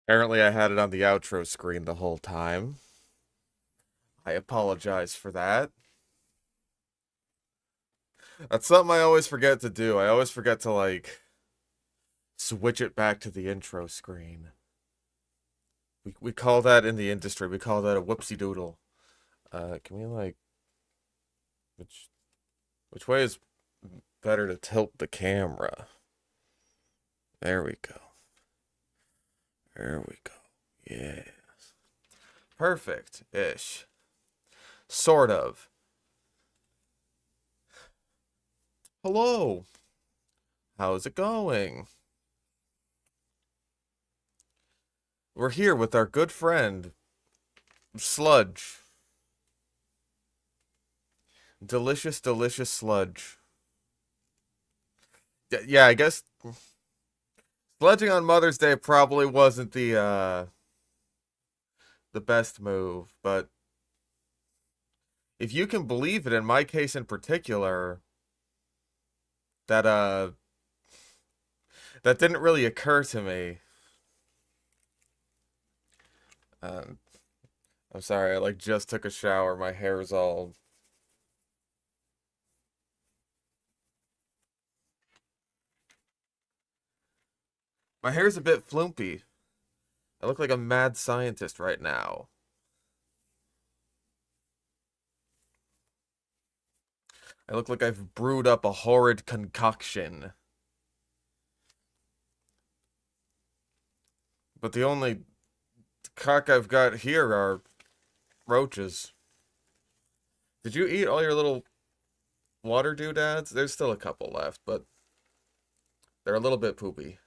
Apparently, I had it on the outro screen the whole time. I apologize for that. That's something I always forget to do. I always forget to, switch it back to the intro screen. We call that in the industry, we call that a whoopsie doodle. Can we, which, which way is better to tilt the camera? There we go. There we go. Yes. Perfect-ish. Sort of. Hello. How's it going? We're here with our good friend, Sludge. Delicious, delicious sludge. Yeah, I guess sledging on Mother's Day probably wasn't the best move, but if you can believe it, in my case in particular, that that didn't really occur to me. Um, I'm sorry, I just took a shower. My hair's all my hair's a bit flumpy. I look like a mad scientist right now. I look like I've brewed up a horrid concoction. But the only cock I've got here are roaches. Did you eat all your little water doodads? There's still a couple left, but they're a little bit poopy.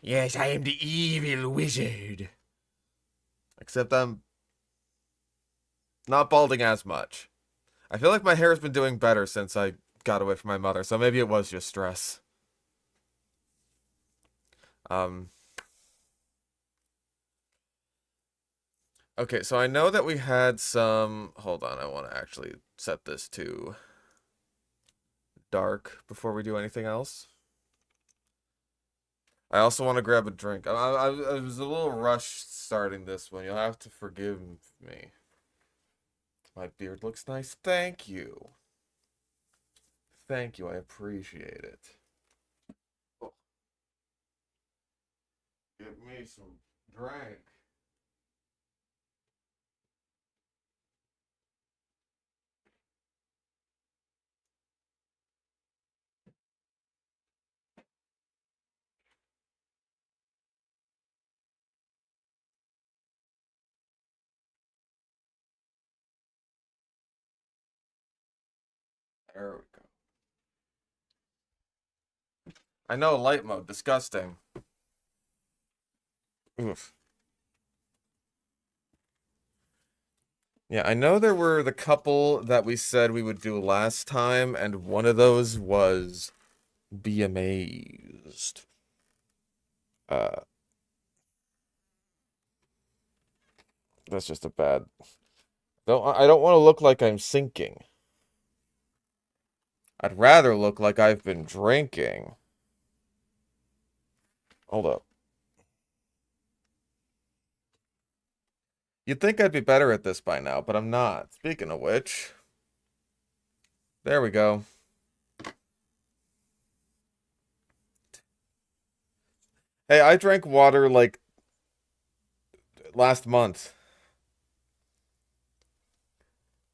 Yes, I am the evil wizard. Except I'm not balding as much. I feel like my hair has been doing better since I got away from my mother, so maybe it was just stress. Um, okay, so I know that we had some. Hold on, I want to actually set this to dark before we do anything else. I also want to grab a drink. I was a little rushed starting this one. You'll have to forgive me. My beard looks nice. Thank you. Thank you. I appreciate it. Oh, give me some drink. There we go. I know light mode. Disgusting. Oof. Yeah, I know there were the couple that we said we would do last time, and one of those was Be Amazed. Uh, that's just a bad. I don't want to look like I'm sinking. I'd rather look like I've been drinking. Hold up. You'd think I'd be better at this by now, but I'm not. Speaking of which, there we go. Hey, I drank water like last month.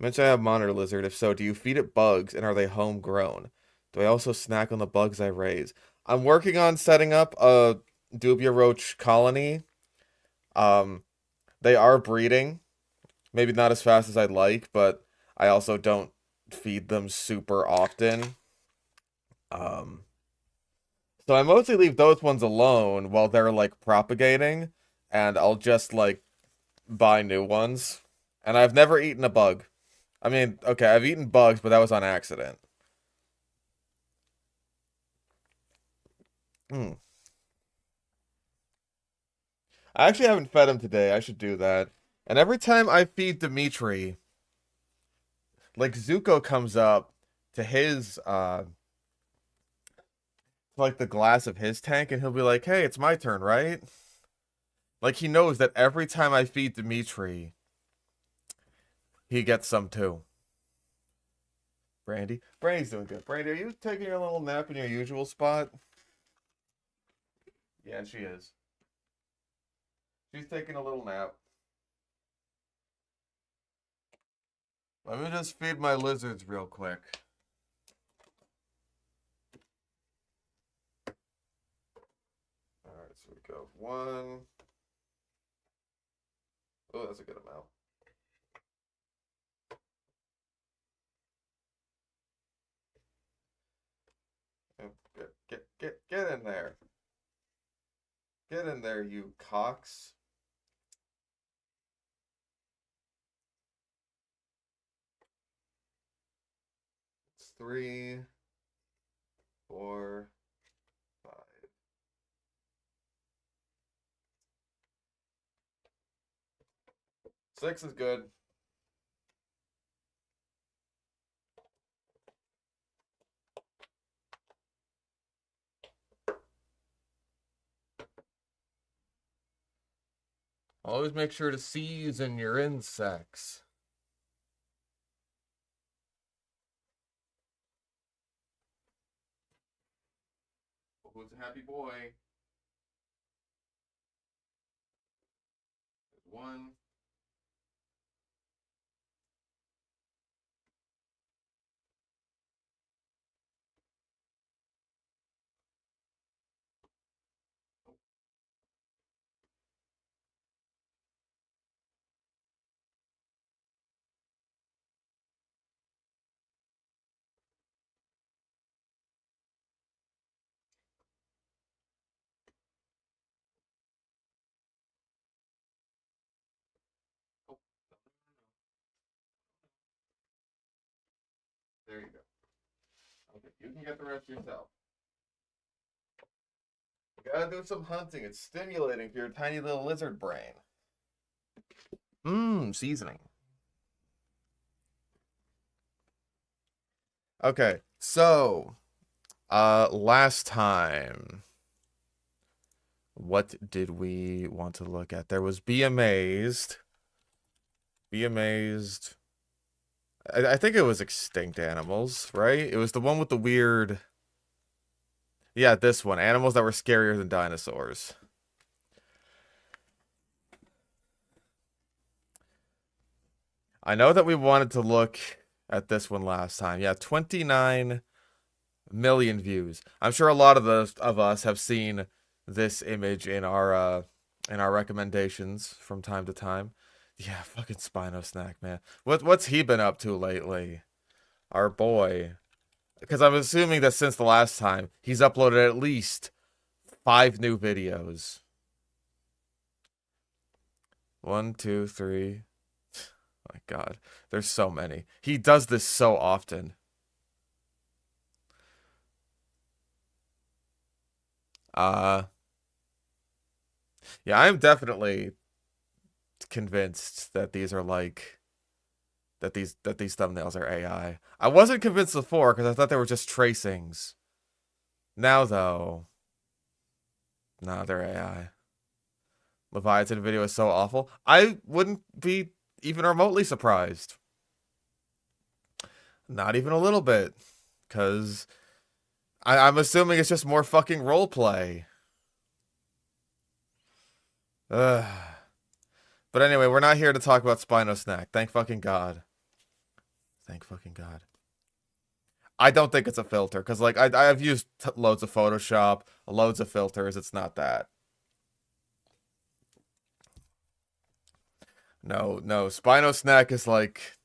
Mention I have monitor lizard. If so, do you feed it bugs and are they homegrown? Do I also snack on the bugs I raise? I'm working on setting up a dubia roach colony. Um, they are breeding. Maybe not as fast as I'd like, but I also don't feed them super often. Um, so I mostly leave those ones alone while they're propagating, and I'll just buy new ones. And I've never eaten a bug. I mean, okay, I've eaten bugs, but that was on accident. Hmm. I actually haven't fed him today. I should do that. And every time I feed Dimitri, Zuko comes up to his like the glass of his tank, and he'll be like, "Hey, it's my turn, right?" Like he knows that every time I feed Dimitri, he gets some too. Brandy, Brandy's doing good. Brandy, are you taking your little nap in your usual spot? Yeah, she is. She's taking a little nap. Let me just feed my lizards real quick. Alright, so we go one. Oh, that's a good amount. Get in there. Get in there, you cocks. It's 3, 4, 5. 6 is good. Always make sure to season your insects. Who's a happy boy? There's 1. Oh, there you go. Okay, you can get the rest yourself. You gotta do some hunting. It's stimulating for your tiny little lizard brain. Mmm, seasoning. Okay, so, last time, what did we want to look at? There was Be Amazed. Be Amazed. I think it was Extinct Animals, right? It was the one with the weird... Yeah, this one. Animals that were scarier than dinosaurs. I know that we wanted to look at this one last time. Yeah, 29 million views. I'm sure a lot of us have seen this image in our recommendations from time to time. Yeah, fucking Spino Snack, man. What's he been up to lately? Our boy. Because I'm assuming that since the last time, he's uploaded at least 5 new videos. 1, 2, 3. My God, there's so many. He does this so often. Yeah, I'm definitely convinced that these are like that these thumbnails are AI. I wasn't convinced before because I thought they were just tracings. Now though, nah, they're AI. Leviathan video is so awful. I wouldn't be even remotely surprised. Not even a little bit. Because I'm assuming it's just more fucking roleplay. Ugh. But anyway, we're not here to talk about Spino Snack. Thank fucking God. Thank fucking God. I don't think it's a filter. Because, like, I've used loads of Photoshop, loads of filters. It's not that. No. Spino Snack is like...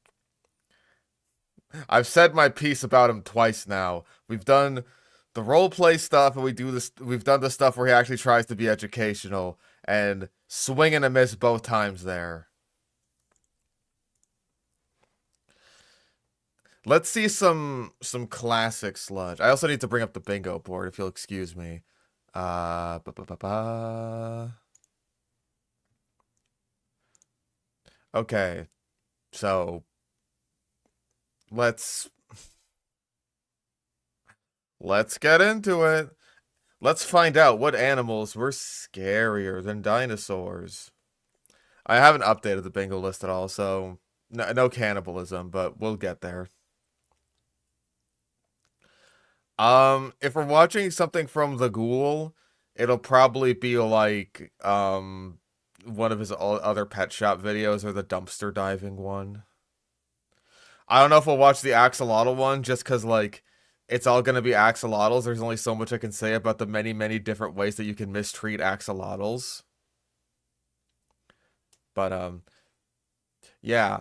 I've said my piece about him twice now. We've done the roleplay stuff, and we've done the stuff where he actually tries to be educational, and swing and a miss both times there. Let's see some classic Sludge. I also need to bring up the bingo board, if you'll excuse me. Ba -ba -ba -ba. Okay, so let's get into it. Let's find out what animals were scarier than dinosaurs. I haven't updated the bingo list at all, so no cannibalism, but we'll get there. If we're watching something from the Ghoul, it'll probably be like one of his other pet shop videos or the dumpster diving one. I don't know if we'll watch the axolotl one just because like it's all gonna be axolotls. There's only so much I can say about the many different ways that you can mistreat axolotls. But yeah.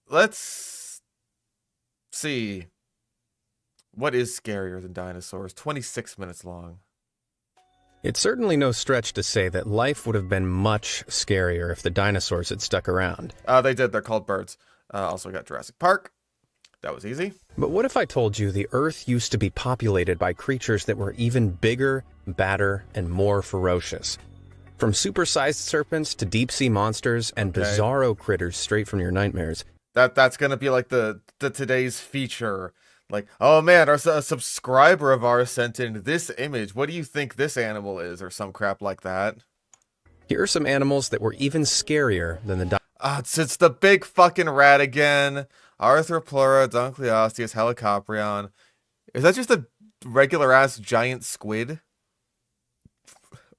Let's see. What is scarier than dinosaurs? 26 minutes long. It's certainly no stretch to say that life would have been much scarier if the dinosaurs had stuck around. They did. They're called birds. Also got Jurassic Park. That was easy. But what if I told you the Earth used to be populated by creatures that were even bigger, badder, and more ferocious? From supersized serpents to deep-sea monsters and bizarro critters straight from your nightmares. That's gonna be like the today's feature. Like, oh man, a subscriber of ours sent in this image. What do you think this animal is? Or some crap like that. Here are some animals that were even scarier than the it's the big fucking rat again. Arthropleura, Dunkleosteus, Helicoprion. Is that just a regular-ass giant squid?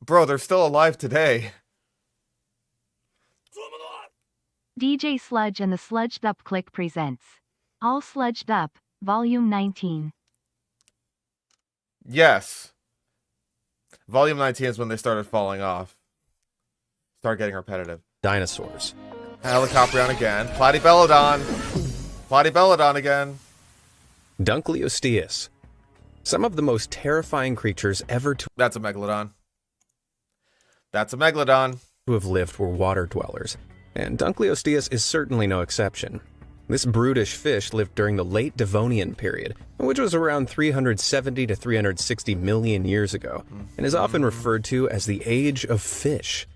Bro, they're still alive today. DJ Sludge and the Sludged Up Click presents All Sludged Up, Volume 19. Yes. Volume 19 is when they started falling off. Start getting repetitive. Dinosaurs. Helicoprion again. Platypelodon. Platypelodon again. Dunkleosteus. Some of the most terrifying creatures ever to That's a megalodon. That's a megalodon. have lived were water dwellers, and Dunkleosteus is certainly no exception. This brutish fish lived during the late Devonian period, which was around 370 to 360 million years ago, and is often referred to as the Age of Fish.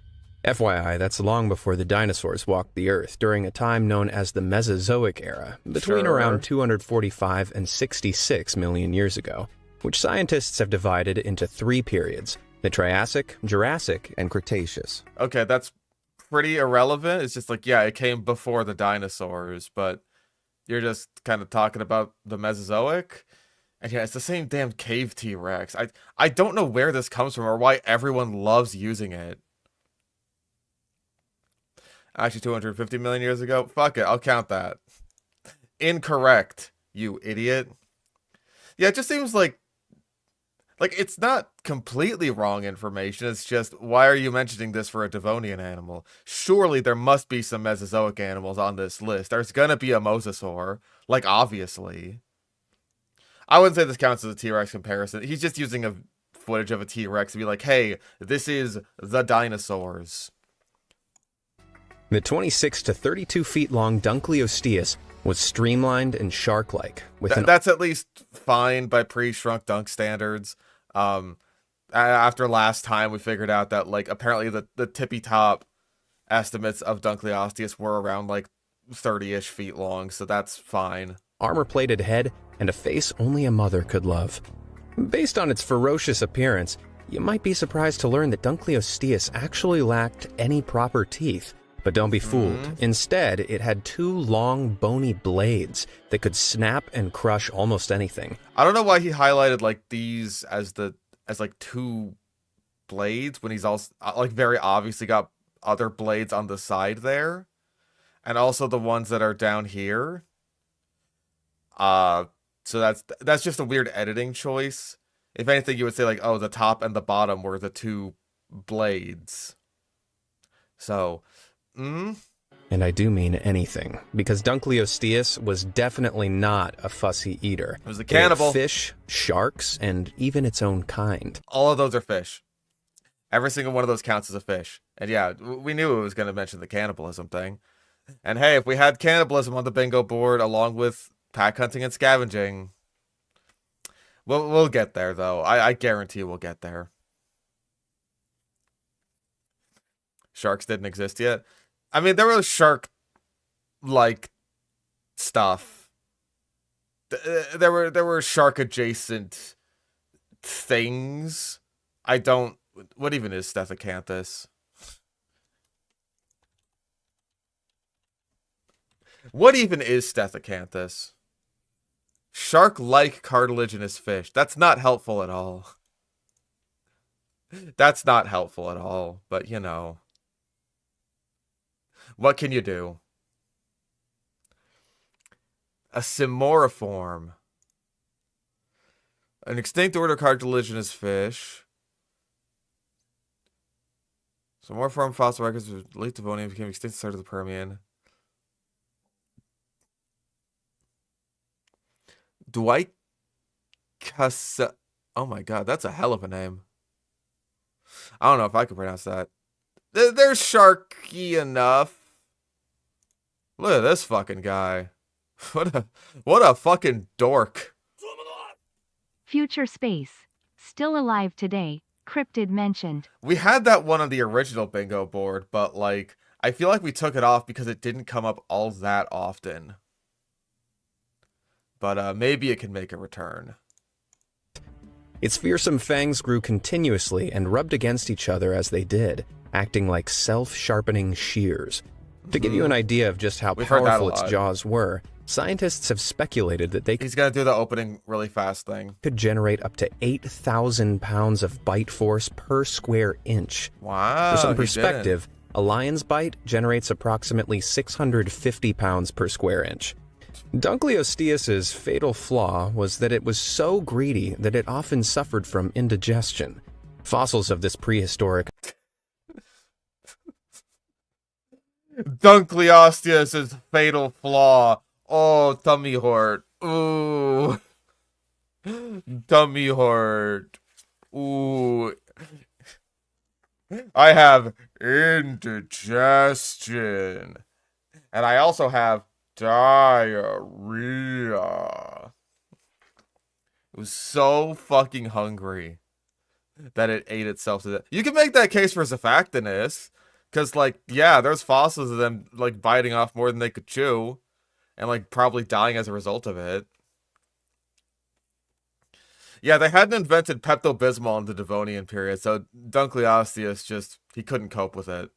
FYI, that's long before the dinosaurs walked the Earth, during a time known as the Mesozoic era, between around 245 and 66 million years ago, which scientists have divided into three periods: the Triassic, Jurassic, and Cretaceous. Okay, that's pretty irrelevant. It's just like, yeah, it came before the dinosaurs, but you're just kind of talking about the Mesozoic. And yeah, it's the same damn cave T-Rex. I don't know where this comes from or why everyone loves using it. Actually, 250 million years ago? Fuck it, I'll count that. Incorrect, you idiot. Yeah, it just seems like it's not completely wrong information. It's just, why are you mentioning this for a Devonian animal? Surely there must be some Mesozoic animals on this list. There's gonna be a mosasaur. Like, obviously. I wouldn't say this counts as a T-Rex comparison. He's just using a footage of a T-Rex to be like, hey, this is the dinosaurs. The 26 to 32 feet long Dunkleosteus was streamlined and shark-like. That's at least fine by pre-shrunk dunk standards. After last time, we figured out that, like, apparently the tippy-top estimates of Dunkleosteus were around, like, 30-ish feet long, so that's fine. Armor-plated head and a face only a mother could love. Based on its ferocious appearance, you might be surprised to learn that Dunkleosteus actually lacked any proper teeth. But don't be fooled. Instead, it had two long, bony blades that could snap and crush almost anything. I don't know why he highlighted like these as like two blades when he's also like very obviously got other blades on the side there, and also the ones that are down here. So that's just a weird editing choice. If anything, you would say like, oh, the top and the bottom were the two blades. So. And I do mean anything, because Dunkleosteus was definitely not a fussy eater. It was a cannibal. It ate fish, sharks, and even its own kind. All of those are fish. Every single one of those counts as a fish. And yeah, we knew it was going to mention the cannibalism thing. And hey, if we had cannibalism on the bingo board along with pack hunting and scavenging, we'll get there, though. I guarantee we'll get there. Sharks didn't exist yet. I mean, there was shark-like stuff. There were shark-adjacent things I don't. What even is Stethecanthus? What even is Stethecanthus? Shark-like cartilaginous fish. That's not helpful at all. That's not helpful at all. But, you know. What can you do? A simoriform. An extinct order cartilaginous fish. Simoriform fossil records of late Devonian became extinct at the start of the Permian. Dwight Casa. Oh my god, that's a hell of a name. I don't know if I can pronounce that. They're sharky enough. Look at this fucking guy. What a fucking dork. Future space. Still alive today. Cryptid mentioned. We had that one on the original bingo board, but like I feel like we took it off because it didn't come up all that often. But maybe it can make a return. Its fearsome fangs grew continuously and rubbed against each other as they did, acting like self-sharpening shears. To give you an idea of just how powerful its jaws were, scientists have speculated that He's gonna do the opening really fast thing. could generate up to 8,000 pounds of bite force per square inch. Wow. For some perspective, a lion's bite generates approximately 650 pounds per square inch. Dunkleosteus's fatal flaw was that it was so greedy that it often suffered from indigestion. Fossils of this prehistoric Dunkleosteus' fatal flaw. Oh, tummy hurt. Ooh. Tummy hurt. Ooh. I have indigestion. And I also have diarrhea. It was so fucking hungry that it ate itself to death. You can make that case for Zafactinus. Because, like, yeah, there's fossils of them, like, biting off more than they could chew. And, like, probably dying as a result of it. Yeah, they hadn't invented Pepto-Bismol in the Devonian period, so Dunkleosteus just, he couldn't cope with it.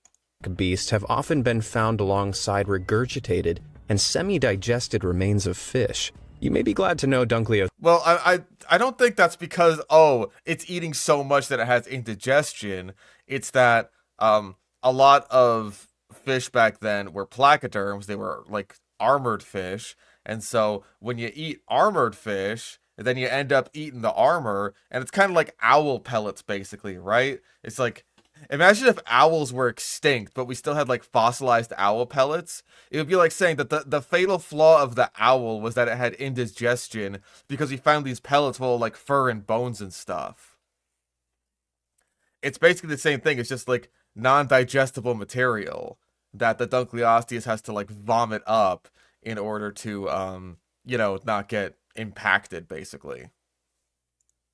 beasts have often been found alongside regurgitated and semi-digested remains of fish. You may be glad to know Dunkleo. Well, I don't think that's because, oh, it's eating so much that it has indigestion. It's that a lot of fish back then were placoderms. They were like armored fish. And so when you eat armored fish, then you end up eating the armor. And it's kind of like owl pellets, basically, right? It's like, imagine if owls were extinct, but we still had like fossilized owl pellets. It would be like saying that the fatal flaw of the owl was that it had indigestion because we found these pellets full of like fur and bones and stuff. It's basically the same thing. It's just like non-digestible material that the Dunkleosteus has to like vomit up in order to, you know, not get impacted, basically.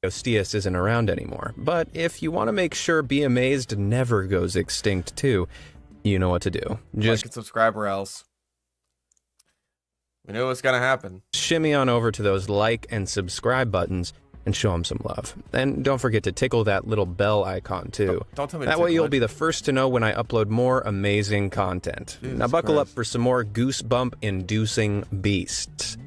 Osteus isn't around anymore, but if you want to make sure Be Amazed never goes extinct too, you know what to do. Just like and subscribe or else. We knew it was gonna happen. shimmy on over to those like and subscribe buttons and show them some love. And don't forget to tickle that little bell icon too. Don't tell me to That way tickle you'll it. be the first to know when I upload more amazing content. Jesus Now buckle Christ. up for some more goosebump-inducing beasts.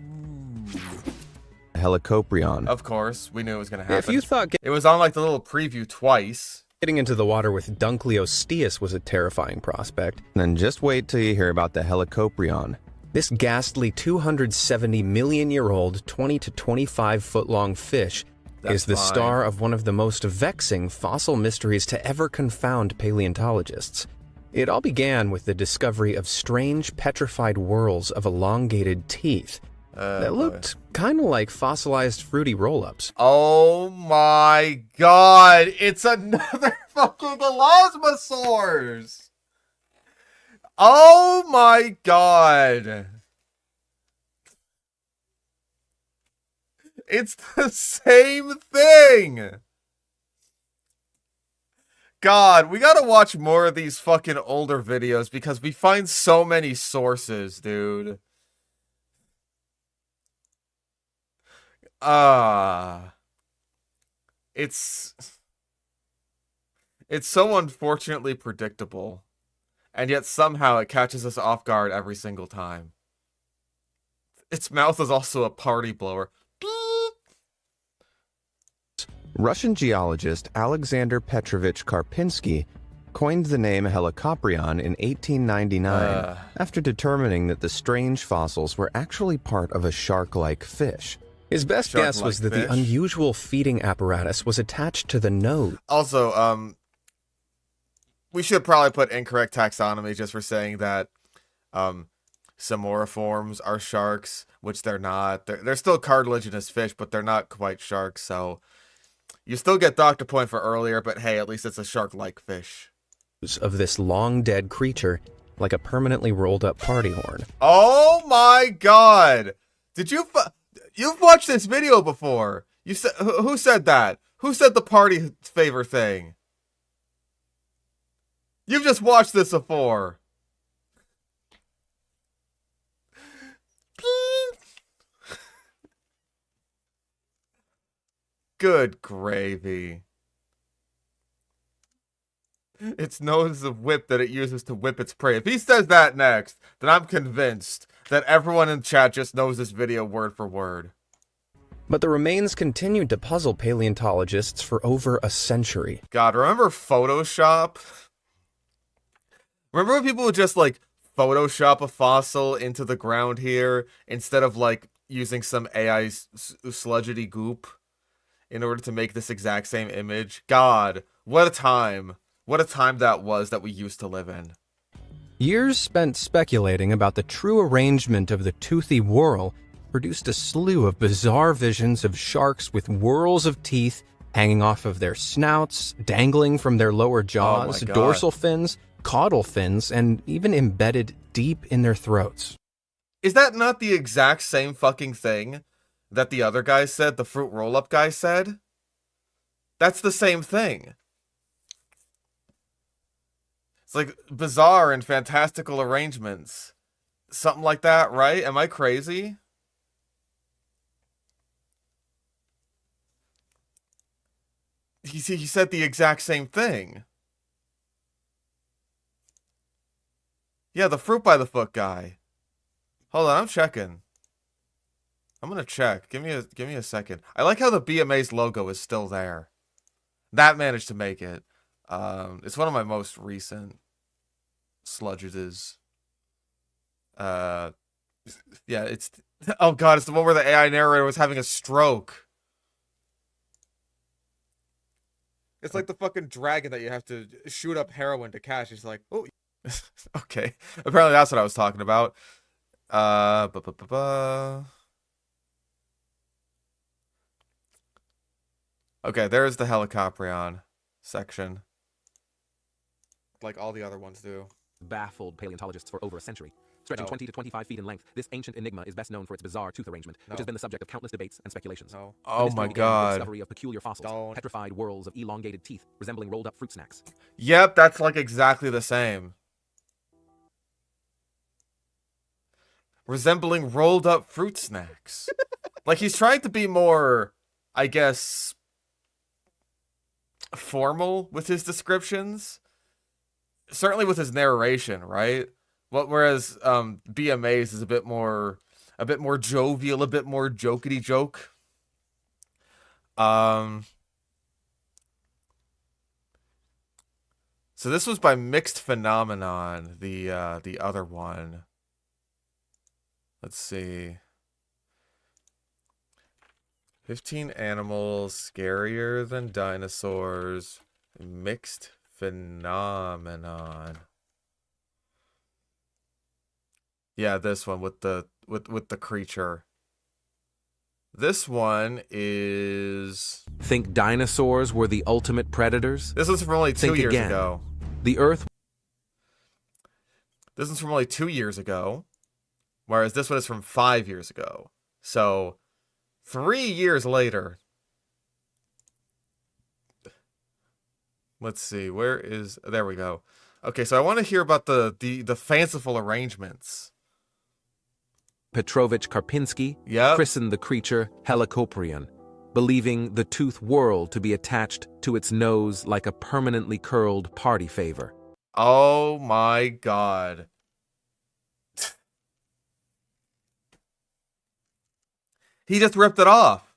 Helicoprion. Of course, we knew it was gonna happen. If you thought It was on like the little preview twice. getting into the water with Dunkleosteus was a terrifying prospect, then just wait till you hear about the Helicoprion. This ghastly 270 million year old, 20 to 25 foot long fish is the fine. star of one of the most vexing fossil mysteries to ever confound paleontologists. It all began with the discovery of strange petrified whorls of elongated teeth that looked kind of like fossilized fruity roll-ups. Oh my god, it's another fucking Elasmosaurus! Oh my god. It's the same thing! God, we gotta watch more of these fucking older videos because we find so many sources, dude. It's It's so unfortunately predictable, and yet somehow it catches us off guard every single time. Its mouth is also a party blower. Russian geologist Alexander Petrovich Karpinsky coined the name Helicoprion in 1899 after determining that the strange fossils were actually part of a shark-like fish. His best guess was that the unusual feeding apparatus was attached to the nose. Also, we should probably put incorrect taxonomy just for saying that Samoriforms are sharks, which they're not. They're still cartilaginous fish, but they're not quite sharks, so you still get Doctor Point for earlier, but hey, at least it's a shark-like fish. Of this long-dead creature, like a permanently rolled-up party horn. Oh my god! Did you... You've watched this video before! You said... Who said that? Who said the party favor thing? You've just watched this before! Good gravy. Its nose is a whip that it uses to whip its prey. If he says that next, then I'm convinced that everyone in chat just knows this video word for word. But the remains continued to puzzle paleontologists for over a century. God, remember Photoshop? Remember when people would just, like, Photoshop a fossil into the ground here instead of, like, using some AI sludgety goop in order to make this exact same image? God, what a time. What a time that was that we used to live in. Years spent speculating about the true arrangement of the toothy whorl produced a slew of bizarre visions of sharks with whorls of teeth hanging off of their snouts, dangling from their lower jaws, dorsal fins, caudal fins, and even embedded deep in their throats. Is that not the exact same fucking thing that the other guy said, the fruit roll-up guy said? That's the same thing. It's like bizarre and fantastical arrangements. Something like that, right? Am I crazy? He said the exact same thing. Yeah, the fruit by the foot guy. Hold on, I'm checking. I'm gonna check. Give me a second. I like how the BMA's logo is still there. That managed to make it. It's one of my most recent sludges. Yeah, it's... Oh god, it's the one where the AI narrator was having a stroke. It's like the fucking dragon that you have to shoot up heroin to catch. It's like, oh, okay. Apparently that's what I was talking about. Okay, there's the Helicoprion section. Like all the other ones do. Baffled paleontologists for over a century. Stretching 20 to 25 feet in length, this ancient enigma is best known for its bizarre tooth arrangement, which has been the subject of countless debates and speculations. Oh my god. The discovery of peculiar fossils, petrified whorls of elongated teeth, resembling rolled-up fruit snacks. Yep, that's like exactly the same. Resembling rolled-up fruit snacks. Like, he's trying to be more, I guess, formal with his descriptions. Certainly with his narration, right? Whereas BMA's is a bit more jovial, a bit more jokety joke. So this was by Mixed Phenomenon, the other one. Let's see. 15 animals scarier than dinosaurs. Mixed Phenomenon. Yeah, this one with the creature. This one is... Think dinosaurs were the ultimate predators? This was from only 2 years ago. The Earth... This is from only 2 years ago, whereas this one is from 5 years ago. So, 3 years later. Let's see, where is... There we go. Okay, so I want to hear about the fanciful arrangements. Petrovich Karpinsky Yep. christened the creature Helicoprion. believing the tooth whorl to be attached to its nose like a permanently curled party favor. Oh my god. He just ripped it off.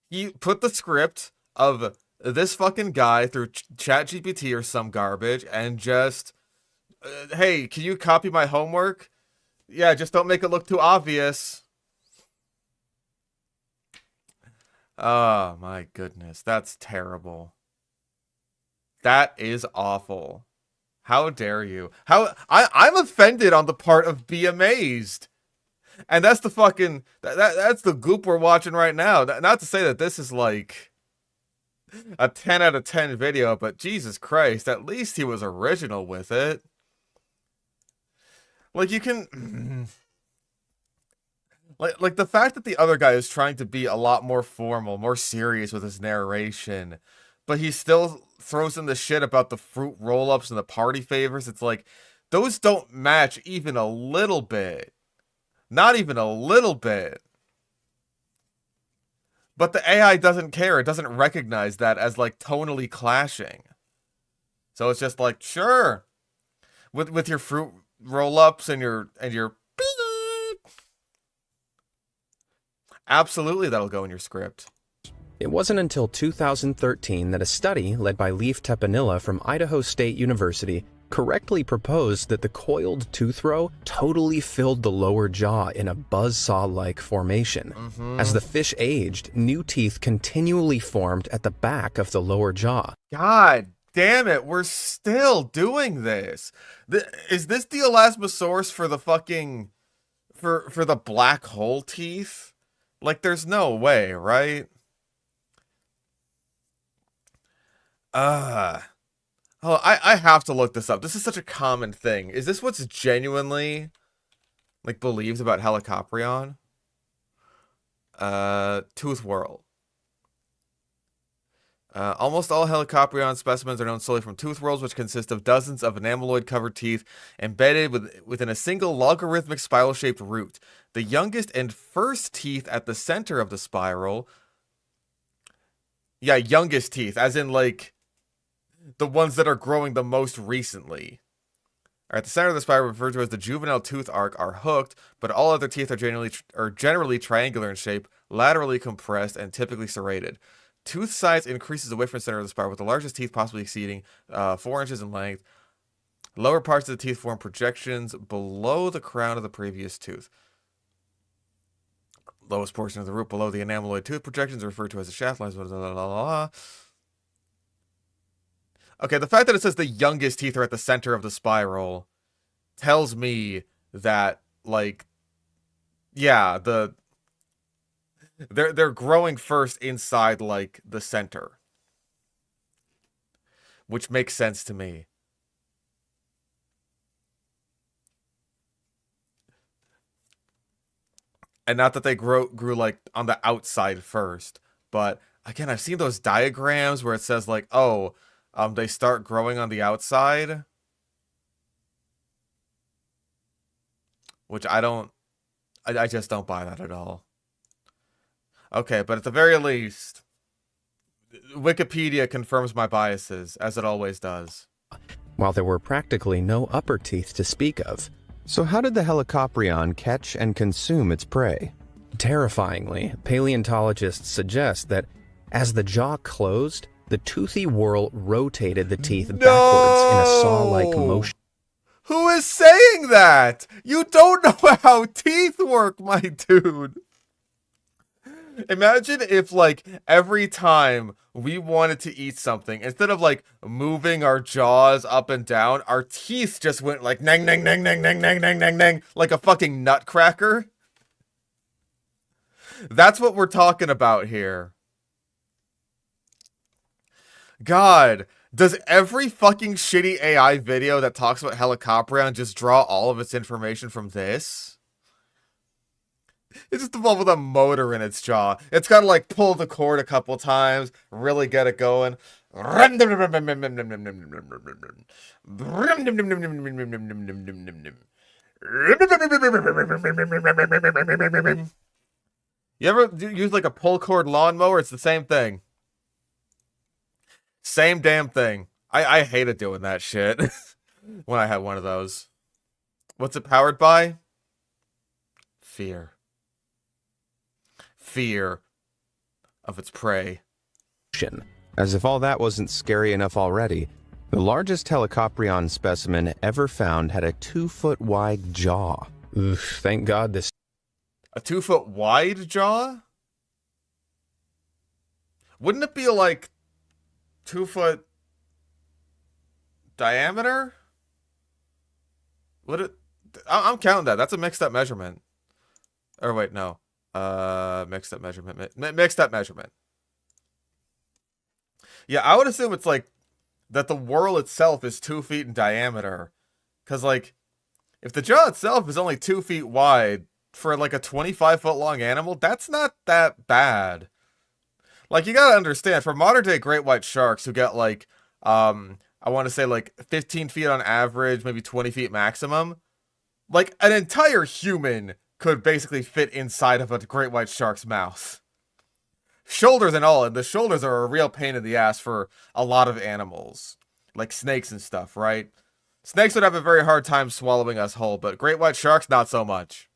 He put the script of this fucking guy through ChatGPT or some garbage and just, hey, can you copy my homework? Yeah, just don't make it look too obvious. Oh my goodness, that's terrible. That is awful. How dare you? I'm offended on the part of be amazed. And that's the fucking that's the goop we're watching right now. Not to say that this is like a 10 out of 10 video, but Jesus Christ, at least he was original with it. Like you can like the fact that the other guy is trying to be a lot more formal, more serious with his narration, but he still throws in the shit about the fruit roll-ups and the party favors. It's like those don't match even a little bit. Not even a little bit. But the AI doesn't care. It doesn't recognize that as like tonally clashing. So it's just like, sure. With your fruit roll-ups and your absolutely that'll go in your script. It wasn't until 2013 that a study led by Leif Tepanilla from Idaho State University correctly proposed that the coiled tooth row totally filled the lower jaw in a buzzsaw-like formation. As the fish aged, new teeth continually formed at the back of the lower jaw. God damn it, we're still doing this. Is this the Elasmosaurus for the fucking for the black hole teeth? Like there's no way, right? Oh, I have to look this up. This is such a common thing. Is this what's genuinely like believed about Helicoprion? Tooth whorl. Almost all Helicoprion specimens are known solely from tooth whorls, which consist of dozens of enameloid-covered teeth embedded within a single logarithmic spiral-shaped root. The youngest and first teeth at the center of the spiral. Yeah, youngest teeth, as in like the ones that are growing the most recently. At the center of the spiral, referred to as the juvenile tooth arc, are hooked, but all other teeth are generally triangular in shape, laterally compressed, and typically serrated. Tooth size increases away from the center of the spiral, with the largest teeth possibly exceeding 4 inches in length. Lower parts of the teeth form projections below the crown of the previous tooth. Lowest portion of the root below the enameloid tooth projections are referred to as the shaft lines. Okay, the fact that it says the youngest teeth are at the center of the spiral tells me that, like, yeah, they're growing first inside, like, the center. Which makes sense to me. And not that they grew like on the outside first, but again, I've seen those diagrams where it says like, oh, they start growing on the outside, which I just don't buy that at all. Okay, but at the very least, Wikipedia confirms my biases, as it always does. While there were practically no upper teeth to speak of. So how did the Helicoprion catch and consume its prey? Terrifyingly, paleontologists suggest that as the jaw closed, the toothy whorl rotated the teeth backwards in a saw-like motion. Who is saying that? You don't know how teeth work, my dude. Imagine if, like, every time we wanted to eat something, instead of, like, moving our jaws up and down, our teeth just went like nang, nang, nang, nang, nang, nang, nang, nang, nang, like a fucking nutcracker. That's what we're talking about here. God, does every fucking shitty AI video that talks about Helicoprion just draw all of its information from this? It's just evolved with a motor in its jaw. It's gotta like pull the cord a couple times, really get it going. You ever use like a pull cord lawnmower? It's the same thing. Same damn thing. I hated doing that shit when I had one of those. What's it powered by? Fear. Fear of its prey. As if all that wasn't scary enough already, the largest Helicoprion specimen ever found had a 2-foot wide jaw. Oof, thank God this. A 2-foot wide jaw? Wouldn't it be like 2-foot diameter? Would it? I'm counting that. That's a mixed up measurement. Or wait, no. Mixed up measurement. Mixed up measurement. Yeah, I would assume it's like that the whorl itself is 2 feet in diameter. Because, like, if the jaw itself is only 2 feet wide for like a 25-foot long animal, that's not that bad. Like, you gotta understand, for modern day great white sharks who get like, I want to say like 15 feet on average, maybe 20 feet maximum, like an entire human could basically fit inside of a great white shark's mouth. Shoulders and all, and the shoulders are a real pain in the ass for a lot of animals, like snakes and stuff, right? Snakes would have a very hard time swallowing us whole, but great white sharks, not so much.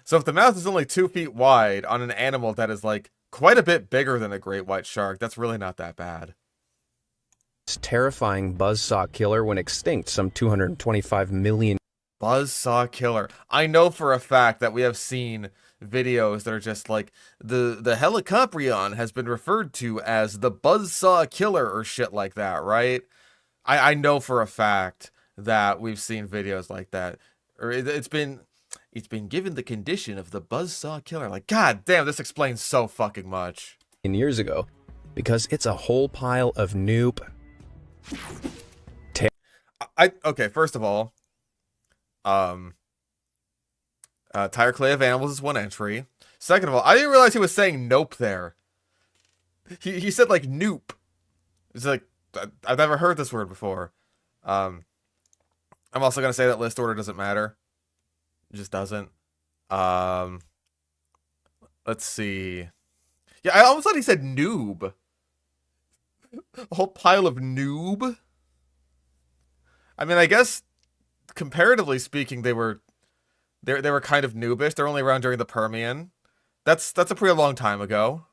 So if the mouth is only 2 feet wide on an animal that is like quite a bit bigger than a great white shark, that's really not that bad. This terrifying buzzsaw killer went extinct some 225 million. Buzzsaw killer. I know for a fact that we have seen videos that are just like, the Helicoprion has been referred to as the buzzsaw killer or shit like that, right? I know for a fact that we've seen videos like that. Or it's been given the condition of the buzzsaw killer. Like, god damn, this explains so fucking much. Years ago, because it's a whole pile of noop. Okay, first of all, Tire Clay of Animals is one entry. Second of all, I didn't realize he was saying nope there. He said like noop. It's like, I've never heard this word before. I'm also gonna say that list order doesn't matter. It just doesn't. Let's see. Yeah, I almost thought he said noob. A whole pile of noob. I mean, I guess comparatively speaking, they were kind of noobish. They're only around during the Permian. That's a pretty long time ago.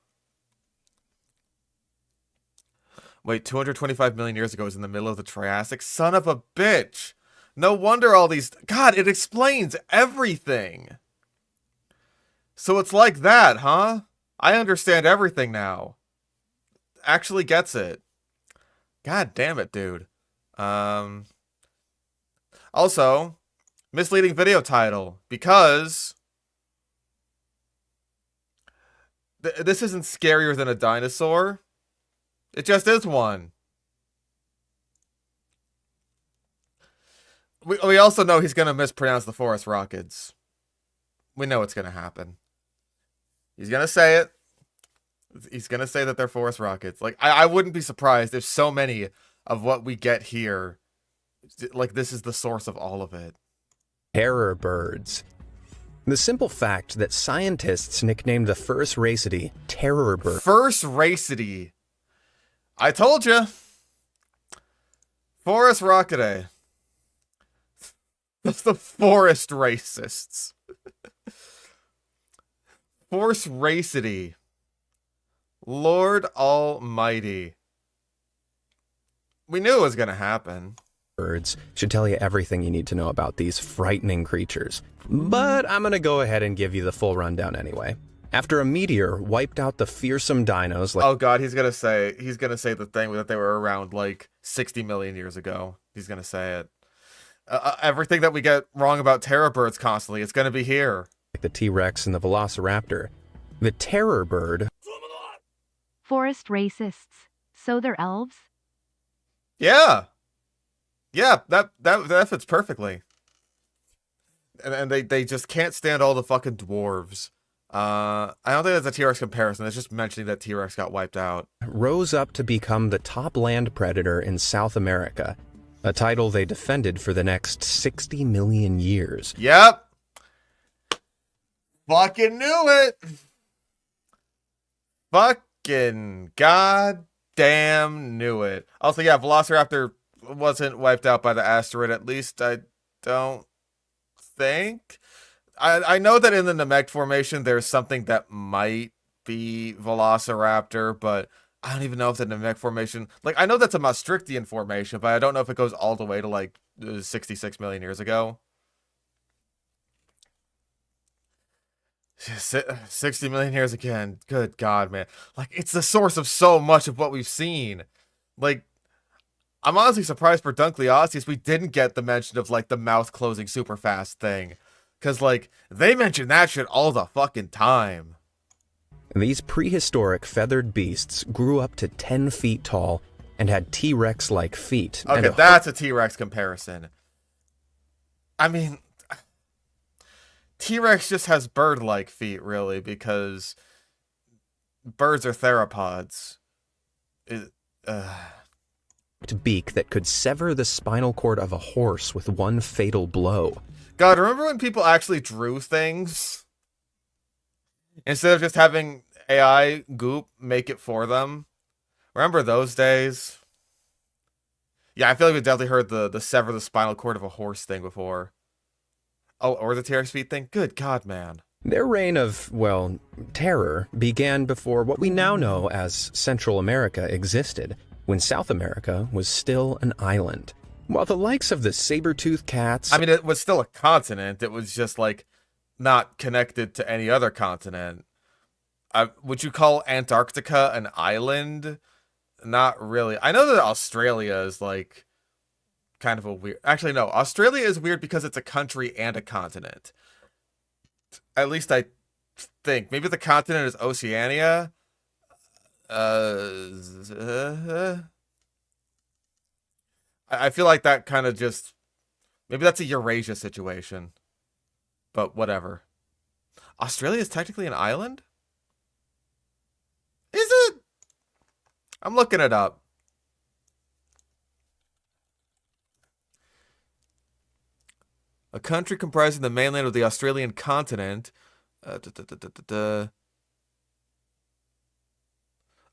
Wait, 225 million years ago was in the middle of the Triassic? Son of a bitch! No wonder all these... God, it explains everything! So it's like that, huh? I understand everything now. Actually gets it. God damn it, dude. Also, misleading video title, because... this isn't scarier than a dinosaur. It just is one. We also know he's going to mispronounce the forest rockets. We know it's going to happen. He's going to say it. He's going to say that they're forest rockets. Like, I wouldn't be surprised if so many of what we get here, like, this is the source of all of it. Terror birds. The simple fact that scientists nicknamed the first racity terror bird. First racity. I told you. Forest rocketae. That's the forest racists. Force racity. Lord Almighty. We knew it was going to happen. Birds should tell you everything you need to know about these frightening creatures. But I'm going to go ahead and give you the full rundown anyway. After a meteor wiped out the fearsome dinos like... Oh god, he's gonna say the thing that they were around like 60 million years ago. He's gonna say it. Everything that we get wrong about terror birds constantly, it's gonna be here. Like the T-Rex and the Velociraptor. The terror bird... Forest racists. So they're elves? Yeah. Yeah, that fits perfectly. And they just can't stand all the fucking dwarves. I don't think that's a T-Rex comparison. It's just mentioning that T-Rex got wiped out. Rose up to become the top land predator in South America, a title they defended for the next 60 million years. Yep. Fucking knew it. Fucking goddamn knew it. Also, yeah, Velociraptor wasn't wiped out by the asteroid. At least I don't think. I know that in the Namek formation there's something that might be Velociraptor, but I don't even know if the Namek formation, like, I know that's a Maastrichtian formation, but I don't know if it goes all the way to like 66 million years ago. 60 million years again. Good God, man. Like, it's the source of so much of what we've seen. Like, I'm honestly surprised for Dunkleosteus we didn't get the mention of, like, the mouth closing super fast thing. Because, like, they mention that shit all the fucking time. These prehistoric feathered beasts grew up to 10 feet tall and had T-Rex-like feet. Okay, that's a T-Rex comparison. I mean, T-Rex just has bird-like feet, really, because birds are theropods. Beak that could sever the spinal cord of a horse with one fatal blow. God, remember when people actually drew things? Instead of just having AI Goop make it for them? Remember those days? Yeah, I feel like we definitely heard the sever the spinal cord of a horse thing before. Oh, or the T-Rex feet thing? Good God, man. Their reign of, well, terror began before what we now know as Central America existed, when South America was still an island. While the likes of the saber-toothed cats... I mean, it was still a continent. It was just, like, not connected to any other continent. Would you call Antarctica an island? Not really. I know that Australia is, like, kind of a weird... Actually, no. Australia is weird because it's a country and a continent. At least I think. Maybe the continent is Oceania? I feel like that kind of just... Maybe that's a Eurasia situation. But whatever. Australia is technically an island? Is it? I'm looking it up. A country comprising the mainland of the Australian continent.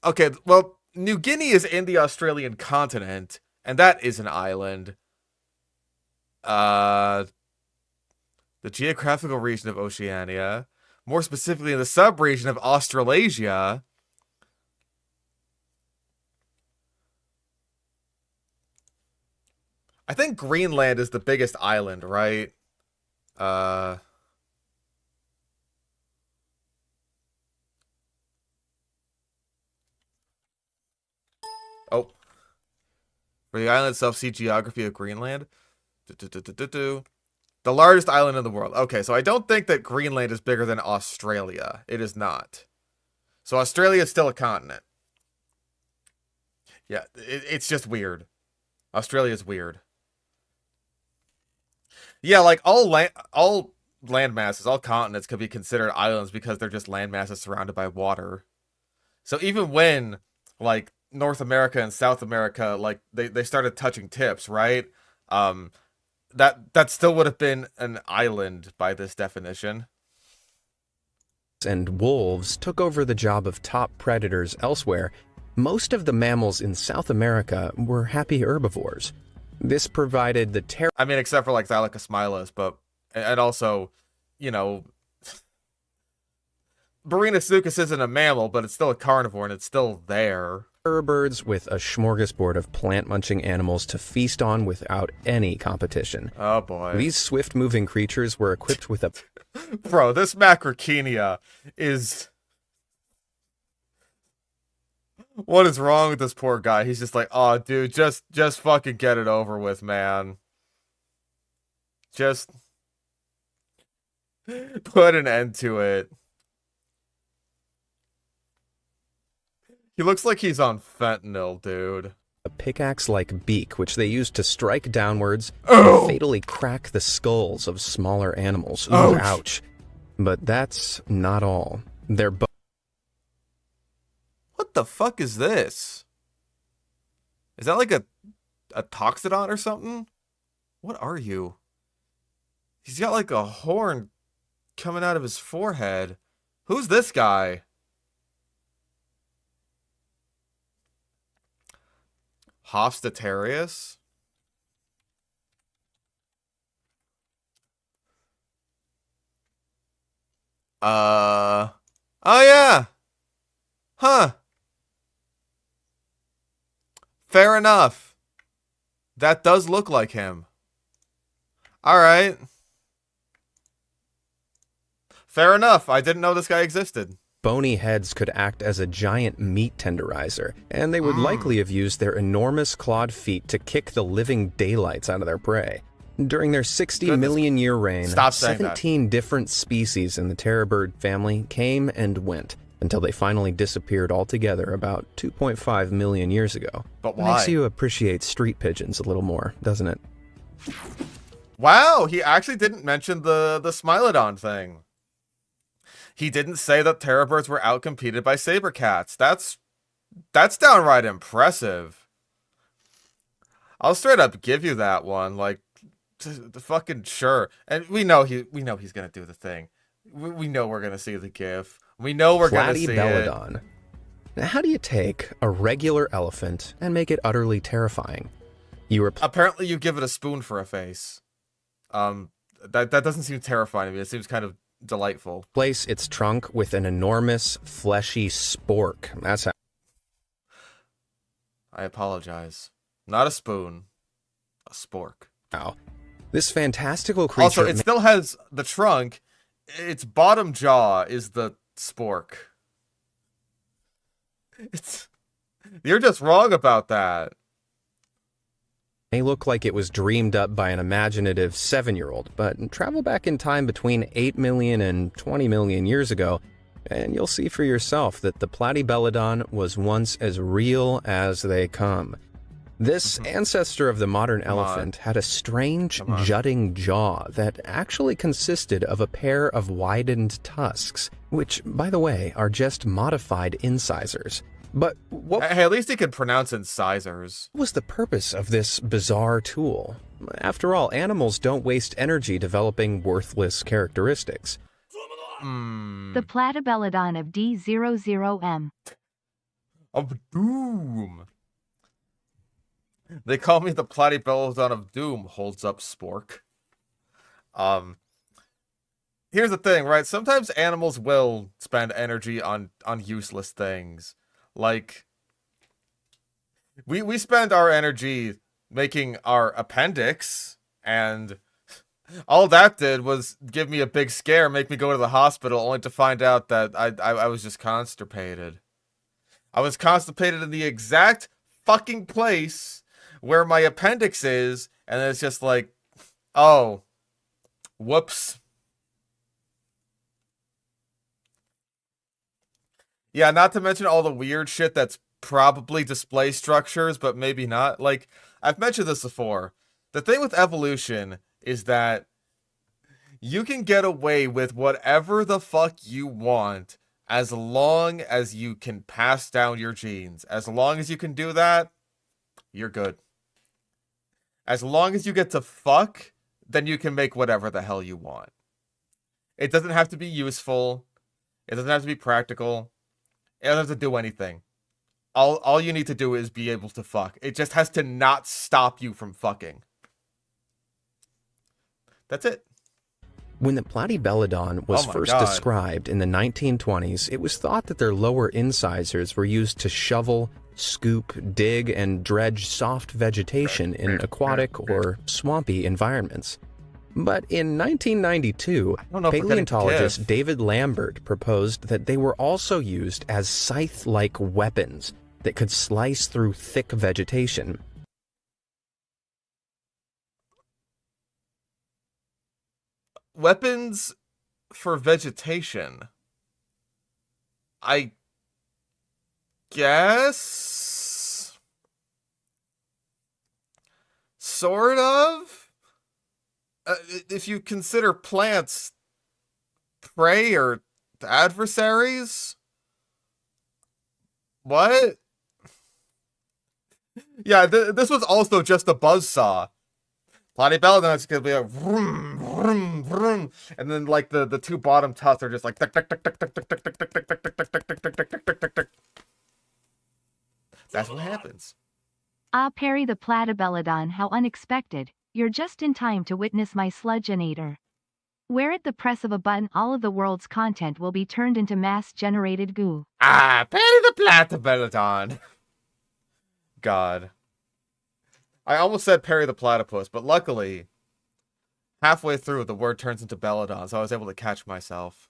Okay, well, New Guinea is in the Australian continent, and that is an island. The geographical region of Oceania, more specifically in the sub-region of Australasia. I think Greenland is the biggest island, right? Oh. For the island itself, see geography of Greenland. The largest island in the world. Okay, so I don't think that Greenland is bigger than Australia. It is not. So Australia is still a continent. Yeah, it's just weird. Australia is weird. Yeah, like all land masses, all continents could be considered islands because they're just land masses surrounded by water. So even when, like, North America and South America, like, they started touching tips, right? That still would have been an island by this definition. And wolves took over the job of top predators elsewhere. Most of the mammals in South America were happy herbivores. This provided the terror. I mean, except for like Thylacolesmilas, but and also, you know, Baryonychus isn't a mammal, but it's still a carnivore and it's still there. Birds with a smorgasbord of plant-munching animals to feast on without any competition. Oh boy. These swift-moving creatures were equipped with a... Bro, this Macrauchenia is... What is wrong with this poor guy? He's just like, oh, dude, just fucking get it over with, man. Just put an end to it. He looks like he's on fentanyl, dude. A pickaxe-like beak, which they used to strike downwards Oh! and fatally crack the skulls of smaller animals. Ooh, Ouch. ouch. But that's not all. Their What the fuck is this? Is that like a toxodon or something? What are you? He's got like a horn coming out of his forehead. Who's this guy? Hofstatarius? Oh yeah. Huh. Fair enough. That does look like him. Alright. Fair enough. I didn't know this guy existed. Bony heads could act as a giant meat tenderizer, and they would likely have used their enormous clawed feet to kick the living daylights out of their prey. During their 60 million year reign, Stop saying 17 different species in the terrorbird family came and went, until they finally disappeared altogether about 2.5 million years ago. But why? Makes you appreciate street pigeons a little more, doesn't it? Wow, he actually didn't mention the Smilodon thing. He didn't say that terrorbirds were outcompeted by saber cats. That's downright impressive. I'll straight up give you that one. Like, the fucking sure. And we know he's gonna do the thing. We know we're gonna see the GIF. We know we're gonna see Platybeladon. it. Now, how do you take a regular elephant and make it utterly terrifying? Apparently, you give it a spoon for a face. That doesn't seem terrifying to me. It seems kind of delightful. Replace its trunk with an enormous fleshy spork. That's how. I apologize. Not a spoon, a spork. Wow. This fantastical creature. Also, it still has the trunk. Its bottom jaw is the spork. You're just wrong about that. May look like it was dreamed up by an imaginative 7-year-old, but travel back in time between 8 million and 20 million years ago, and you'll see for yourself that the Platybeladon was once as real as they come. This ancestor of the modern elephant had a strange jutting jaw that actually consisted of a pair of widened tusks, which, by the way, are just modified incisors. But what Hey, at least he could pronounce incisors. was the purpose of this bizarre tool? After all, animals don't waste energy developing worthless characteristics. The Platybeladon of D00M. Of doom. They call me the Platybeladon of doom, holds up spork. Here's the thing, right? Sometimes animals will spend energy on useless things. Like, we spend our energy making our appendix, and all that did was give me a big scare, make me go to the hospital, only to find out that I was just constipated. I was constipated in the exact fucking place where my appendix is, and it's just like, oh, whoops. Yeah, not to mention all the weird shit that's probably display structures, but maybe not. Like, I've mentioned this before. The thing with evolution is that you can get away with whatever the fuck you want as long as you can pass down your genes. As long as you can do that, you're good. As long as you get to fuck, then you can make whatever the hell you want. It doesn't have to be useful. It doesn't have to be practical. It doesn't have to do anything. All you need to do is be able to fuck. It just has to not stop you from fucking. That's it. When the Platybeladon was first described in the 1920s, it was thought that their lower incisors were used to shovel, scoop, dig, and dredge soft vegetation in aquatic or swampy environments. But in 1992, paleontologist David Lambert proposed that they were also used as scythe-like weapons that could slice through thick vegetation. Weapons for vegetation. I guess? Sort of? If you consider plants prey or adversaries? What? Yeah, this was also just a buzzsaw. Platypelodon's gonna be like vroom, vroom, vroom, and then like the two bottom tusks are just like tick, tick, tick, tick, tick, tick, tick, tick, tick, tick, tick, tick, tick, tick, tick, tick, tick, tick, tick, tick. That's what happens. Ah, Perry the Platybelodon, how unexpected. You're just in time to witness my sludgeonator. Where at the press of a button all of the world's content will be turned into mass-generated goo. Ah, Perry the Platybelodon. God. I almost said Perry the Platypus, but luckily, halfway through, the word turns into Belodon, so I was able to catch myself.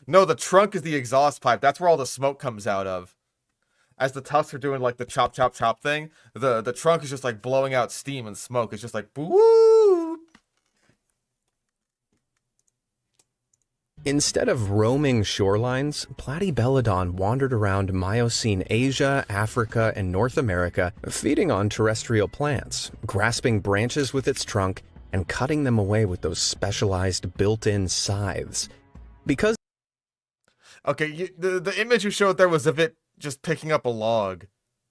No, the trunk is the exhaust pipe. That's where all the smoke comes out of. As the tusks are doing, like, the chop, chop, chop thing, the trunk is just, like, blowing out steam and smoke. It's just like, woo! Instead of roaming shorelines, Platybelodon wandered around Miocene Asia, Africa, and North America, feeding on terrestrial plants, grasping branches with its trunk, and cutting them away with those specialized built-in scythes. Because Okay, the image you showed there was of it just picking up a log.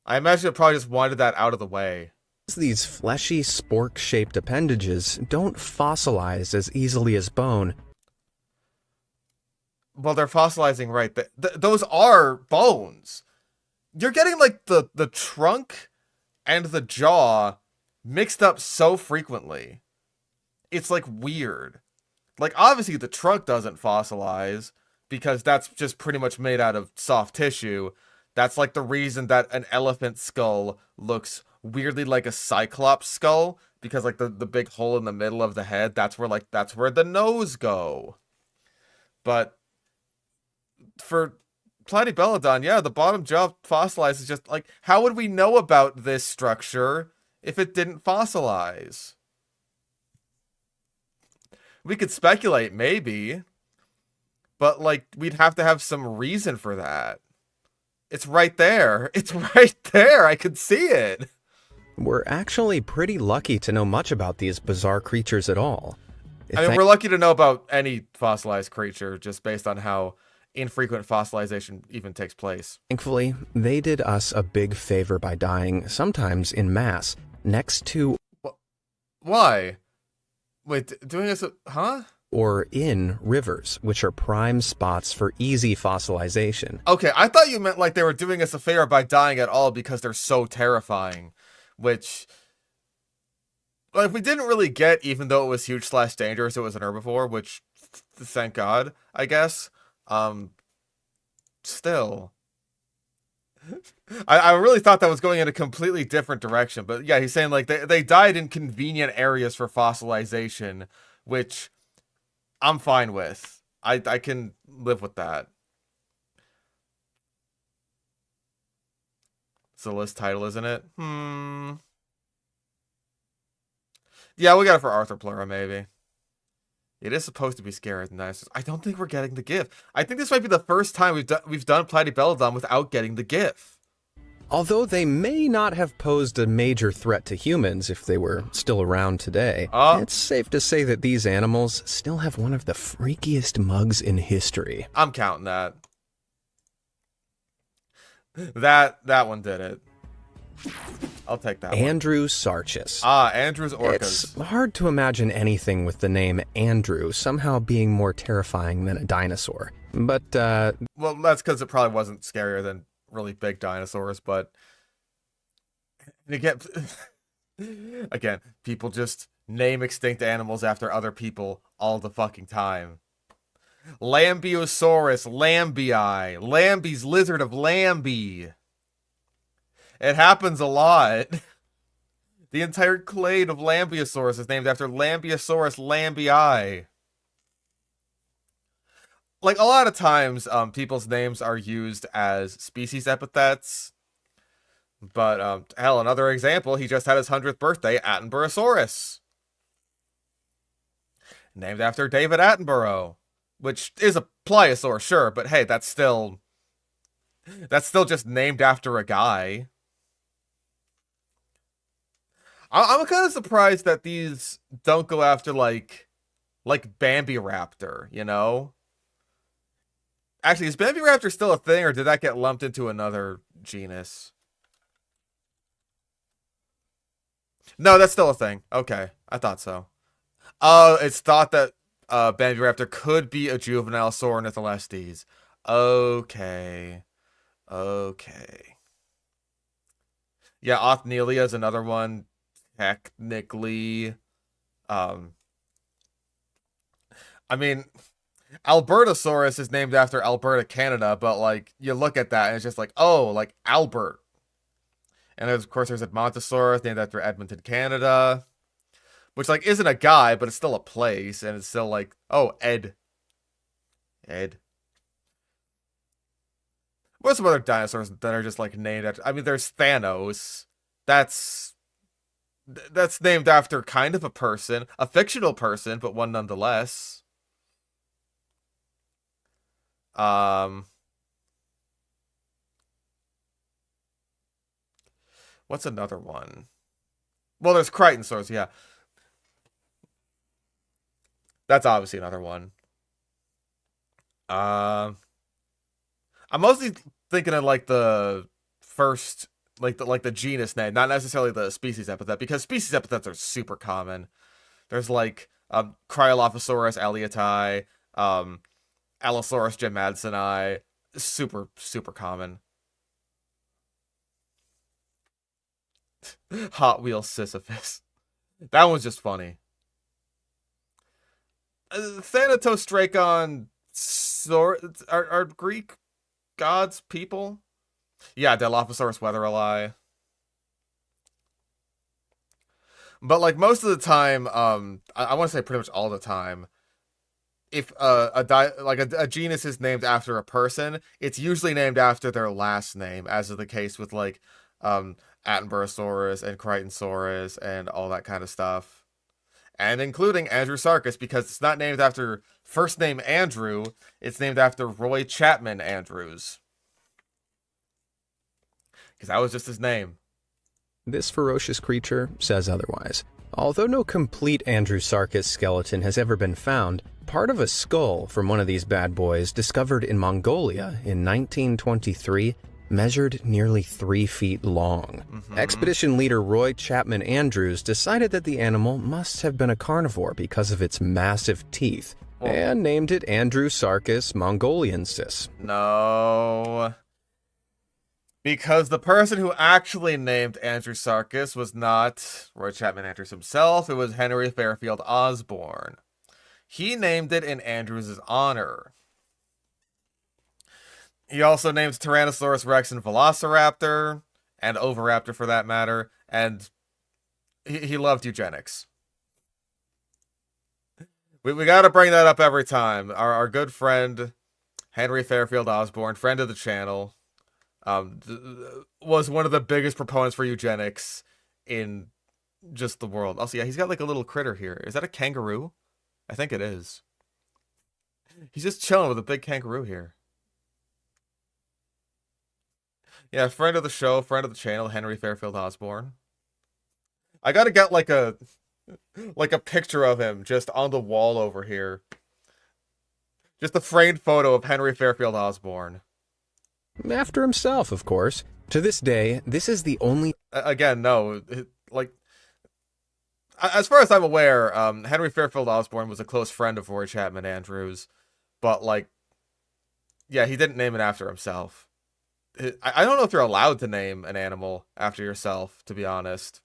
I imagine it probably just wanted that out of the way. these fleshy, spork-shaped appendages don't fossilize as easily as bone, Well, they're fossilizing, right? Those are bones. You're getting, like, the trunk and the jaw mixed up so frequently. It's, like, weird. Like, obviously the trunk doesn't fossilize, because that's just pretty much made out of soft tissue. That's, like, the reason that an elephant skull looks weirdly like a cyclops skull, because, like, the big hole in the middle of the head, that's where the nose go. But for Platybelodon, yeah, the bottom jaw fossilizes. Just like, how would we know about this structure if it didn't fossilize? We could speculate, maybe, but like, we'd have to have some reason for that. It's right there. It's right there. I could see it. we're actually pretty lucky to know much about these bizarre creatures at all. I mean, we're lucky to know about any fossilized creature just based on how infrequent fossilization even takes place. Thankfully, they did us a big favor by dying, sometimes in mass, next to Why? Wait, doing this, huh? or in rivers, which are prime spots for easy fossilization. Okay, I thought you meant like they were doing us a favor by dying at all because they're so terrifying, which, like, we didn't really get, even though it was huge / dangerous, it was an herbivore, which, thank God, I guess. Still. I really thought that was going in a completely different direction, but yeah, he's saying like they died in convenient areas for fossilization, which I'm fine with. I can live with that. It's the list title, isn't it? Yeah, we got it for Arthropleura, maybe. It is supposed to be scarier than dinosaurs. I don't think we're getting the GIF. I think this might be the first time we've done Platybelodon without getting the GIF. Although they may not have posed a major threat to humans if they were still around today, it's safe to say that these animals still have one of the freakiest mugs in history. I'm counting that. That one did it. I'll take that one. Andrew Sarchis. Andrew's orcas. It's hard to imagine anything with the name Andrew somehow being more terrifying than a dinosaur. But, well, that's because it probably wasn't scarier than really big dinosaurs, but again, people just name extinct animals after other people all the fucking time. Lambiosaurus, Lambii, Lambie's lizard of Lambie. It happens a lot. The entire clade of Lambiosaurus is named after Lambiosaurus lambii. Like, a lot of times, people's names are used as species epithets. But, hell, another example, he just had his 100th birthday, Attenborosaurus. Named after David Attenborough. Which is a pliosaur, sure, but hey, that's still just named after a guy. I'm kind of surprised that these don't go after, like Bambiraptor, you know? Actually, is Bambiraptor still a thing, or did that get lumped into another genus? No, that's still a thing. Okay, I thought so. It's thought that Bambiraptor could be a juvenile Sauronitholestes. Okay. Okay. Yeah, Othnielia is another one. Technically. Um, I mean, Albertosaurus is named after Alberta, Canada, but like you look at that and it's just like, oh, like Albert. And of course there's Edmontosaurus named after Edmonton, Canada, which like isn't a guy, but it's still a place, and it's still like, oh, Ed. What's some other dinosaurs that are just like named after? I mean, there's Thanos. That's that's named after kind of a person, a fictional person, but one nonetheless. Um, what's another one? Well, there's Crichtonsaurus, yeah. That's obviously another one. Um, I'm mostly thinking of like the first, like the genus name, not necessarily the species epithet, because species epithets are super common. There's like Cryolophosaurus ellioti, Allosaurus jamadsoni, super common. Hot Wheels Sisyphus. That one's just funny. Thanatos, Dracon, are Greek gods people? Yeah, Dilophosaurus weatherali. But like most of the time, I want to say pretty much all the time, if a genus is named after a person, it's usually named after their last name, as is the case with like Attenborosaurus and Crichtonsaurus and all that kind of stuff. And including Andrewsarchus, because it's not named after first name Andrew, it's named after Roy Chapman Andrews. Because that was just his name. This ferocious creature says otherwise. Although no complete Andrewsarchus skeleton has ever been found, part of a skull from one of these bad boys discovered in Mongolia in 1923 measured nearly 3 feet long. Expedition leader Roy Chapman Andrews decided that the animal must have been a carnivore because of its massive teeth, and named it Andrewsarchus mongoliensis. No. Because the person who actually named Andrewsarchus was not Roy Chapman Andrews himself, it was Henry Fairfield Osborn. He named it in Andrews' honor. He also named Tyrannosaurus Rex and Velociraptor, and Oviraptor for that matter, and he loved eugenics. We gotta bring that up every time. Our good friend, Henry Fairfield Osborn, friend of the channel, was one of the biggest proponents for eugenics in just the world. Also, yeah, he's got like a little critter here. Is that a kangaroo? I think it is. He's just chilling with a big kangaroo here. Yeah, friend of the show, friend of the channel, Henry Fairfield Osborn. I gotta get like a picture of him just on the wall over here. Just a framed photo of Henry Fairfield Osborn. After himself, of course. To this day, this is the only... Again, no. Like, as far as I'm aware, Henry Fairfield Osborn was a close friend of Roy Chapman Andrews. But, like, yeah, he didn't name it after himself. I don't know if you're allowed to name an animal after yourself, to be honest.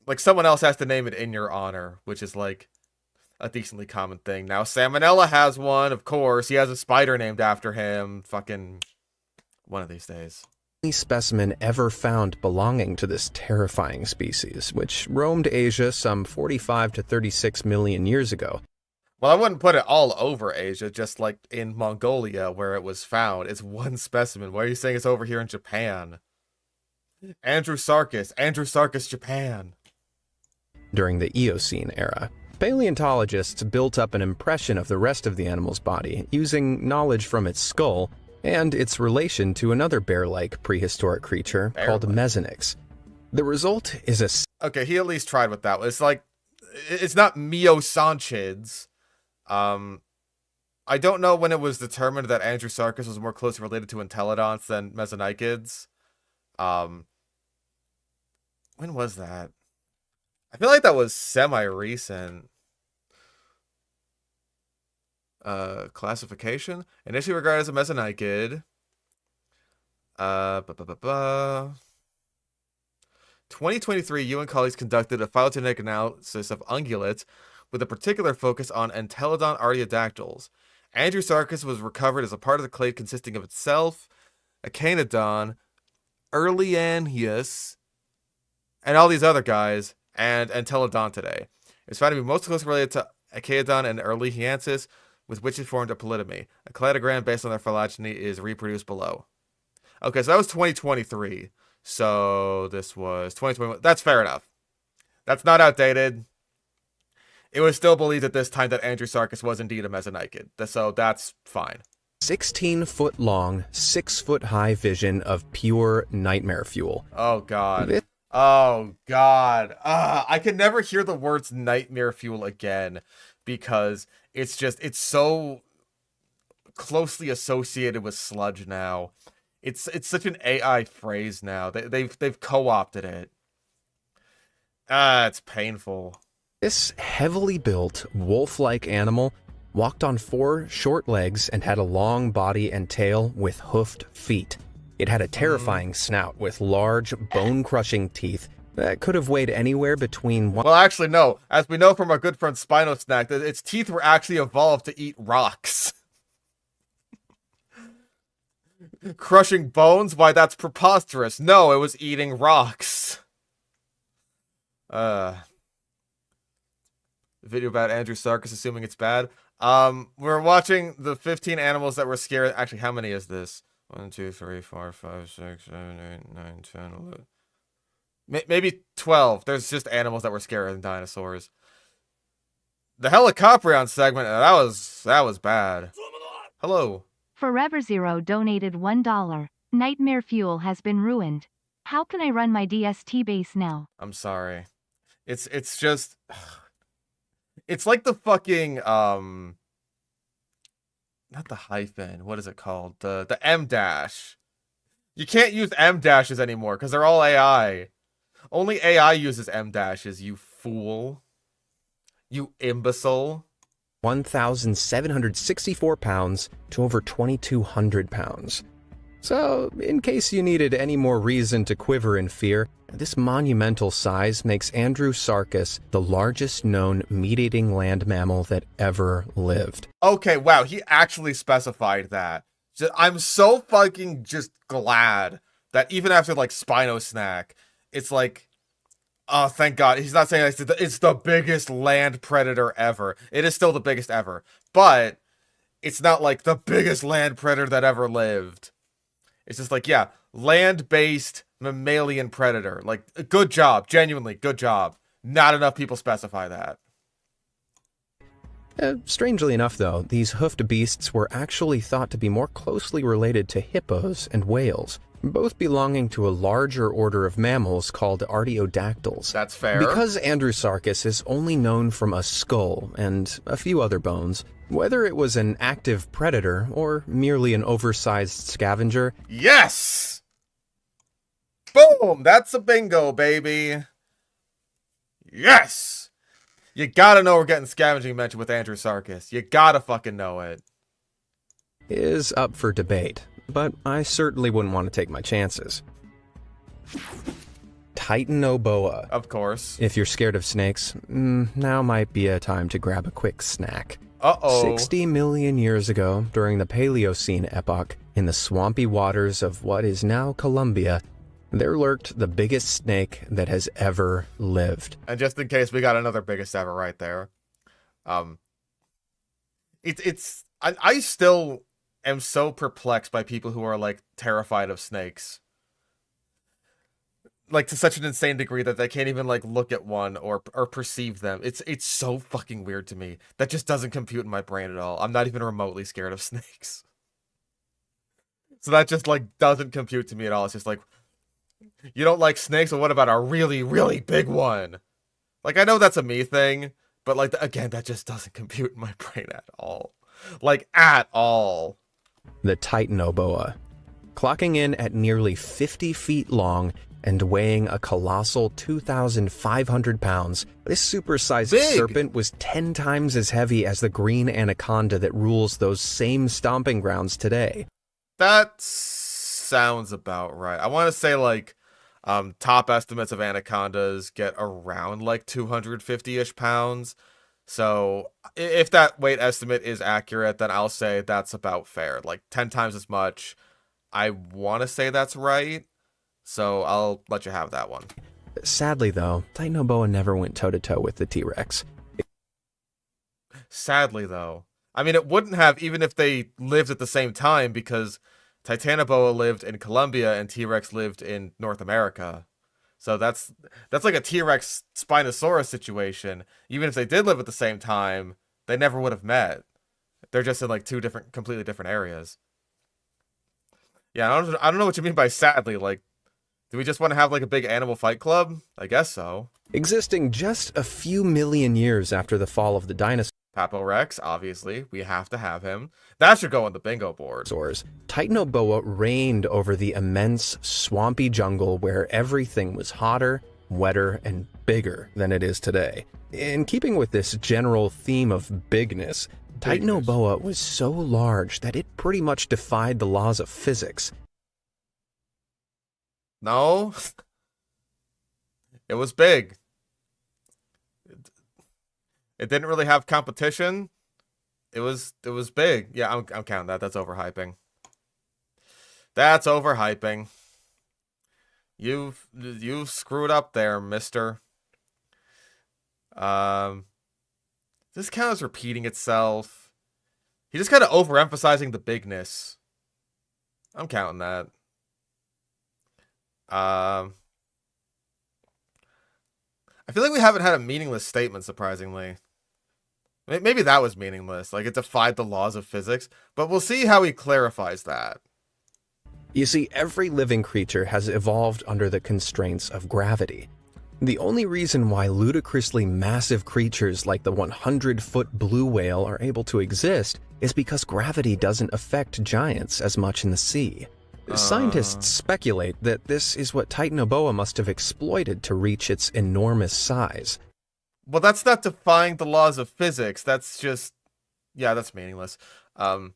Like, someone else has to name it in your honor, which is, like, a decently common thing. Now, Salmonella has one, of course. He has a spider named after him. Fucking one of these days. Specimen ever found belonging to this terrifying species, which roamed Asia some 45 to 36 million years ago. Well, I wouldn't put it all over Asia, just like in Mongolia where it was found. It's one specimen. Why are you saying it's over here in Japan? Andrewsarchus, Japan. During the Eocene era, paleontologists built up an impression of the rest of the animal's body using knowledge from its skull and its relation to another bear-like prehistoric creature called Mesonyx. The result is a... Okay, he at least tried with that. It's like, it's not Miosauchids. I don't know when it was determined that Andrewsarchus was more closely related to Entelodonts than Mesonychids. When was that? I feel like that was semi-recent. Classification. Initially regarded as a mesonicid. 2023, you and colleagues conducted a phylogenetic analysis of ungulates with a particular focus on Entelodon artiodactyls. Andrewsarchus was recovered as a part of the clade consisting of itself, Echinodon, Erlianhius, and all these other guys, and Entelodontidae. It's found to be most closely related to Echinodon and Erlianhiensis, with which it formed a polytomy. A cladogram based on their phylogeny is reproduced below. Okay, so that was 2023. So this was 2021. That's fair enough. That's not outdated. It was still believed at this time that Andrewsarchus was indeed a mesonicid. So that's fine. 16-foot long, 6-foot high vision of pure nightmare fuel. Oh, God. Oh, God. I can never hear the words nightmare fuel again because it's so closely associated with Sludge now. It's such an AI phrase now. They've co-opted it. It's painful. This heavily built, wolf-like animal walked on 4 short legs and had a long body and tail with hoofed feet. It had a terrifying snout with large, bone-crushing teeth that could have weighed anywhere between Well, actually, no. As we know from our good friend Spinosnack, that its teeth were actually evolved to eat rocks. Crushing bones? Why, that's preposterous. No, it was eating rocks. Video about Andrewsarchus, assuming it's bad. We're watching the 15 animals that were scared. Actually, how many is this? 1, 2, 3, 4, 5, 6, 7, 8, 9, 10, 11. Maybe 12. There's just animals that were scarier than dinosaurs. The Helicoprion segment, that was bad. Hello. Forever Zero donated $1. Nightmare fuel has been ruined. How can I run my DST base now? I'm sorry. It's just it's like the fucking not the hyphen. What is it called? The M dash. You can't use M dashes anymore because they're all AI. Only AI uses M dashes, you fool. You imbecile. 1,764 pounds to over 2,200 pounds. So, in case you needed any more reason to quiver in fear, this monumental size makes Andrewsarchus the largest known meat-eating land mammal that ever lived. Okay, wow, he actually specified that. I'm so fucking just glad that even after, like, Spinosnack, it's like, oh, thank God. He's not saying it's the biggest land predator ever. It is still the biggest ever. But it's not like the biggest land predator that ever lived. It's just like, yeah, land-based mammalian predator. Like, good job. Genuinely, good job. Not enough people specify that. Strangely enough, though, these hoofed beasts were actually thought to be more closely related to hippos and whales, both belonging to a larger order of mammals called artiodactyls. That's fair. Because Andrewsarchus is only known from a skull and a few other bones, whether it was an active predator or merely an oversized scavenger. Yes! Boom! That's a bingo, baby. Yes! You gotta know we're getting scavenging mentioned with Andrewsarchus. You gotta fucking know it. Is up for debate, but I certainly wouldn't want to take my chances. Titanoboa. Of course. If you're scared of snakes, now might be a time to grab a quick snack. Uh-oh. 60 million years ago, during the Paleocene epoch, in the swampy waters of what is now Colombia, there lurked the biggest snake that has ever lived. And just in case, we got another biggest ever right there. I still am so perplexed by people who are, like, terrified of snakes. Like, to such an insane degree that they can't even, like, look at one or perceive them. It's so fucking weird to me. That just doesn't compute in my brain at all. I'm not even remotely scared of snakes. So that just, like, doesn't compute to me at all. It's just like, you don't like snakes? Well, what about a really, really big one? Like, I know that's a me thing, but, like, again, that just doesn't compute in my brain at all. Like, at all. The Titanoboa. Clocking in at nearly 50 feet long and weighing a colossal 2,500 pounds, this supersized Big. serpent was 10 times as heavy as the green anaconda that rules those same stomping grounds today. That sounds about right. I want to say like top estimates of anacondas get around like 250-ish pounds. So if that weight estimate is accurate, then I'll say that's about fair. Like 10 times as much. I want to say that's right. So I'll let you have that one. Sadly, though, Titanoboa never went toe-to-toe with the T-Rex. Sadly, though. I mean, it wouldn't have even if they lived at the same time, because Titanoboa lived in Colombia and T-Rex lived in North America. So that's like a T-Rex Spinosaurus situation. Even if they did live at the same time, they never would have met. They're just in like two completely different areas. Yeah, I don't know what you mean by sadly. Like, do we just want to have like a big animal fight club? I guess so. Existing just a few million years after the fall of the dinosaurs, Paporex, obviously, we have to have him. That should go on the bingo board. Titanoboa reigned over the immense, swampy jungle where everything was hotter, wetter, and bigger than it is today. In keeping with this general theme of bigness, Titanoboa was so large that it pretty much defied the laws of physics. No. It was big. It didn't really have competition. It was big. Yeah, I'm counting that. That's overhyping. That's overhyping. You've screwed up there, mister. This count is repeating itself. He's just kind of overemphasizing the bigness. I'm counting that. I feel like we haven't had a meaningless statement, surprisingly. Maybe that was meaningless, like it defied the laws of physics, but we'll see how he clarifies that. You see, every living creature has evolved under the constraints of gravity. The only reason why ludicrously massive creatures like the 100-foot blue whale are able to exist is because gravity doesn't affect giants as much in the sea. Scientists speculate that this is what Titanoboa must have exploited to reach its enormous size. Well, that's not defying the laws of physics. That's just... Yeah, that's meaningless. Yeah,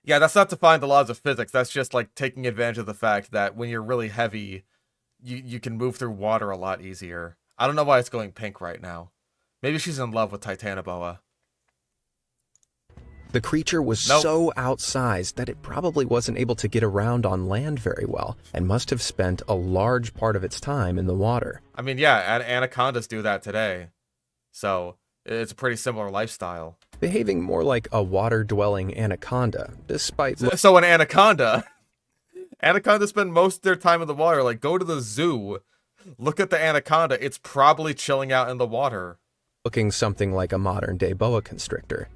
that's not defying the laws of physics. That's just, like, taking advantage of the fact that when you're really heavy, you can move through water a lot easier. I don't know why it's going pink right now. Maybe she's in love with Titanoboa. The creature was so outsized that it probably wasn't able to get around on land very well, and must have spent a large part of its time in the water. I mean, yeah, anacondas do that today. So, it's a pretty similar lifestyle. Behaving more like a water-dwelling anaconda, despite... So an anaconda... Anacondas spend most of their time in the water. Like, go to the zoo, look at the anaconda, it's probably chilling out in the water. Looking something like a modern-day boa constrictor.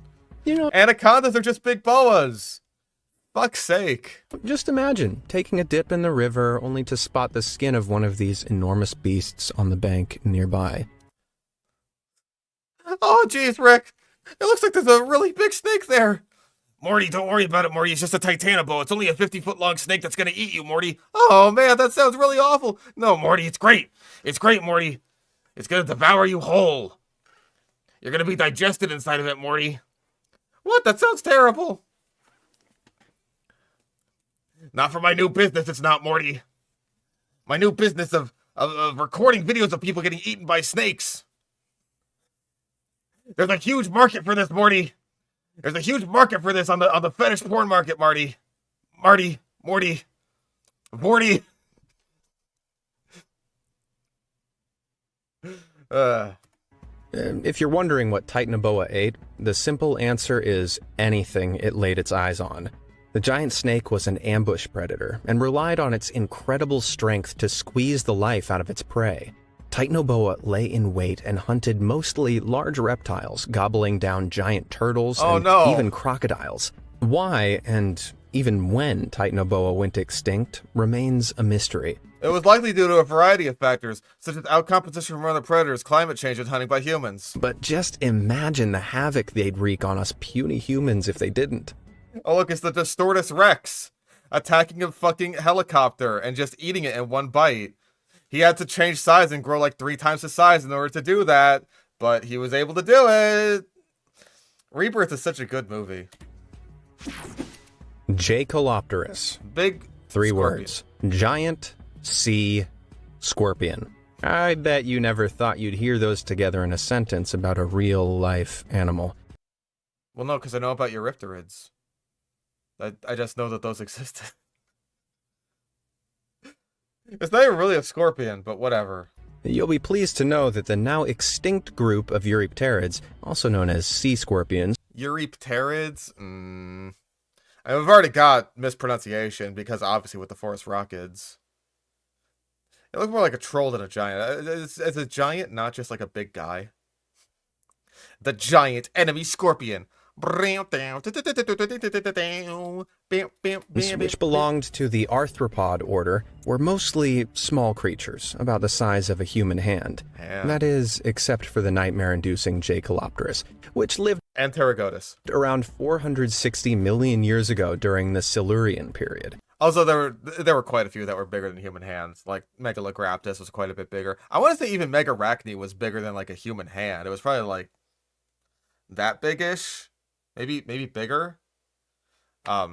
You know, anacondas are just big boas. Fuck's sake. Just imagine taking a dip in the river only to spot the skin of one of these enormous beasts on the bank nearby. Oh, jeez, Rick. It looks like there's a really big snake there. Morty, don't worry about it, Morty. It's just a Titanoboa. It's only a 50-foot long snake that's gonna eat you, Morty. Oh, man, that sounds really awful. No, Morty, it's great. It's great, Morty. It's gonna devour you whole. You're gonna be digested inside of it, Morty. What? That sounds terrible. Not for my new business, it's not, Morty. My new business of recording videos of people getting eaten by snakes. There's a huge market for this, Morty. There's a huge market for this on the fetish porn market, Morty. If you're wondering what Titanoboa ate, the simple answer is anything it laid its eyes on. The giant snake was an ambush predator and relied on its incredible strength to squeeze the life out of its prey. Titanoboa lay in wait and hunted mostly large reptiles, gobbling down giant turtles and even crocodiles. Why, and even when Titanoboa went extinct, remains a mystery. It was likely due to a variety of factors, such as outcompetition from other predators, climate change, and hunting by humans. But just imagine the havoc they'd wreak on us puny humans if they didn't. Oh look, it's the Distortus Rex. attacking a fucking helicopter and just eating it in one bite. He had to change size and grow like 3 times his size in order to do that, but he was able to do it. Rebirth is such a good movie. Jaycolopterus. Big 3 scorpion. words. Giant sea scorpion. I bet you never thought you'd hear those together in a sentence about a real-life animal. Well, no, because I know about Eurypterids. I just know that those existed. It's not even really a scorpion, but whatever. You'll be pleased to know that the now extinct group of Eurypterids, also known as sea scorpions... Eurypterids? I've already got mispronunciation, because obviously with the forest rockids. It looks more like a troll than a giant. It's a giant, not just like a big guy. The giant enemy scorpion. Which belonged to the arthropod order, were mostly small creatures, about the size of a human hand. Yeah. That is, except for the nightmare-inducing Jaycolopterus, which lived And Pterygotus. around 460 million years ago during the Silurian period. Also, there were quite a few that were bigger than human hands. Like, Megalograptus was quite a bit bigger. I want to say even Megarachne was bigger than, like, a human hand. It was probably, like, that big-ish. Maybe bigger. That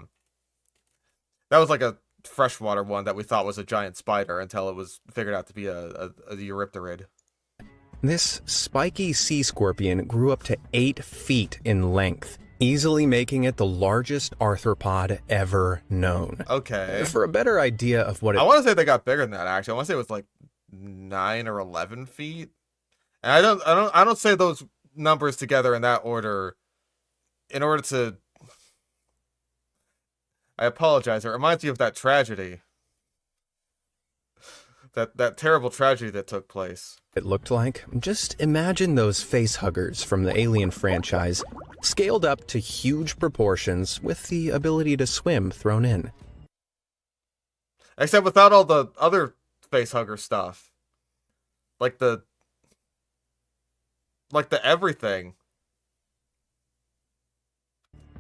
was, like, a freshwater one that we thought was a giant spider until it was figured out to be a Eurypterid. This spiky sea scorpion grew up to 8 feet in length, easily making it the largest arthropod ever known. Okay. For a better idea of what it... I want to say they got bigger than that, actually. I want to say it was like 9 or 11 feet. And I don't say those numbers together in that order in order to... I apologize. It reminds me of that tragedy. That terrible tragedy that took place. It looked like. Just imagine those facehuggers from the Alien franchise, scaled up to huge proportions with the ability to swim thrown in. Except without all the other facehugger stuff. Like the everything.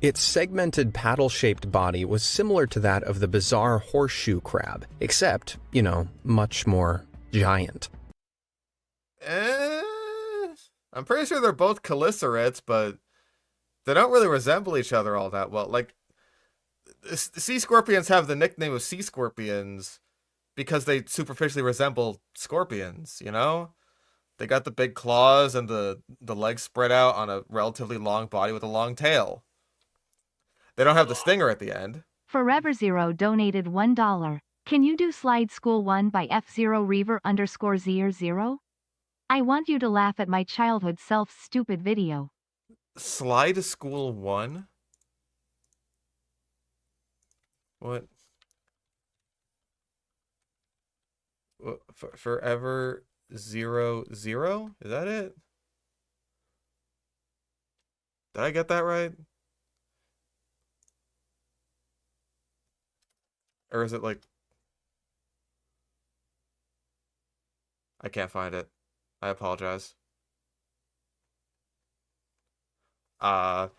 Its segmented paddle-shaped body was similar to that of the bizarre horseshoe crab, except, you know, much more giant. I'm pretty sure they're both chelicerates, but they don't really resemble each other all that well. Like, sea scorpions have the nickname of sea scorpions because they superficially resemble scorpions, you know? They got the big claws and the legs spread out on a relatively long body with a long tail. They don't have the stinger at the end. Forever Zero donated $1. Can you do Slide School 1 by F0 Reaver _ Zero? I want you to laugh at my childhood self's stupid video. Slide School 1? What? Forever 00? Is that it? Did I get that right? Or is it like... I can't find it. I apologize. Let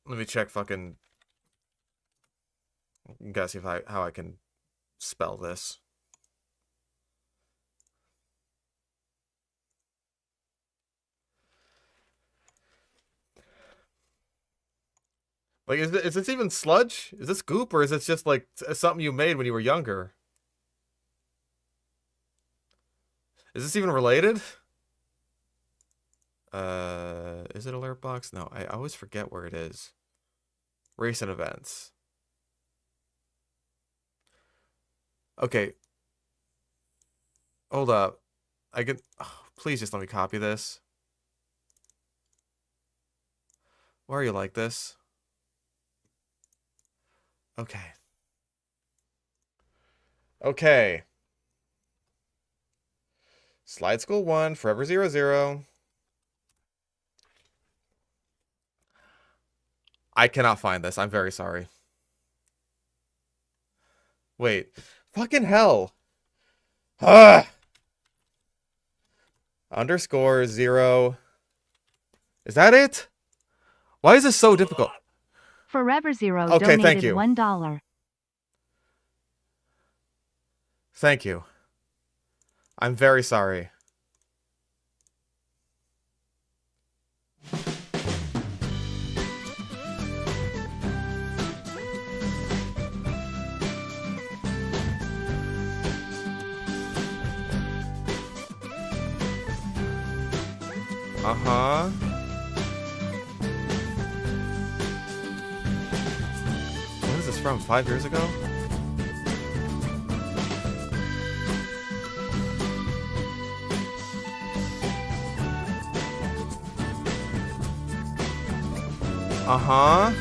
me check fucking... Gotta see how I can spell this. Like, is this even sludge? Is this goop, or is this just like something you made when you were younger? Is this even related? Is it alert box? No, I always forget where it is. Recent events. Okay. Hold up. I can... Oh, please just let me copy this. Why are you like this? Okay. Okay. Slide School 1, Forever 00. I cannot find this. I'm very sorry. Wait. Fucking hell. Ah! _0. Is that it? Why is this so difficult? Forever Zero Okay, thank donated you. $1. Thank you. I'm very sorry. Uh-huh. When is this from? 5 years ago? Uh-huh.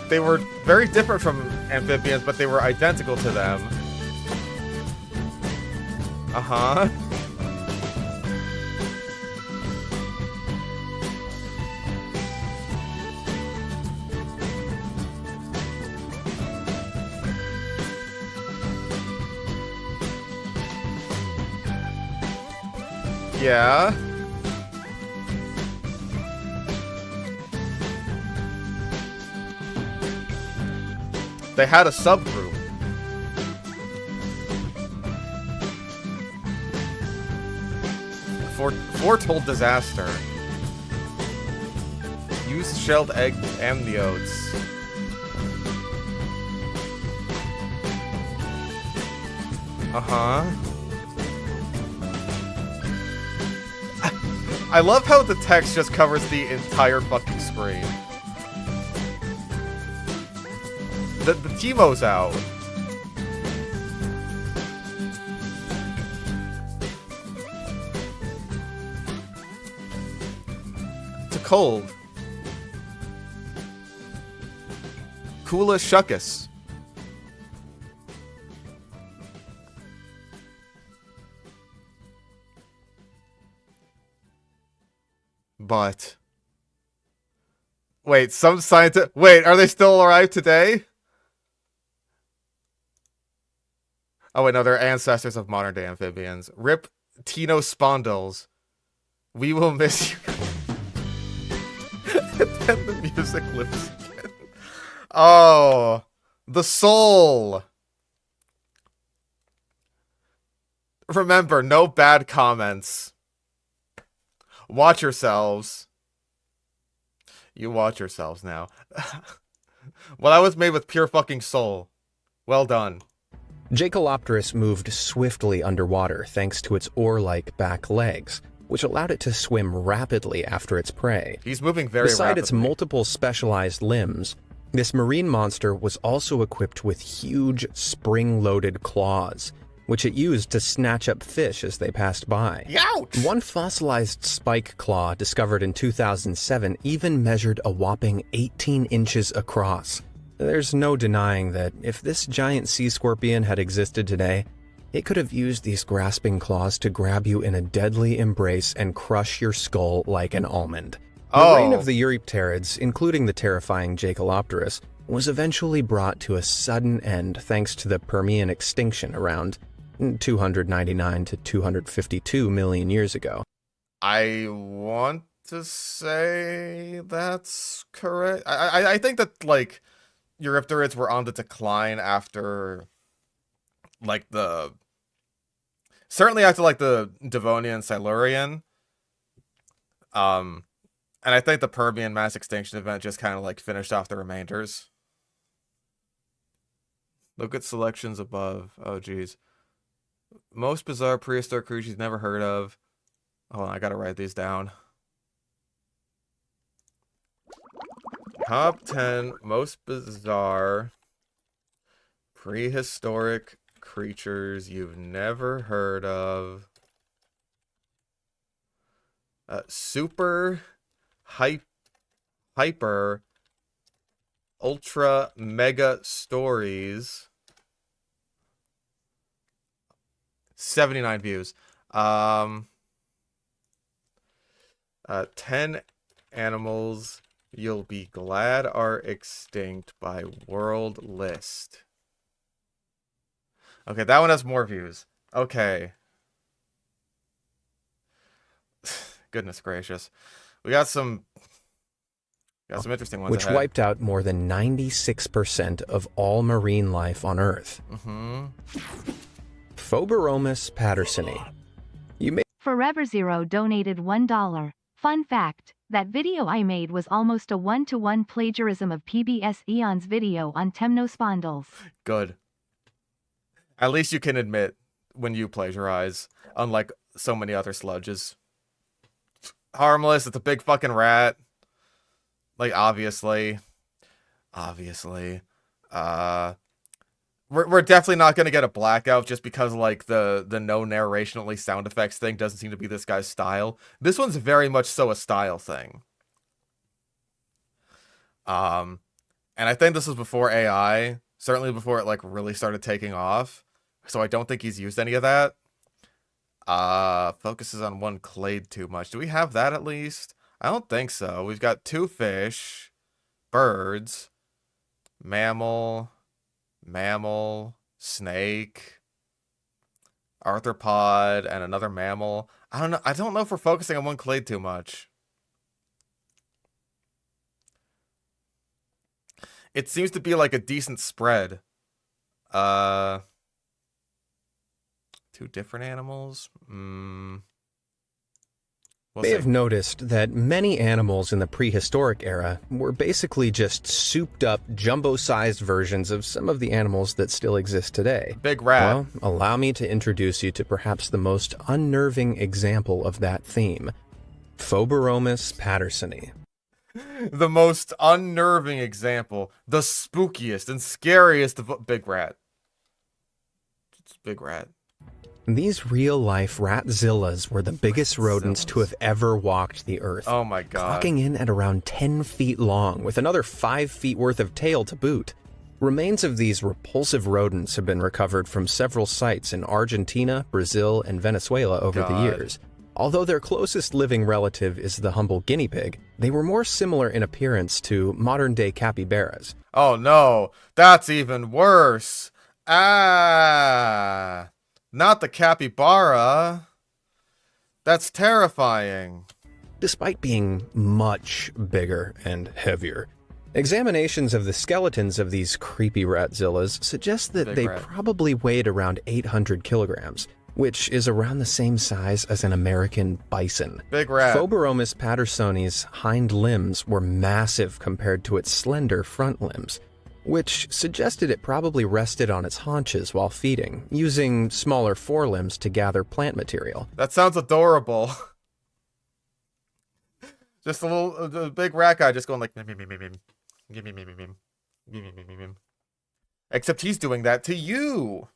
They were very different from amphibians, but they were identical to them. Uh-huh. Yeah. They had a subgroup. Foretold disaster. Use shelled egg amniotes. Uh-huh. I love how the text just covers the entire fucking screen. The Teemo's out. It's cold. Kula Shuckus. But wait, some scientists. Wait, are they still alive today? Oh wait, no, they're ancestors of modern day amphibians. Rip Tino Spondles. We will miss you. And then the music lives again. Oh, the soul. Remember, no bad comments. Watch yourselves. You watch yourselves now. Well, that was made with pure fucking soul. Well done. Jacalopterus moved swiftly underwater thanks to its oar-like back legs, which allowed it to swim rapidly after its prey. He's moving very Beside rapidly. its multiple specialized limbs, this marine monster was also equipped with huge spring-loaded claws, which it used to snatch up fish as they passed by. Ouch! One fossilized spike claw discovered in 2007 even measured a whopping 18 inches across. There's no denying that if this giant sea scorpion had existed today, it could have used these grasping claws to grab you in a deadly embrace and crush your skull like an almond. The reign of the Eurypterids, including the terrifying Jacalopterus, was eventually brought to a sudden end thanks to the Permian extinction around 299 to 252 million years ago. I want to say that's correct. I think that, like, Eurypterids were on the decline after, like, certainly after, like, the Devonian Silurian. And I think the Permian mass extinction event just kind of, like, finished off the remainders. Look at selections above. Oh, geez. Most bizarre prehistoric creatures never heard of. Hold on, I gotta write these down. Top 10 most bizarre prehistoric creatures you've never heard of. Super hyper ultra mega stories. 79 views. 10 animals you'll be glad are extinct by world list. Okay, that one has more views. Okay. Goodness gracious. We got some interesting ones which ahead. wiped out more than 96% of all marine life on Earth. Phoberomus pattersoni. You may Forever Zero donated $1. Fun fact, that video I made was almost a 1-to-1 plagiarism of PBS Eon's video on temnospondylus. Good. At least you can admit when you plagiarize, unlike so many other sludges. Harmless, it's a big fucking rat. Like, obviously. We're definitely not gonna get a blackout just because, like, the no narration, only sound effects thing doesn't seem to be this guy's style. This one's very much so a style thing. And I think this was before AI, certainly before it, like, really started taking off. So I don't think he's used any of that. Focuses on one clade too much. Do we have that at least? I don't think so. We've got 2 fish, birds, mammal, snake, arthropod, and another mammal. I don't know. I don't know if we're focusing on one clade too much. It seems to be like a decent spread. 2 different animals? We'll may see. have noticed that many animals in the prehistoric era were basically just souped-up, jumbo-sized versions of some of the animals that still exist today. Big rat. Well, allow me to introduce you to perhaps the most unnerving example of that theme. Phoberomus pattersoni. The most unnerving example. The spookiest and scariest of big rat. It's big rat. These real-life ratzillas were the biggest rodents to have ever walked the earth. Oh my god. Clocking in at around 10 feet long, with another 5 feet worth of tail to boot. Remains of these repulsive rodents have been recovered from several sites in Argentina, Brazil, and Venezuela over the years. Although their closest living relative is the humble guinea pig, they were more similar in appearance to modern-day capybaras. Oh no, that's even worse. Not the capybara. That's terrifying. Despite being much bigger and heavier, examinations of the skeletons of these creepy ratzillas suggest that they probably weighed around 800 kilograms, which is around the same size as an American bison. Big rat. Phoberomus pattersoni's hind limbs were massive compared to its slender front limbs, which suggested it probably rested on its haunches while feeding, using smaller forelimbs to gather plant material. That sounds adorable. Just a big rat guy just going like, mim, mim, mim, mim, mim, mim, mim, mim, mim, mim, mim, mim. Except he's doing that to you.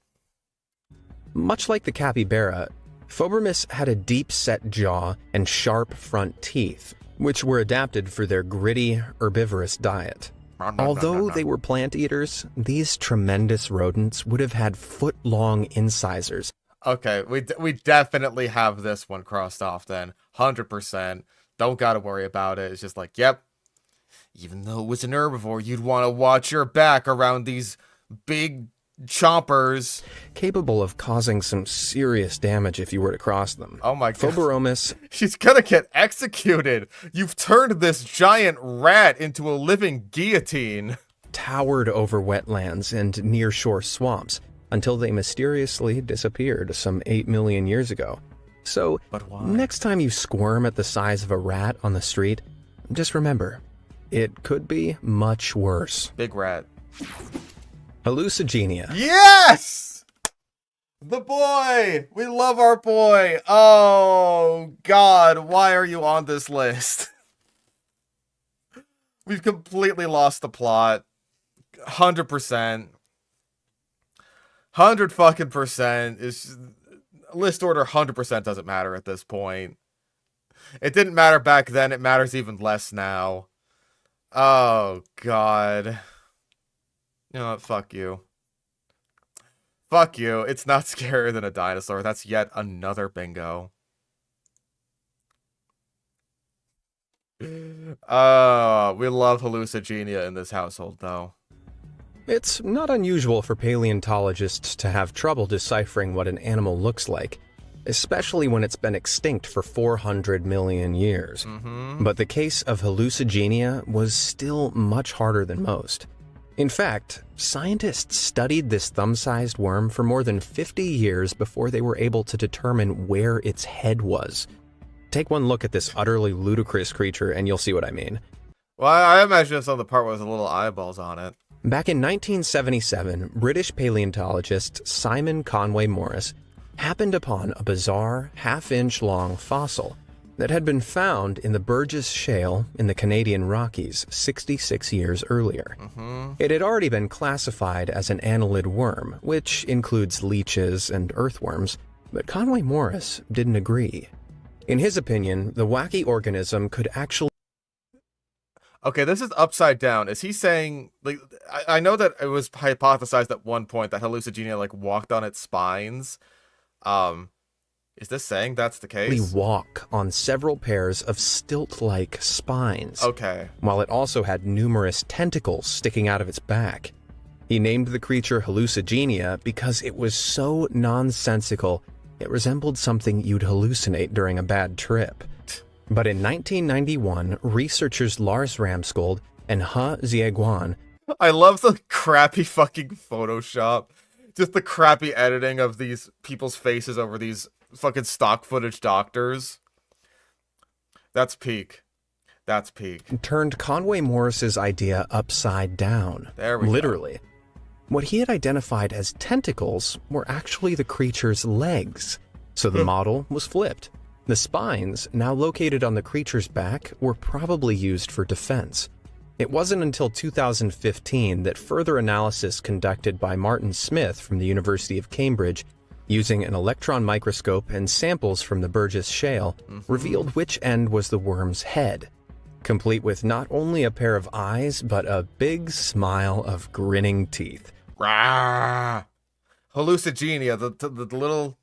Much like the capybara, Phoberomus had a deep-set jaw and sharp front teeth, which were adapted for their gritty, herbivorous diet. Although they were plant eaters, these tremendous rodents would have had foot-long incisors. Okay, we definitely have this one crossed off then. 100%. Don't gotta worry about it. It's just like, yep. Even though it was an herbivore, you'd want to watch your back around these big chompers. Capable of causing some serious damage if you were to cross them. Oh my god. Phoberomus. She's gonna get executed. You've turned this giant rat into a living guillotine. Towered over wetlands and near-shore swamps until they mysteriously disappeared some 8 million years ago. So, but why? Next time you squirm at the size of a rat on the street, just remember, it could be much worse. Big rat. Hallucigenia. Yes! The boy! We love our boy! Oh, God, why are you on this list? We've completely lost the plot. 100%. 100 fucking percent. Is list order 100% doesn't matter at this point. It didn't matter back then, it matters even less now. Oh, God. You know what? Fuck you. Fuck you. It's not scarier than a dinosaur. That's yet another bingo. We love hallucigenia in this household, though. It's not unusual for paleontologists to have trouble deciphering what an animal looks like, especially when it's been extinct for 400 million years. But the case of hallucigenia was still much harder than most. In fact, scientists studied this thumb-sized worm for more than 50 years before they were able to determine where its head was. Take one look at this utterly ludicrous creature and you'll see what I mean. Well, I imagine it's on the part with the little eyeballs on it. Back in 1977, British paleontologist Simon Conway Morris happened upon a bizarre half-inch long fossil that had been found in the Burgess Shale in the Canadian Rockies 66 years earlier. It had already been classified as an annelid worm, which includes leeches and earthworms, but Conway Morris didn't agree. In his opinion, the wacky organism could actually... Okay, this is upside down. Is he saying, like, I know that it was hypothesized at one point that hallucigenia, like, walked on its spines. Is this saying that's the case? walk on several pairs of stilt-like spines. Okay. While it also had numerous tentacles sticking out of its back. He named the creature hallucigenia because it was so nonsensical it resembled something you'd hallucinate during a bad trip. But in 1991, researchers Lars Ramskold and He Zieguan... I love the crappy fucking Photoshop. Just the crappy editing of these people's faces over these fucking stock footage doctors. That's peak. That's peak. Turned Conway Morris's idea upside down. There we go. Literally. What he had identified as tentacles were actually the creature's legs. So the model was flipped. The spines, now located on the creature's back, were probably used for defense. It wasn't until 2015 that further analysis conducted by Martin Smith from the University of Cambridge, using an electron microscope and samples from the Burgess Shale, revealed which end was the worm's head, complete with not only a pair of eyes, but a big smile of grinning teeth. Rah! Hallucigenia, the little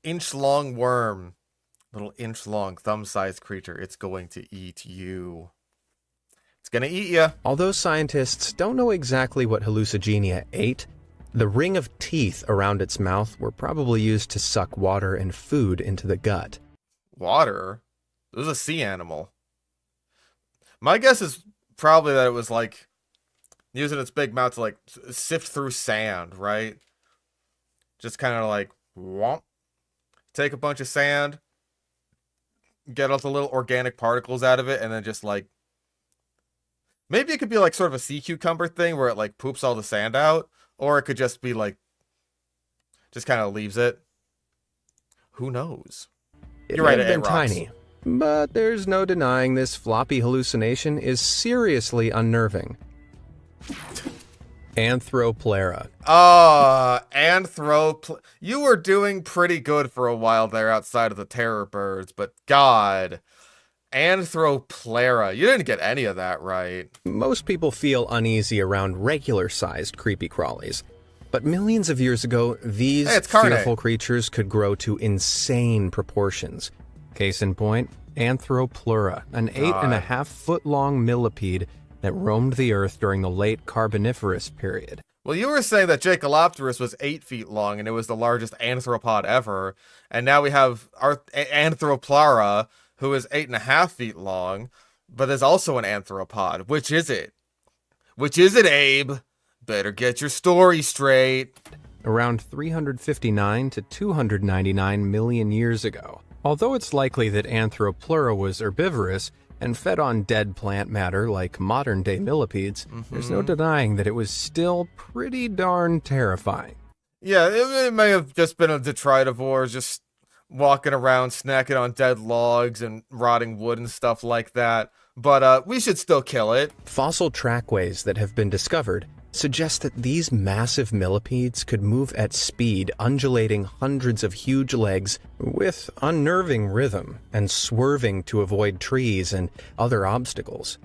inch-long worm. Little inch-long, thumb-sized creature. It's going to eat you. It's gonna eat you. Although scientists don't know exactly what hallucigenia ate, the ring of teeth around its mouth were probably used to suck water and food into the gut. Water? It was a sea animal. My guess is probably that it was like using its big mouth to like sift through sand, right? Just kind of like whomp. Take a bunch of sand, get all the little organic particles out of it, and then just like maybe it could be like sort of a sea cucumber thing where it like poops all the sand out, or it could just be like just kind of leaves it. Who knows? You're right, It had been Rocks. tiny, but there's no denying this floppy hallucination is seriously unnerving. Anthroplera. You were doing pretty good for a while there outside of the terror birds, but God, Anthroplera. You didn't get any of that right. Most people feel uneasy around regular-sized creepy crawlies. But millions of years ago, these Hey, it's carne. fearful creatures could grow to insane proportions. Case in point, Anthroplera, an 8.5-foot-long millipede that roamed the Earth during the late Carboniferous period. Well, you were saying that Jacalopterus was 8 feet long and it was the largest anthropod ever, and now we have our Anthroplera, who is 8.5 feet long, but is also an anthropod. Which is it? Which is it, Abe? Better get your story straight. Around 359 to 299 million years ago. Although it's likely that Anthroplera was herbivorous and fed on dead plant matter like modern-day millipedes, there's no denying that it was still pretty darn terrifying. Yeah, it may have just been a detritivore, just walking around snacking on dead logs and rotting wood and stuff like that, but we should still kill it. Fossil trackways that have been discovered suggest that these massive millipedes could move at speed, undulating hundreds of huge legs with unnerving rhythm and swerving to avoid trees and other obstacles.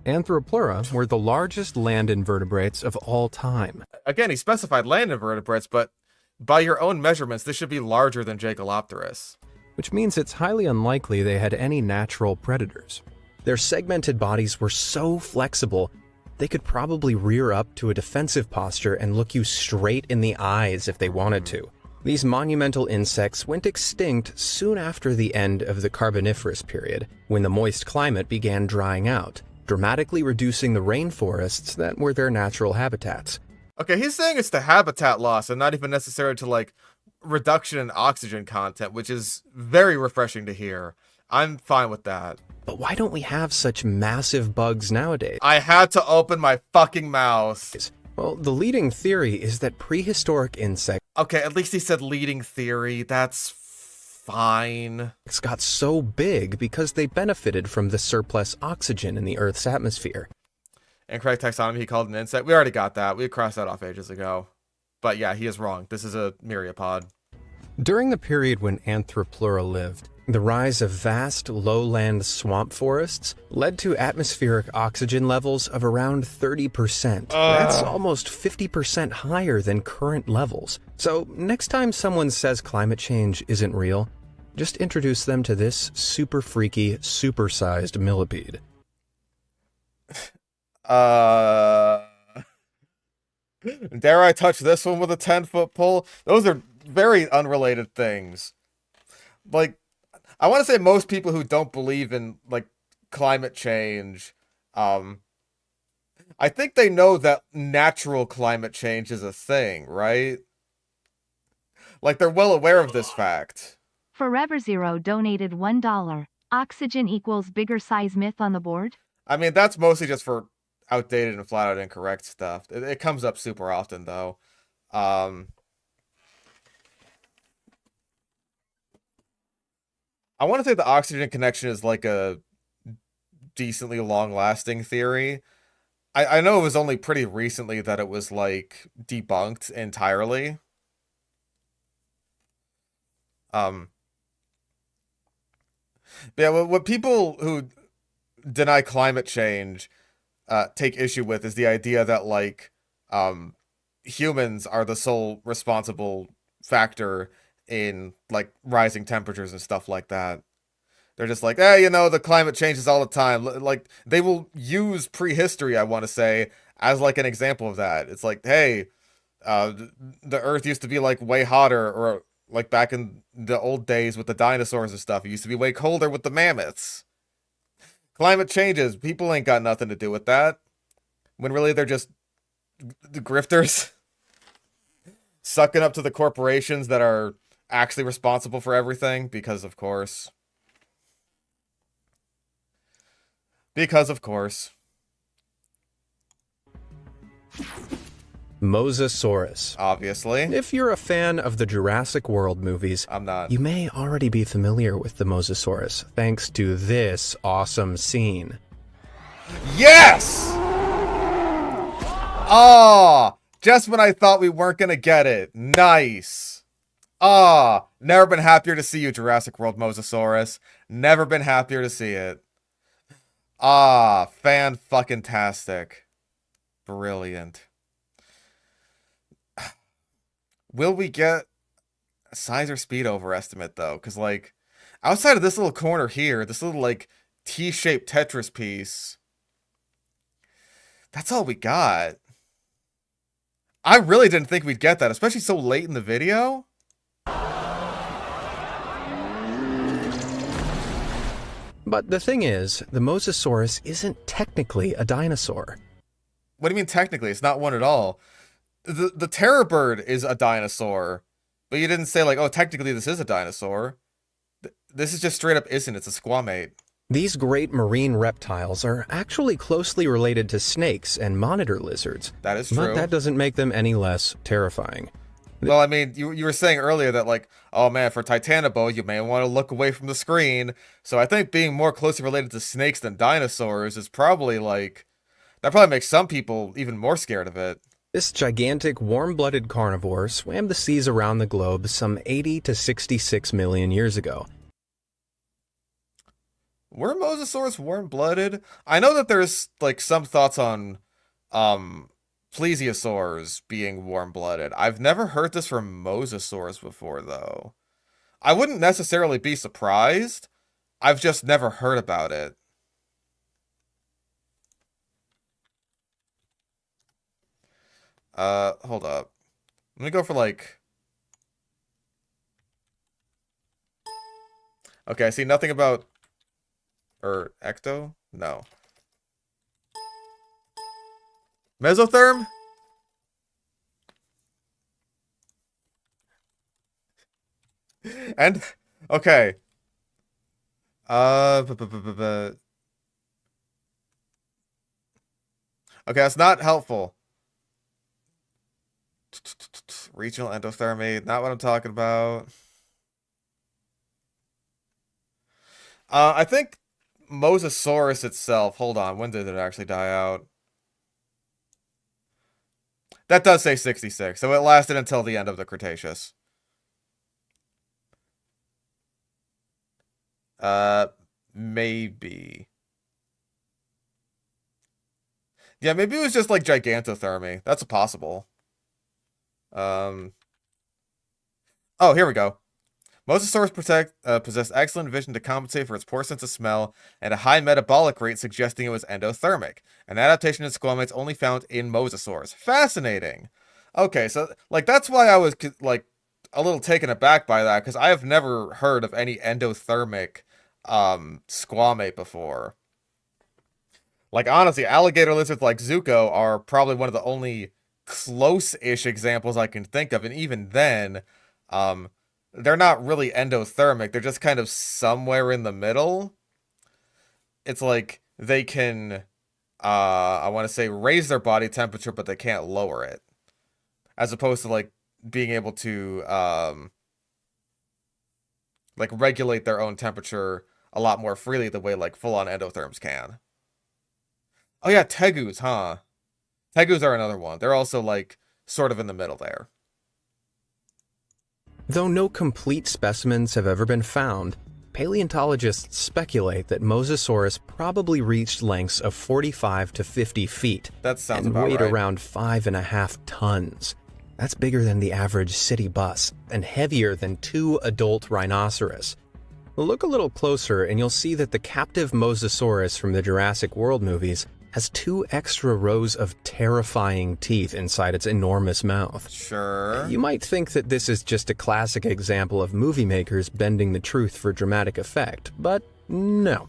Anthroplera were the largest land invertebrates of all time. Again, he specified land invertebrates, but by your own measurements, this should be larger than Jacalopterus. Which means it's highly unlikely they had any natural predators. Their segmented bodies were so flexible, they could probably rear up to a defensive posture and look you straight in the eyes if they wanted to. These monumental insects went extinct soon after the end of the Carboniferous period, when the moist climate began drying out, dramatically reducing the rainforests that were their natural habitats. Okay, he's saying it's the habitat loss and not even necessarily to, like, reduction in oxygen content, which is very refreshing to hear. I'm fine with that. But why don't we have such massive bugs nowadays? I had to open my fucking mouth. Well, the leading theory is that prehistoric insects Okay, at least he said leading theory. That's fine. got so big because they benefited from the surplus oxygen in the Earth's atmosphere. Incorrect taxonomy, he called an insect. We already got that. We crossed that off ages ago. But yeah, he is wrong. This is a myriapod. During the period when Anthropleura lived, the rise of vast lowland swamp forests led to atmospheric oxygen levels of around 30%. That's almost 50% higher than current levels. So next time someone says climate change isn't real, just introduce them to this super freaky, supersized millipede. Dare I touch this one with a 10-foot pole? Those are very unrelated things. Like, I want to say most people who don't believe in, like, climate change, I think they know that natural climate change is a thing, right? Like, they're well aware of this fact. Forever Zero donated $1. Oxygen equals bigger size myth on the board? I mean, that's mostly just for outdated and flat out incorrect stuff. It comes up super often, though. I want to say the oxygen connection is like a decently long-lasting theory. I know it was only pretty recently that it was, like, debunked entirely. But yeah, what people who deny climate change take issue with is the idea that, like, humans are the sole responsible factor in, like, rising temperatures and stuff like that. They're just like, hey, you know, the climate changes all the time. Like, they will use prehistory, I want to say, as, like, an example of that. It's like, hey, the Earth used to be, like, way hotter, or, like, back in the old days with the dinosaurs and stuff, it used to be way colder with the mammoths. Climate changes. People ain't got nothing to do with that. When really they're just the grifters sucking up to the corporations that are actually responsible for everything, because of course. Because of course. Mosasaurus. Obviously. If you're a fan of the Jurassic World movies, I'm not. you may already be familiar with the Mosasaurus, thanks to this awesome scene. Yes! Ah! Just when I thought we weren't gonna get it. Nice. Ah! Never been happier to see you, Jurassic World Mosasaurus. Never been happier to see it. Ah, fan-fucking-tastic. Brilliant. Will we get a size or speed overestimate, though? Because, like, outside of this little corner here, this little, like, T-shaped Tetris piece, that's all we got. I really didn't think we'd get that, especially so late in the video. But the thing is, the Mosasaurus isn't technically a dinosaur. What do you mean technically? It's not one at all. The terror bird is a dinosaur, but you didn't say, like, oh, technically this is a dinosaur. This is just straight up isn't. It's a squamate. These great marine reptiles are actually closely related to snakes and monitor lizards. That is true. But that doesn't make them any less terrifying. Well, I mean, you were saying earlier that, like, oh man, for Titanoboa, you may want to look away from the screen. So I think being more closely related to snakes than dinosaurs is probably, like, that probably makes some people even more scared of it. This gigantic warm-blooded carnivore swam the seas around the globe some 80 to 66 million years ago. Were mosasaurs warm-blooded? I know that there's, like, some thoughts on, plesiosaurs being warm-blooded. I've never heard this from mosasaurs before, though. I wouldn't necessarily be surprised. I've just never heard about it. Hold up. Let me go for like... Okay, I see nothing about... Or ecto? No. Mesotherm? And... Okay. Okay, that's not helpful. Regional endothermy, not what I'm talking about. I think Mosasaurus itself, hold on, when did it actually die out? That does say 66, so it lasted until the end of the Cretaceous. Maybe. Yeah, maybe it was just like gigantothermy. That's possible. Oh, here we go. Mosasaurus possessed excellent vision to compensate for its poor sense of smell and a high metabolic rate suggesting it was endothermic. An adaptation in squamates only found in Mosasaurs. Fascinating. Okay, so like that's why I was like a little taken aback by that, because I have never heard of any endothermic squamate before. Like honestly, alligator lizards like Zuko are probably one of the only close-ish examples I can think of, and even then, they're not really endothermic. They're just kind of somewhere in the middle. It's like they can, I want to say raise their body temperature, but they can't lower it. As opposed to like being able to, like regulate their own temperature a lot more freely the way like full-on endotherms can. Oh yeah, tegus, huh? Tegus are another one. They're also like sort of in the middle there. Though no complete specimens have ever been found, paleontologists speculate that Mosasaurus probably reached lengths of 45 to 50 feet That sounds and about weighed right. around 5.5 tons. That's bigger than the average city bus and heavier than 2 adult rhinoceros. Look a little closer and you'll see that the captive Mosasaurus from the Jurassic World movies has 2 extra rows of terrifying teeth inside its enormous mouth. Sure. You might think that this is just a classic example of movie makers bending the truth for dramatic effect, but no.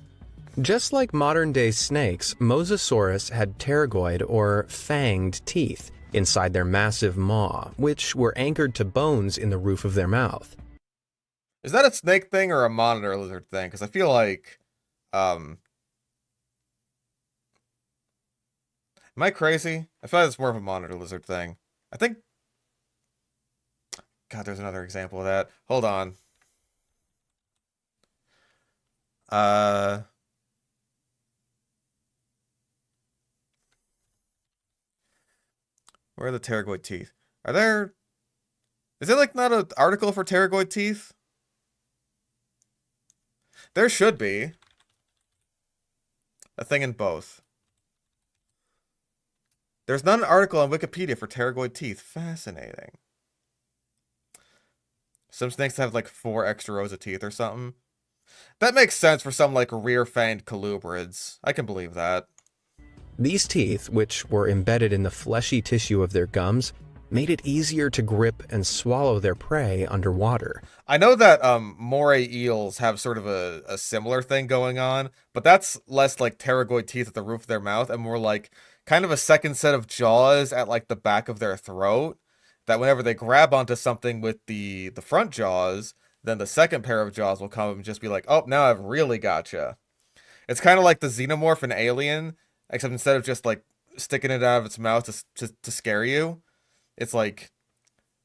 Just like modern-day snakes, Mosasaurus had pterygoid or fanged teeth inside their massive maw, which were anchored to bones in the roof of their mouth. Is that a snake thing or a monitor lizard thing? Because I feel like, am I crazy? I feel like it's more of a monitor lizard thing. I think... God, there's another example of that. Hold on. Where are the pterygoid teeth? Are there... Is there like not an article for pterygoid teeth? There should be. A thing in both. There's not an article on Wikipedia for pterygoid teeth. Fascinating. Some snakes have like 4 extra rows of teeth or something. That makes sense for some like rear-fanged colubrids. I can believe that. These teeth, which were embedded in the fleshy tissue of their gums, made it easier to grip and swallow their prey underwater. I know that moray eels have sort of a similar thing going on, but that's less like pterygoid teeth at the roof of their mouth and more like kind of a second set of jaws at like the back of their throat, that whenever they grab onto something with the front jaws, then the second pair of jaws will come and just be like, oh, now I've really gotcha. It's kind of like the xenomorph in Alien, except instead of just like sticking it out of its mouth to scare you, it's like,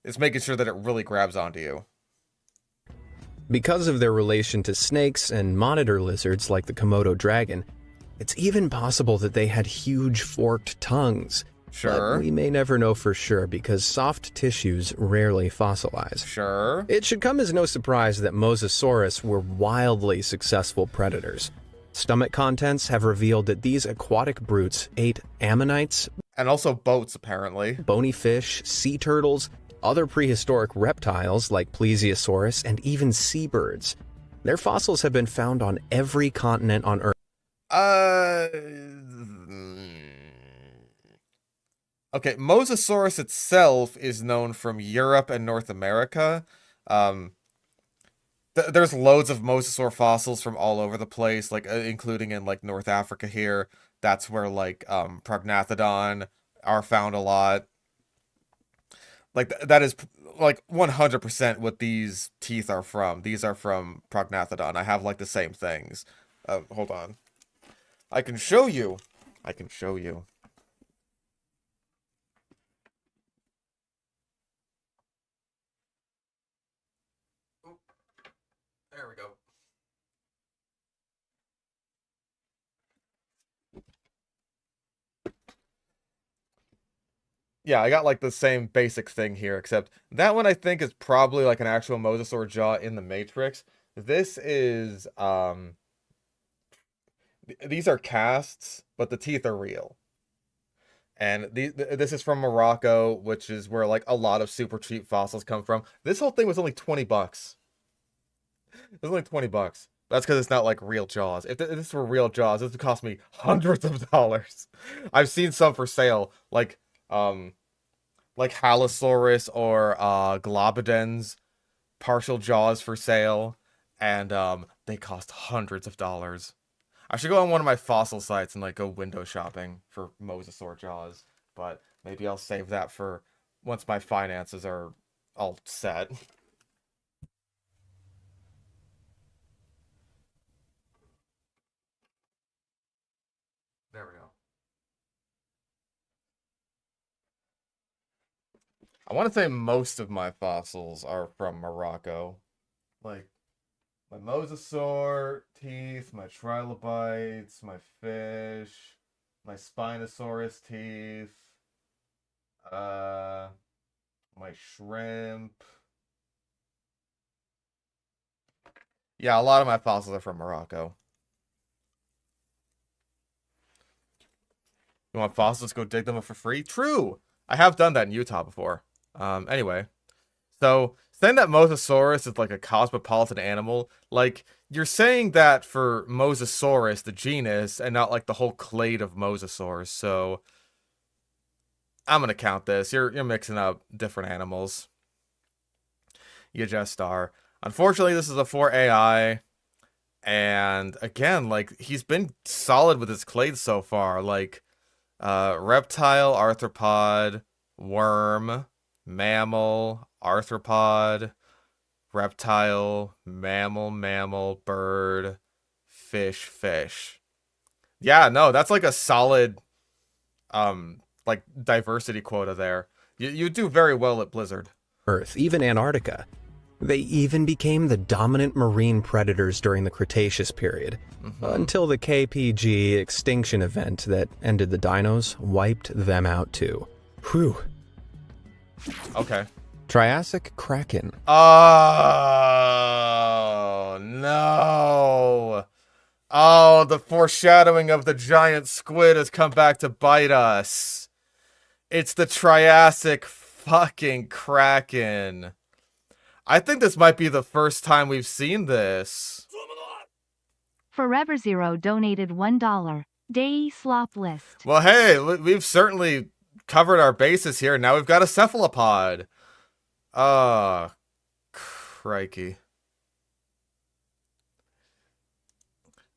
it's making sure that it really grabs onto you. Because of their relation to snakes and monitor lizards like the Komodo dragon, it's even possible that they had huge forked tongues. Sure. But we may never know for sure because soft tissues rarely fossilize. Sure. It should come as no surprise that Mosasaurus were wildly successful predators. Stomach contents have revealed that these aquatic brutes ate ammonites, And also boats, apparently. bony fish, sea turtles, other prehistoric reptiles like Plesiosaurus, and even seabirds. Their fossils have been found on every continent on Earth. Okay, Mosasaurus itself is known from Europe and North America. Um, there's loads of mosasaur fossils from all over the place, like including in like North Africa here. That's where like Prognathodon are found a lot. Like that is like 100% what these teeth are from. These are from Prognathodon. I have like the same things. Hold on. I can show you. I can show you. There we go. Yeah, I got like the same basic thing here, except that one I think is probably like an actual mosasaur jaw in the Matrix. This is these are casts, but the teeth are real. And this is from Morocco, which is where like a lot of super cheap fossils come from. This whole thing was only 20 bucks. It was only 20 bucks. That's because it's not like real jaws. If this were real jaws, this would cost me hundreds of dollars. I've seen some for sale, like Halosaurus or Globidens partial jaws for sale, and they cost hundreds of dollars. I should go on one of my fossil sites and like go window shopping for mosasaur jaws, but maybe I'll save that for once my finances are all set. There we go. I want to say most of my fossils are from Morocco. Like my mosasaur teeth, my trilobites, my fish, my Spinosaurus teeth, uh, my shrimp. Yeah, a lot of my fossils are from Morocco. You want fossils? Go dig them up for free? True! I have done that in Utah before. Anyway. So, saying that Mosasaurus is like a cosmopolitan animal, like, you're saying that for Mosasaurus, the genus, and not like the whole clade of mosasaurs, so I'm gonna count this. You're mixing up different animals. You just are. Unfortunately, this is a 4 AI, and again, like, he's been solid with his clades so far, like, reptile, arthropod, worm, mammal, arthropod, reptile, mammal, bird, fish. Yeah, no, that's like a solid like diversity quota there. You do very well at Blizzard. Earth, even Antarctica. They even became the dominant marine predators during the Cretaceous period, until the KPG extinction event that ended the dinos wiped them out too. Whew. Okay. Triassic Kraken. Oh, no. Oh, the foreshadowing of the giant squid has come back to bite us. It's the Triassic fucking Kraken. I think this might be the first time we've seen this. Forever Zero donated $1. Day slop list. Well, hey, we've certainly covered our bases here. Now we've got a cephalopod. Crikey.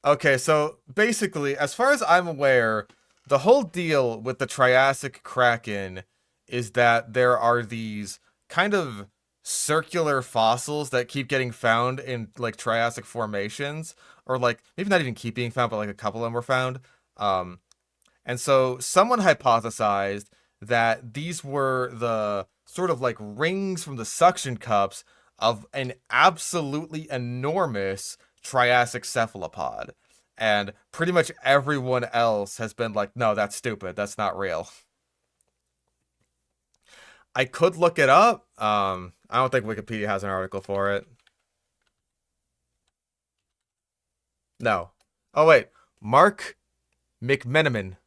Okay, so basically, as far as I'm aware, the whole deal with the Triassic Kraken is that there are these kind of circular fossils that keep getting found in like Triassic formations, or like maybe not even keep being found, but like a couple of them were found. And so someone hypothesized that these were the sort of like rings from the suction cups of an absolutely enormous Triassic cephalopod. And pretty much everyone else has been like, no, that's stupid. That's not real. I could look it up. I don't think Wikipedia has an article for it. No. Oh, wait. Mark McMenamin.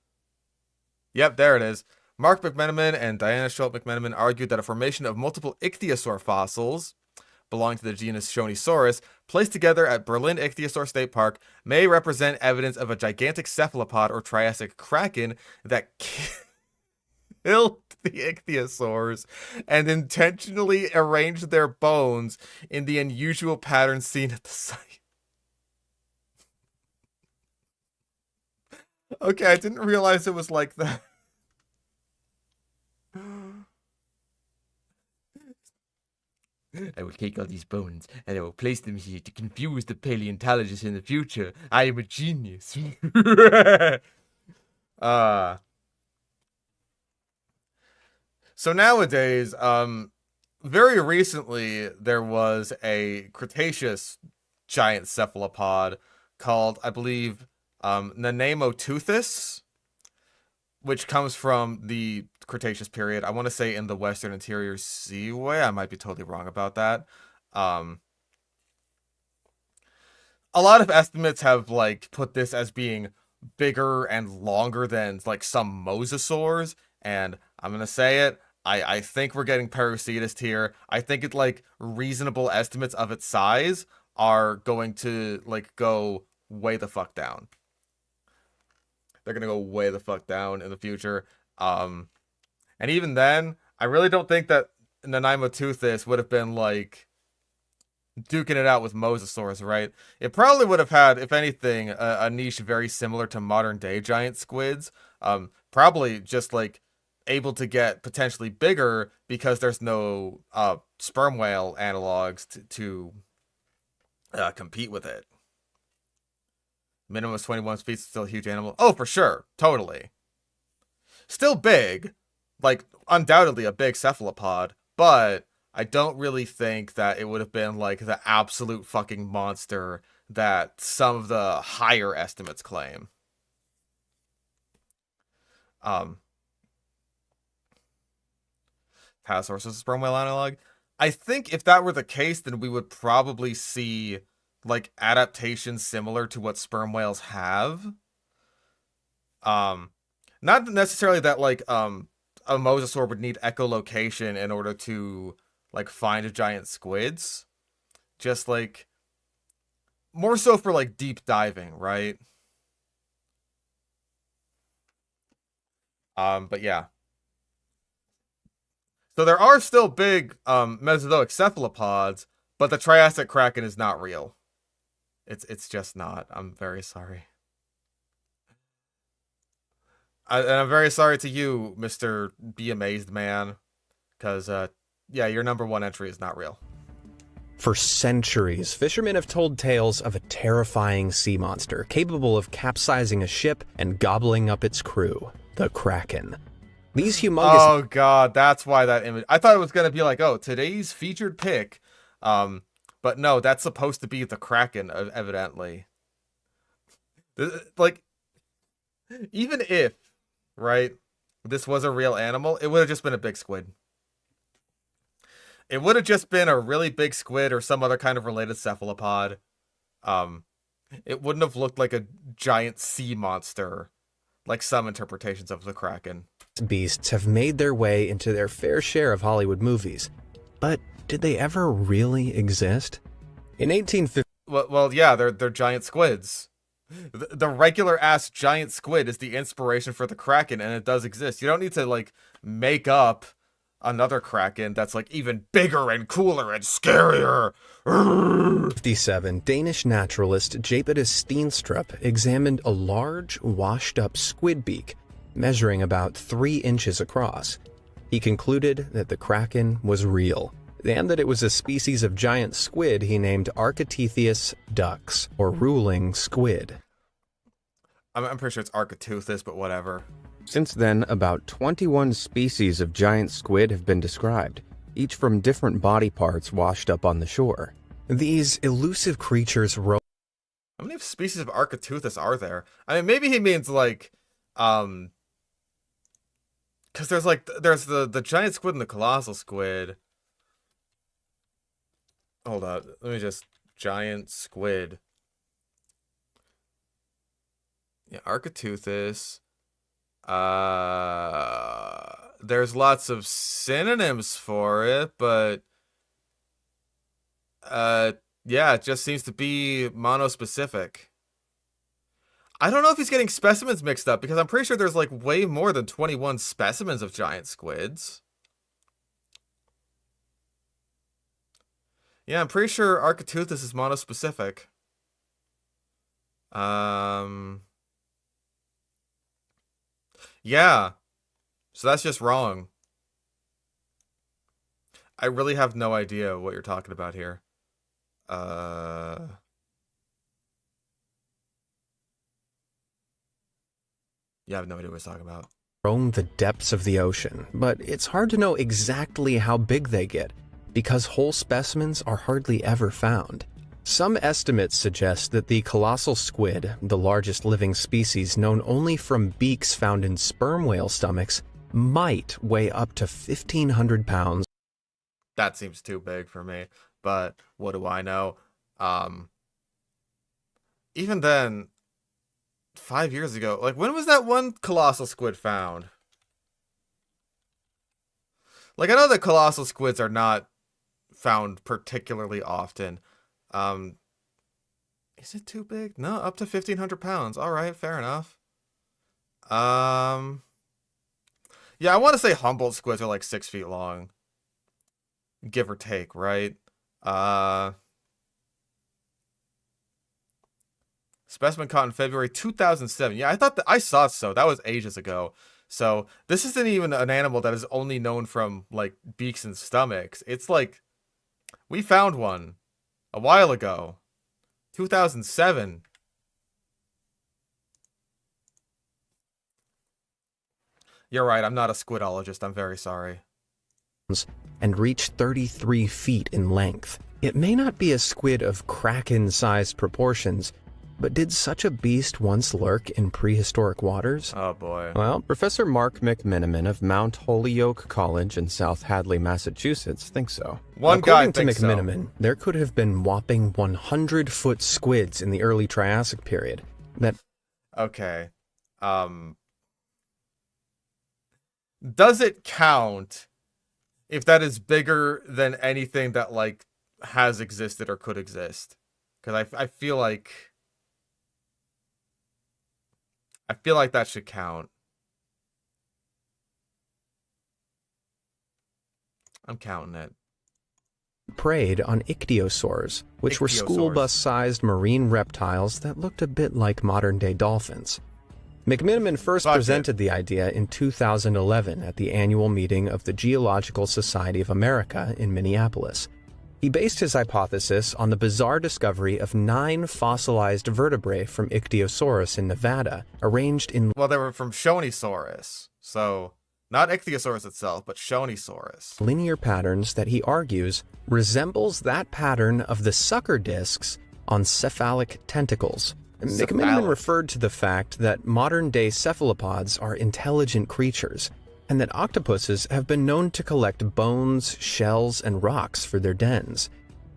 Yep, there it is. Mark McMenamin and Diana Schultz McMenamin argued that a formation of multiple ichthyosaur fossils belonging to the genus Shonisaurus, placed together at Berlin Ichthyosaur State Park, may represent evidence of a gigantic cephalopod or Triassic kraken that killed the ichthyosaurs and intentionally arranged their bones in the unusual pattern seen at the site. Okay, I didn't realize it was like that. I will take all these bones and I will place them here to confuse the paleontologists in the future. I am a genius. uh so nowadays, very recently there was a Cretaceous giant cephalopod called, I believe, Nanemoteuthis, which comes from the Cretaceous period. I want to say in the Western Interior Seaway. I might be totally wrong about that. Um, a lot of estimates have like put this as being bigger and longer than like some mosasaurs, and I'm gonna say it. I think we're getting parasitist here. I think it's like reasonable estimates of its size are going to like go way the fuck down. They're gonna go way the fuck down in the future. And even then, I really don't think that Nanaimo-Toothis would have been like duking it out with mosasaurs, right? It probably would have had, if anything, a niche very similar to modern day giant squids. Probably just like able to get potentially bigger because there's no sperm whale analogs to compete with it. Minimum is 21 species, still a huge animal. Oh, for sure. Totally. Still big. Like, undoubtedly a big cephalopod. But I don't really think that it would have been, like, the absolute fucking monster that some of the higher estimates claim. Patasaurus is a sperm whale analog. I think if that were the case, then we would probably see like adaptations similar to what sperm whales have. Not necessarily that like a mosasaur would need echolocation in order to like find giant squids. Just like more so for like deep diving, right? But yeah. So there are still big Mesozoic cephalopods, but the Triassic Kraken is not real. It's just not. I'm very sorry. And I'm very sorry to you, Mr. Be Amazed Man, because yeah, your number one entry is not real. For centuries, fishermen have told tales of a terrifying sea monster capable of capsizing a ship and gobbling up its crew, the Kraken. These humongous... Oh god, that's why that image... I thought it was gonna be like, oh, today's featured pick. But no, that's supposed to be the Kraken, evidently. Like, even if, right, this was a real animal, it would have just been a big squid. It would have just been a really big squid or some other kind of related cephalopod. It wouldn't have looked like a giant sea monster, like some interpretations of the Kraken. Beasts have made their way into their fair share of Hollywood movies. But did they ever really exist? In 1850... Well, yeah, they're giant squids. The regular-ass giant squid is the inspiration for the Kraken, and it does exist. You don't need to, like, make up another Kraken that's, like, even bigger and cooler and scarier. 57, Danish naturalist Japetus Steenstrup examined a large, washed-up squid beak, measuring about 3 inches across. He concluded that the Kraken was real, and that it was a species of giant squid he named Architeuthis dux, or ruling squid. I'm pretty sure it's Architeuthis, but whatever. Since then, about 21 species of giant squid have been described, each from different body parts washed up on the shore. These elusive creatures roam... How many species of Architeuthis are there? I mean, maybe he means, like, because there's the giant squid and the colossal squid. Hold on, let me just... Giant squid. Yeah, Architeuthis. There's lots of synonyms for it, but... yeah, it just seems to be monospecific. I don't know if he's getting specimens mixed up because I'm pretty sure there's like way more than 21 specimens of giant squids. Yeah, I'm pretty sure Architeuthis is monospecific. Yeah. So that's just wrong. I really have no idea what you're talking about here. Yeah, I have no idea what he's talking about. Roam the depths of the ocean, but it's hard to know exactly how big they get because whole specimens are hardly ever found. Some estimates suggest that the colossal squid, the largest living species known only from beaks found in sperm whale stomachs, might weigh up to 1,500 pounds. That seems too big for me, but what do I know? Even then, 5 years ago, like when was that one colossal squid found? Like I know that colossal squids are not found particularly often. Is it too big? No, up to 1,500 pounds. All right, fair enough. Yeah, I want to say Humboldt squids are like 6 feet long, give or take, right? Specimen caught in February 2007. Yeah, I thought that I saw so. That was ages ago. So this isn't even an animal that is only known from like beaks and stomachs. It's like we found one a while ago. 2007. You're right, I'm not a squidologist. I'm very sorry. And reach 33 feet in length. It may not be a squid of kraken-sized proportions, but did such a beast once lurk in prehistoric waters? Oh boy. Well, Professor Mark McMiniman of Mount Holyoke College in South Hadley, Massachusetts thinks so. One guy According thinks to McMiniman, there could have been whopping 100-foot squids in the early Triassic period that... Okay. Does it count if that is bigger than anything that like has existed or could exist? Because I feel like that should count. I'm counting it. preyed on ichthyosaurs, which were school bus-sized marine reptiles that looked a bit like modern-day dolphins. McMiniman first presented the idea in 2011 at the annual meeting of the Geological Society of America in Minneapolis. He based his hypothesis on the bizarre discovery of 9 fossilized vertebrae from Ichthyosaurus in Nevada, arranged in... Well, they were from Shonisaurus, so not Ichthyosaurus itself, but Shonisaurus. ...linear patterns that he argues resembles that pattern of the sucker discs on cephalic tentacles. McMiniman referred to the fact that modern-day cephalopods are intelligent creatures, and that octopuses have been known to collect bones, shells, and rocks for their dens.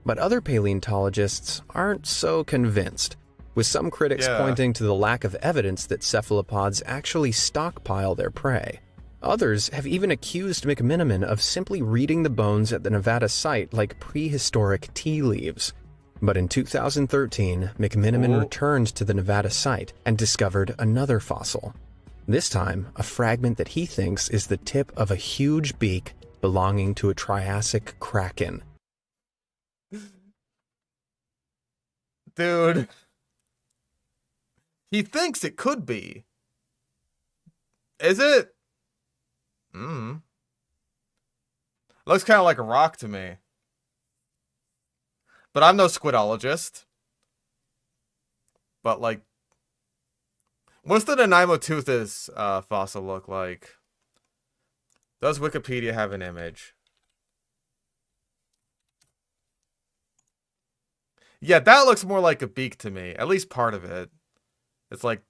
But other paleontologists aren't so convinced, with some critics pointing to the lack of evidence that cephalopods actually stockpile their prey. Others have even accused McMiniman of simply reading the bones at the Nevada site like prehistoric tea leaves. But in 2013, McMiniman returned to the Nevada site and discovered another fossil. This time, a fragment that he thinks is the tip of a huge beak belonging to a Triassic kraken. Dude. He thinks it could be. Is it? Looks kind of like a rock to me. But I'm no squidologist. But, like, what's the Nanaimo-toothis fossil look like? Does Wikipedia have an image? Yeah, that looks more like a beak to me. At least part of it. It's like,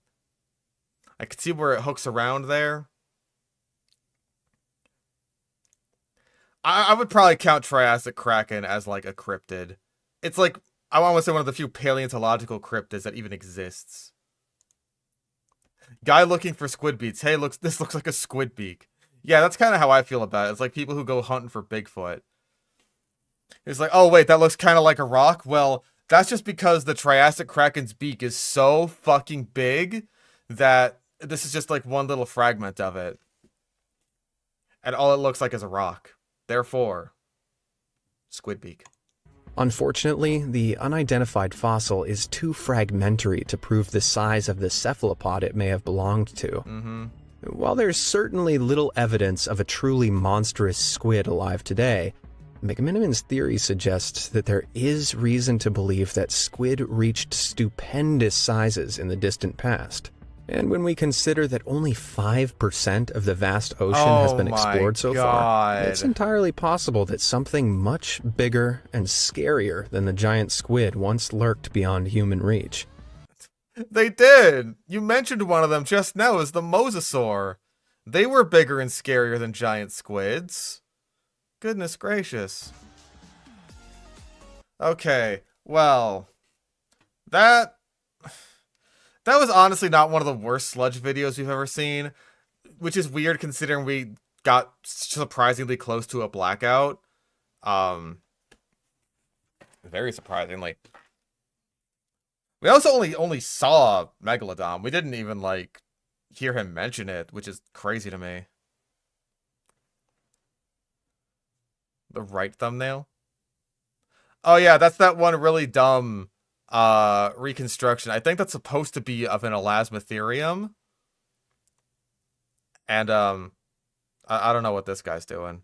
I can see where it hooks around there. I would probably count Triassic Kraken as like a cryptid. It's like, I want to say one of the few paleontological cryptids that even exists. Guy looking for squid beaks. Hey, this looks like a squid beak. Yeah, that's kind of how I feel about it. It's like people who go hunting for Bigfoot. It's like, oh wait, that looks kind of like a rock? Well, that's just because the Triassic Kraken's beak is so fucking big that this is just like one little fragment of it. And all it looks like is a rock. Therefore, squid beak. Unfortunately, the unidentified fossil is too fragmentary to prove the size of the cephalopod it may have belonged to. While there's certainly little evidence of a truly monstrous squid alive today, McMiniman's theory suggests that there is reason to believe that squid reached stupendous sizes in the distant past. And when we consider that only 5% of the vast ocean has been explored so far, it's entirely possible that something much bigger and scarier than the giant squid once lurked beyond human reach. They did! You mentioned one of them just now as the mosasaur. They were bigger and scarier than giant squids. Goodness gracious. Okay, well, that was honestly not one of the worst Sludge videos we've ever seen, which is weird considering we got surprisingly close to a blackout. Very surprisingly. We also only saw Megalodon. We didn't even, like, hear him mention it, which is crazy to me. The right thumbnail? Oh yeah, that's that one really dumb reconstruction. I think that's supposed to be of an elasmotherium. And I don't know what this guy's doing.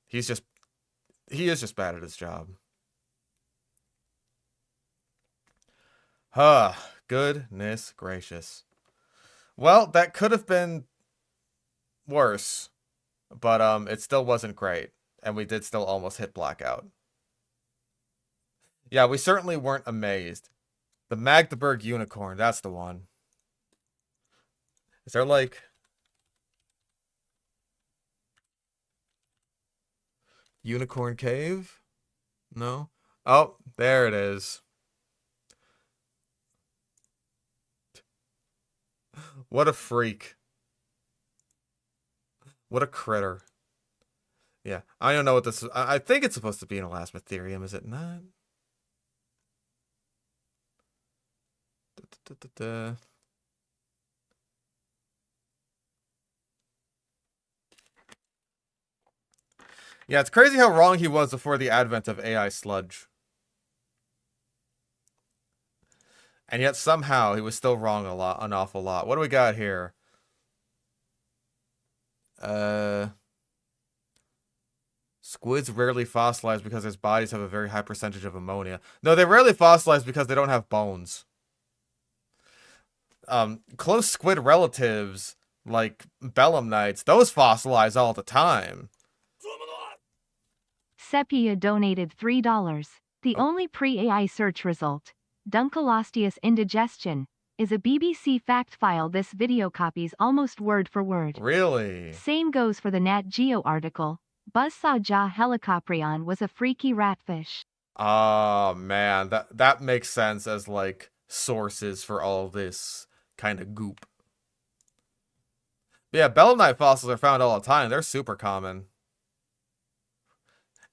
He is just bad at his job. Huh, goodness gracious. Well, that could have been worse, but it still wasn't great. And we did still almost hit blackout. Yeah, we certainly weren't amazed. The Magdeburg unicorn, that's the one. Is there like... Unicorn cave? No? Oh, there it is. What a freak. What a critter. Yeah, I don't know what this is. I think it's supposed to be an elasmotherium, is it not? Yeah, it's crazy how wrong he was before the advent of AI sludge. And yet somehow he was still wrong an awful lot. What do we got here? Squids rarely fossilize because their bodies have a very high percentage of ammonia. No, they rarely fossilize because they don't have bones. Close squid relatives, like belemnites, those fossilize all the time. Sepia donated $3. The only pre-AI search result, Dunkleosteus indigestion, is a BBC fact file this video copies almost word for word. Really? Same goes for the Nat Geo article. Buzzsaw jaw helicoprion was a freaky ratfish. Oh man, that makes sense as like sources for all this kind of goop. But yeah, belemnite fossils are found all the time. They're super common.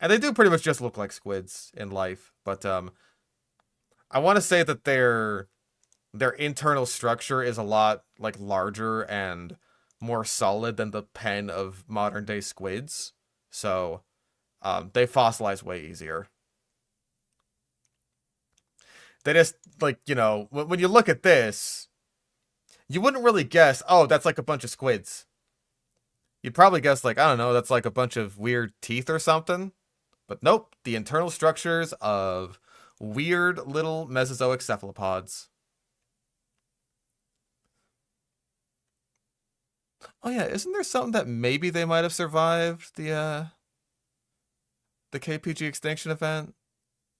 And they do pretty much just look like squids in life, but I want to say that their internal structure is a lot like larger and more solid than the pen of modern day squids. So they fossilize way easier. They just, like, you know, when you look at this, you wouldn't really guess, oh, that's like a bunch of squids. You'd probably guess, like, I don't know, that's like a bunch of weird teeth or something. But nope, the internal structures of weird little Mesozoic cephalopods. Oh yeah, isn't there something that maybe they might have survived the KPG extinction event?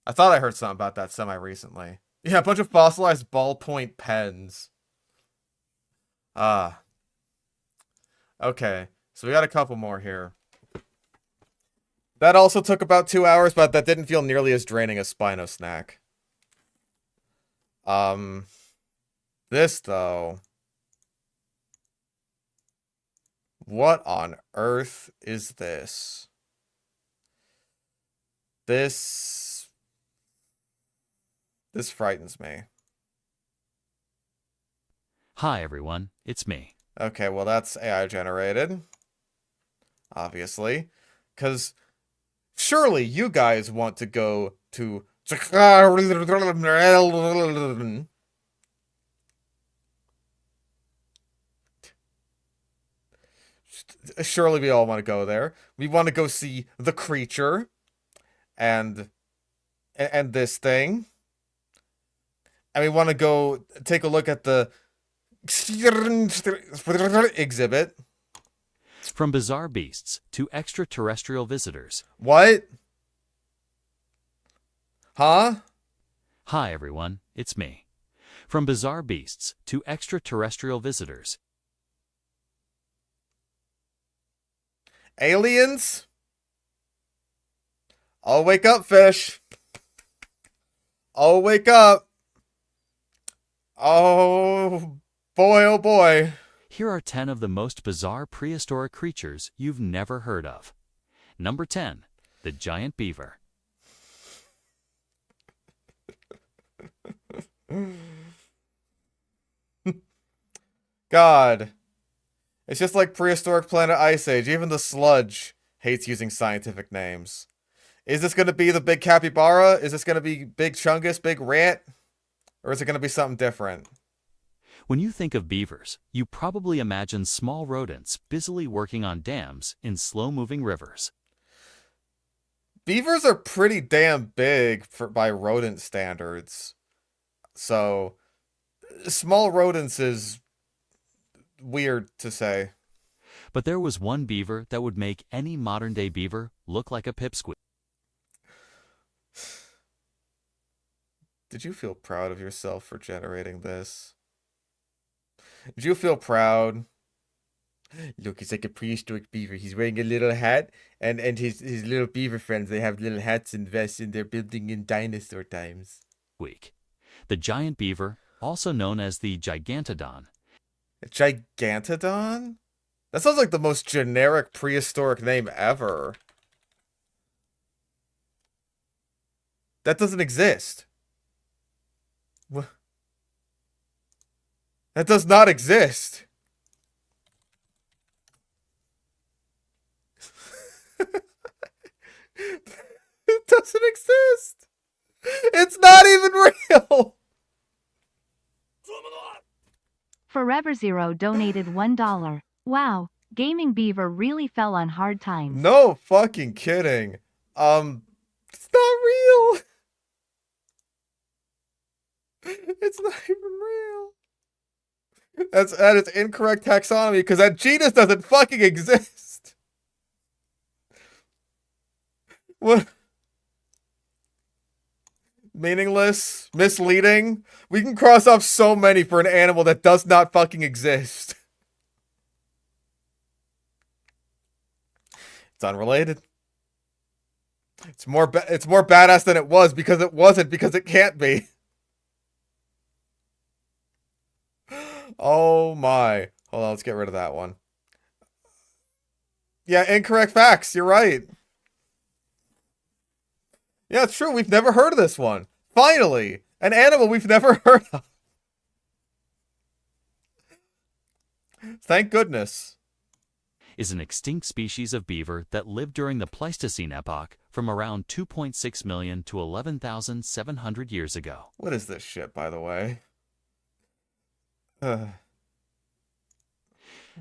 I thought I heard something about that semi-recently. Yeah, a bunch of fossilized ballpoint pens. Ah. Okay, so we got a couple more here. That also took about 2 hours, but that didn't feel nearly as draining as Spino Snack. This, though. What on earth is this? This This frightens me. Hi everyone, it's me. Okay, well that's AI generated. Obviously. Because surely you guys want to go to... Surely we all want to go there. We want to go see the creature and this thing. And we want to go take a look at the exhibit. From bizarre beasts to extraterrestrial visitors. What? Huh? Hi everyone, it's me. From bizarre beasts to extraterrestrial visitors. Aliens? I'll wake up, fish. I'll wake up. Oh boy, oh boy. Here are 10 of the most bizarre prehistoric creatures you've never heard of. Number 10, the giant beaver. God. It's just like prehistoric planet Ice Age. Even the sludge hates using scientific names. Is this going to be the big capybara? Is this going to be big chungus, big rat? Or is it going to be something different? When you think of beavers, you probably imagine small rodents busily working on dams in slow-moving rivers. Beavers are pretty damn big by rodent standards. So, small rodents is weird to say. But there was one beaver that would make any modern-day beaver look like a pipsqueak. Did you feel proud of yourself for generating this? Did you feel proud? Look, he's like a prehistoric beaver. He's wearing a little hat, and his little beaver friends, they have little hats and vests, and they're building in dinosaur times. The giant beaver, also known as the gigantodon. A gigantodon? That sounds like the most generic prehistoric name ever. That doesn't exist. What? That does not exist. It doesn't exist. It's not even real. Forever Zero donated $1. Wow, Gaming Beaver really fell on hard times. No fucking kidding. It's not real. It's not even real. That is incorrect taxonomy because that genus doesn't fucking exist. What? Meaningless, misleading. We can cross off so many for an animal that does not fucking exist. It's unrelated. It's more badass than it was because it wasn't, because it can't be. Oh my. Hold on, let's get rid of that one. Yeah, incorrect facts. You're right. Yeah, it's true. We've never heard of this one. Finally, an animal we've never heard of. Thank goodness. Is an extinct species of beaver that lived during the Pleistocene epoch from around 2.6 million to 11,700 years ago. What is this shit, by the way?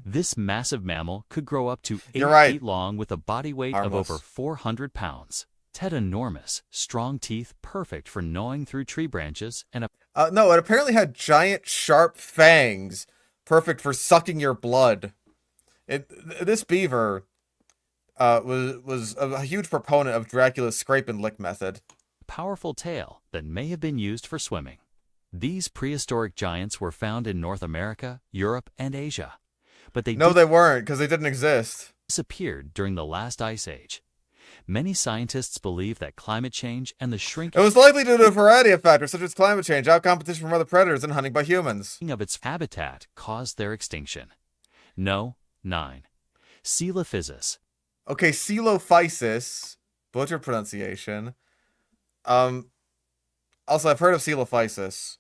This massive mammal could grow up to 8 You're right. feet long with a body weight Harmless. of over 400 pounds. It had enormous, strong teeth perfect for gnawing through tree branches and a No, it apparently had giant, sharp fangs, perfect for sucking your blood. This beaver was a huge proponent of Dracula's scrape and lick method. powerful tail that may have been used for swimming. These prehistoric giants were found in North America, Europe, and Asia. But they No, they weren't, because they didn't exist. disappeared during the last ice age. Many scientists believe that climate change and the It shrinking was likely due to a variety of factors, such as climate change, outcompetition from other predators, and hunting by humans. of its habitat caused their extinction. No. 9. Coelophysis. Okay, Coelophysis, butcher pronunciation. Also, I've heard of Coelophysis.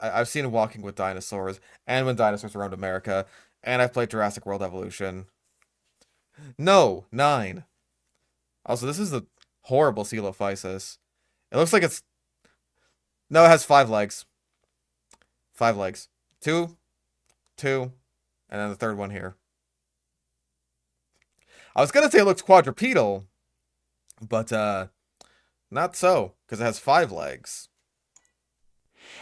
I've seen Walking with Dinosaurs, and When Dinosaurs Roamed America, and I've played Jurassic World Evolution. No, 9. Also, this is a horrible Coelophysis. It looks like it's... No, it has 5 legs. 5 legs. 2, 2, and then the third one here. I was gonna say it looks quadrupedal, but not so, because it has 5 legs.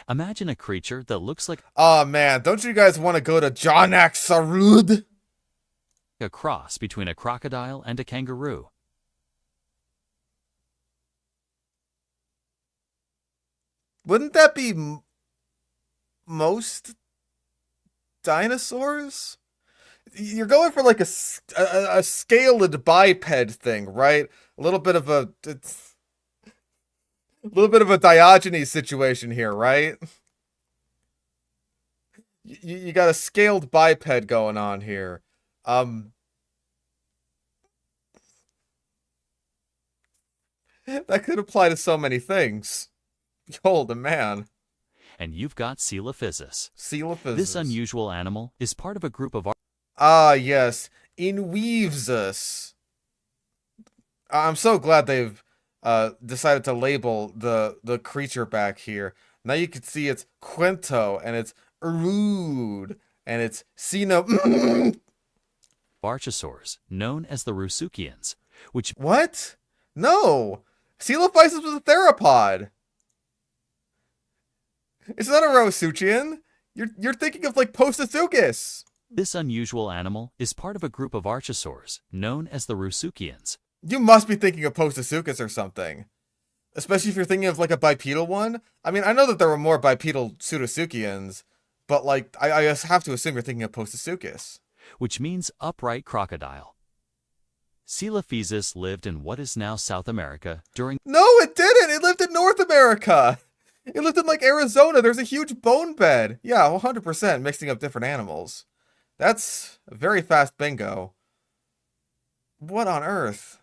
Imagine a creature that looks like Oh man, don't you guys want to go to Jonaksarud? a cross between a crocodile and a kangaroo. Wouldn't that be most dinosaurs? You're going for like a scaled biped thing, right? A little bit of a Diogenes situation here, right? You got a scaled biped going on here. That could apply to so many things. Behold, a man. And you've got Coelophysis. Coelophysis. This unusual animal is part of a group of Ah, yes. Inweavesus. I'm so glad they've decided to label the creature back here. Now you can see it's Quinto, and it's Rude, and it's Sino... archosaurs, known as the Rusukians, which What? No! Coelophysis was a theropod! It's not a Rosuchian! You're thinking of, like, Postosuchus! this unusual animal is part of a group of archosaurs, known as the Rusukians, You must be thinking of Postosuchus or something. Especially if you're thinking of, like, a bipedal one. I mean, I know that there were more bipedal Pseudosuchians, but, like, I just have to assume you're thinking of Postosuchus. which means upright crocodile. Coelophysis lived in what is now South America during No, it didn't! It lived in North America! It lived in, like, Arizona. There's a huge bone bed. Yeah, 100% mixing up different animals. That's a very fast bingo. What on earth?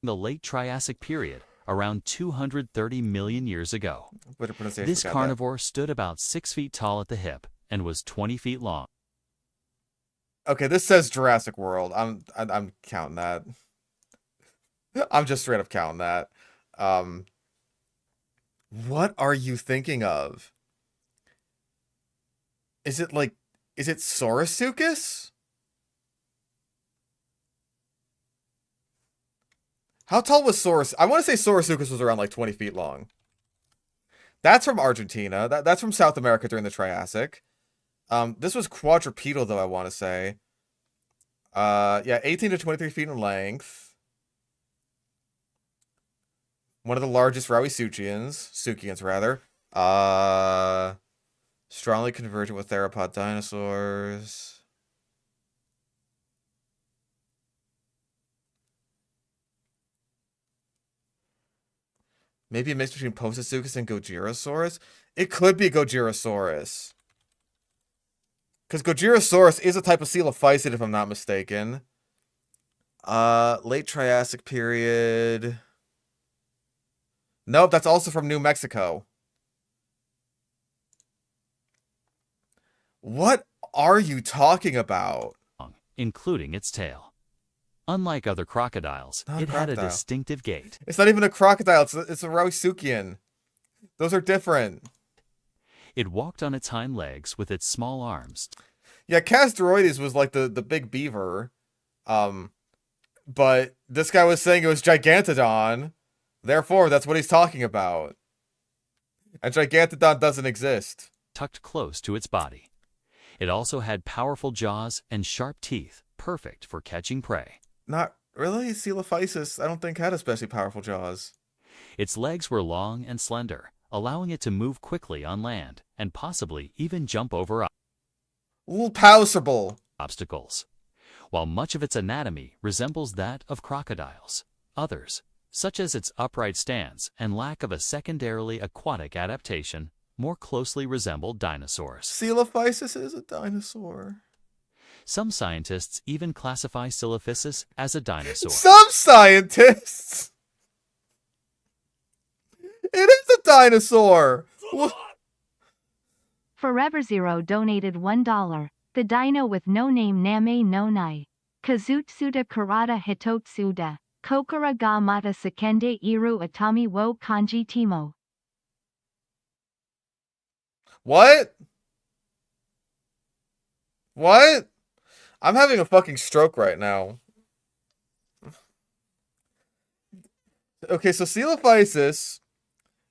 the late Triassic period, around 230 million years ago. Better pronunciation. This got that. carnivore stood about 6 feet tall at the hip and was 20 feet long. Okay, this says Jurassic World. I'm counting that. I'm just straight up counting that. What are you thinking of? Is it Saurosuchus? How tall was Saurus? I want to say Saurosuchus was around like 20 feet long. That's from Argentina. That's from South America during the Triassic. This was quadrupedal though, I want to say. Yeah, 18 to 23 feet in length. One of the largest Suchians rather. Strongly convergent with theropod dinosaurs. Maybe a mix between Postosuchus and Gojirosaurus? It could be Gojirosaurus. Because Gojirosaurus is a type of coelophysid, if I'm not mistaken. Late Triassic period. Nope, that's also from New Mexico. What are you talking about? Including its tail. Unlike other crocodiles, Not a it had a crocodile. distinctive gait. It's not even a crocodile, it's a Rauisuchian. Those are different. It walked on its hind legs with its small arms. Yeah, Castorides was like the big beaver. But this guy was saying it was Gigantodon. Therefore, that's what he's talking about. And Gigantodon doesn't exist. Tucked close to its body. It also had powerful jaws and sharp teeth, perfect for catching prey. Not really. Coelophysis, I don't think, had especially powerful jaws. Its legs were long and slender, allowing it to move quickly on land and possibly even jump over A little passable. obstacles. While much of its anatomy resembles that of crocodiles, others, such as its upright stance and lack of a secondarily aquatic adaptation, more closely resemble dinosaurs. Coelophysis is a dinosaur. Some scientists even classify Coelophysis as a dinosaur. Some scientists! It is a dinosaur. Forever Zero donated $1. The dino with no name Name no Nai. Kazutsuda Karada Hitotsuda. Kokora ga mata sekende iru atami wo kanji timo. What? What? I'm having a fucking stroke right now. Okay, so Coelophysis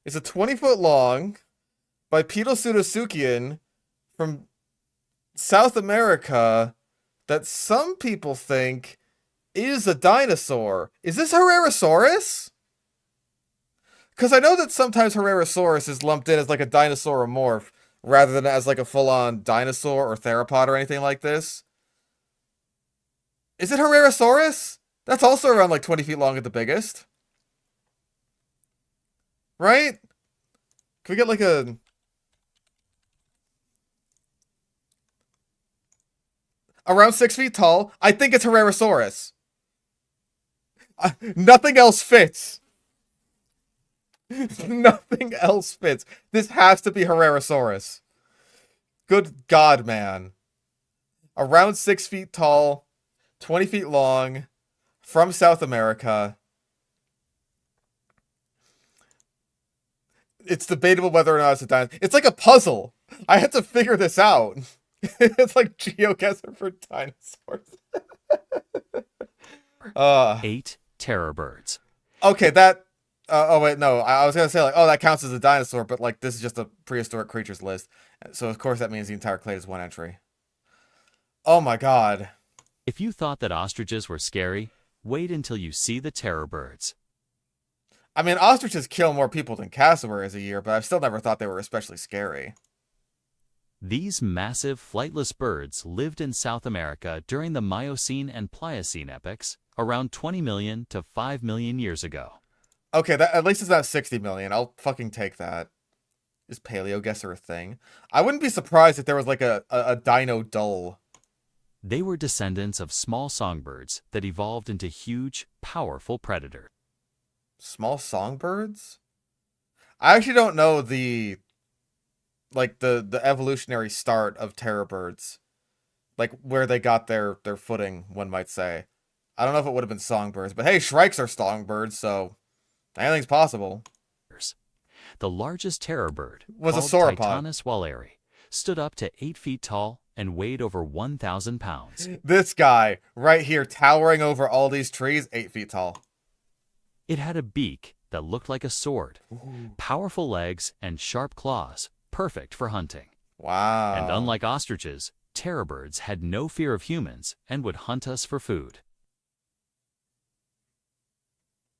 is a 20-foot long bipedal pseudotsuchian from South America that some people think is a dinosaur. Is this Herrerasaurus? Because I know that sometimes Herrerasaurus is lumped in as like a dinosauromorph rather than as like a full-on dinosaur or theropod or anything like this. Is it Herrerasaurus? That's also around like 20 feet long at the biggest. Right? Can we get like a... Around 6 feet tall? I think it's Herrerasaurus. Nothing else fits. Nothing else fits. This has to be Herrerasaurus. Good God, man. Around 6 feet tall, 20 feet long, from South America. It's debatable whether or not it's a dinosaur. It's like a puzzle. I had to figure this out. It's like GeoGuessr for dinosaurs. 8 terror birds. Okay, that... oh, wait, no. I was going to say, like, oh, that counts as a dinosaur, but, like, this is just a prehistoric creatures list. So, of course, that means the entire clade is one entry. Oh, my God. If you thought that ostriches were scary, wait until you see the terror birds. I mean, ostriches kill more people than cassowaries a year, but I've still never thought they were especially scary. These massive flightless birds lived in South America during the Miocene and Pliocene epochs, around 20 million to 5 million years ago. Okay, that at least it's not 60 million. I'll fucking take that. Is paleoguesser a thing? I wouldn't be surprised if there was like a dino dull. They were descendants of small songbirds that evolved into huge, powerful predators. Small songbirds? I actually don't know the evolutionary start of terror birds. Like where they got their footing, one might say. I don't know if it would have been songbirds, but hey, shrikes are songbirds, so anything's possible. The largest terror bird, Was a called sauropod. Titanus walleri, stood up to 8 feet tall and weighed over 1,000 pounds. This guy, right here, towering over all these trees, 8 feet tall. It had a beak that looked like a sword, powerful legs, and sharp claws, perfect for hunting. Wow. And unlike ostriches, terror birds had no fear of humans and would hunt us for food.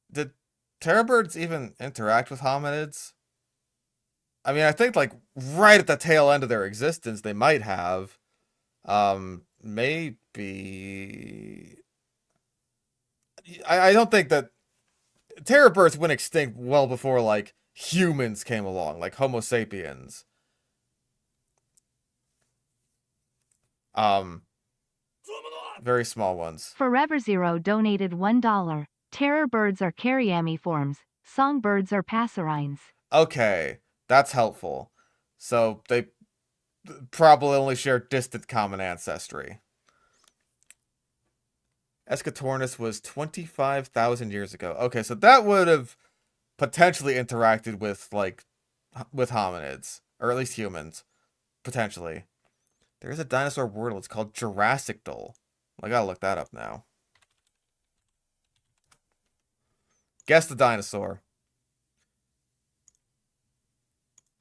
Did terror birds even interact with hominids? I mean, I think like right at the tail end of their existence, they might have. Maybe. I don't think that terror birds went extinct well before like humans came along, like Homo sapiens. Very small ones. Forever Zero donated $1. Terror birds are caryamiforms, songbirds are passerines. Okay, that's helpful. So they probably only share distant common ancestry. Eschatornis was 25,000 years ago. Okay, so that would have potentially interacted with with hominids, or at least humans, potentially. There's a dinosaur wordle. It's called Jurassic Dull. I gotta look that up now. Guess the dinosaur.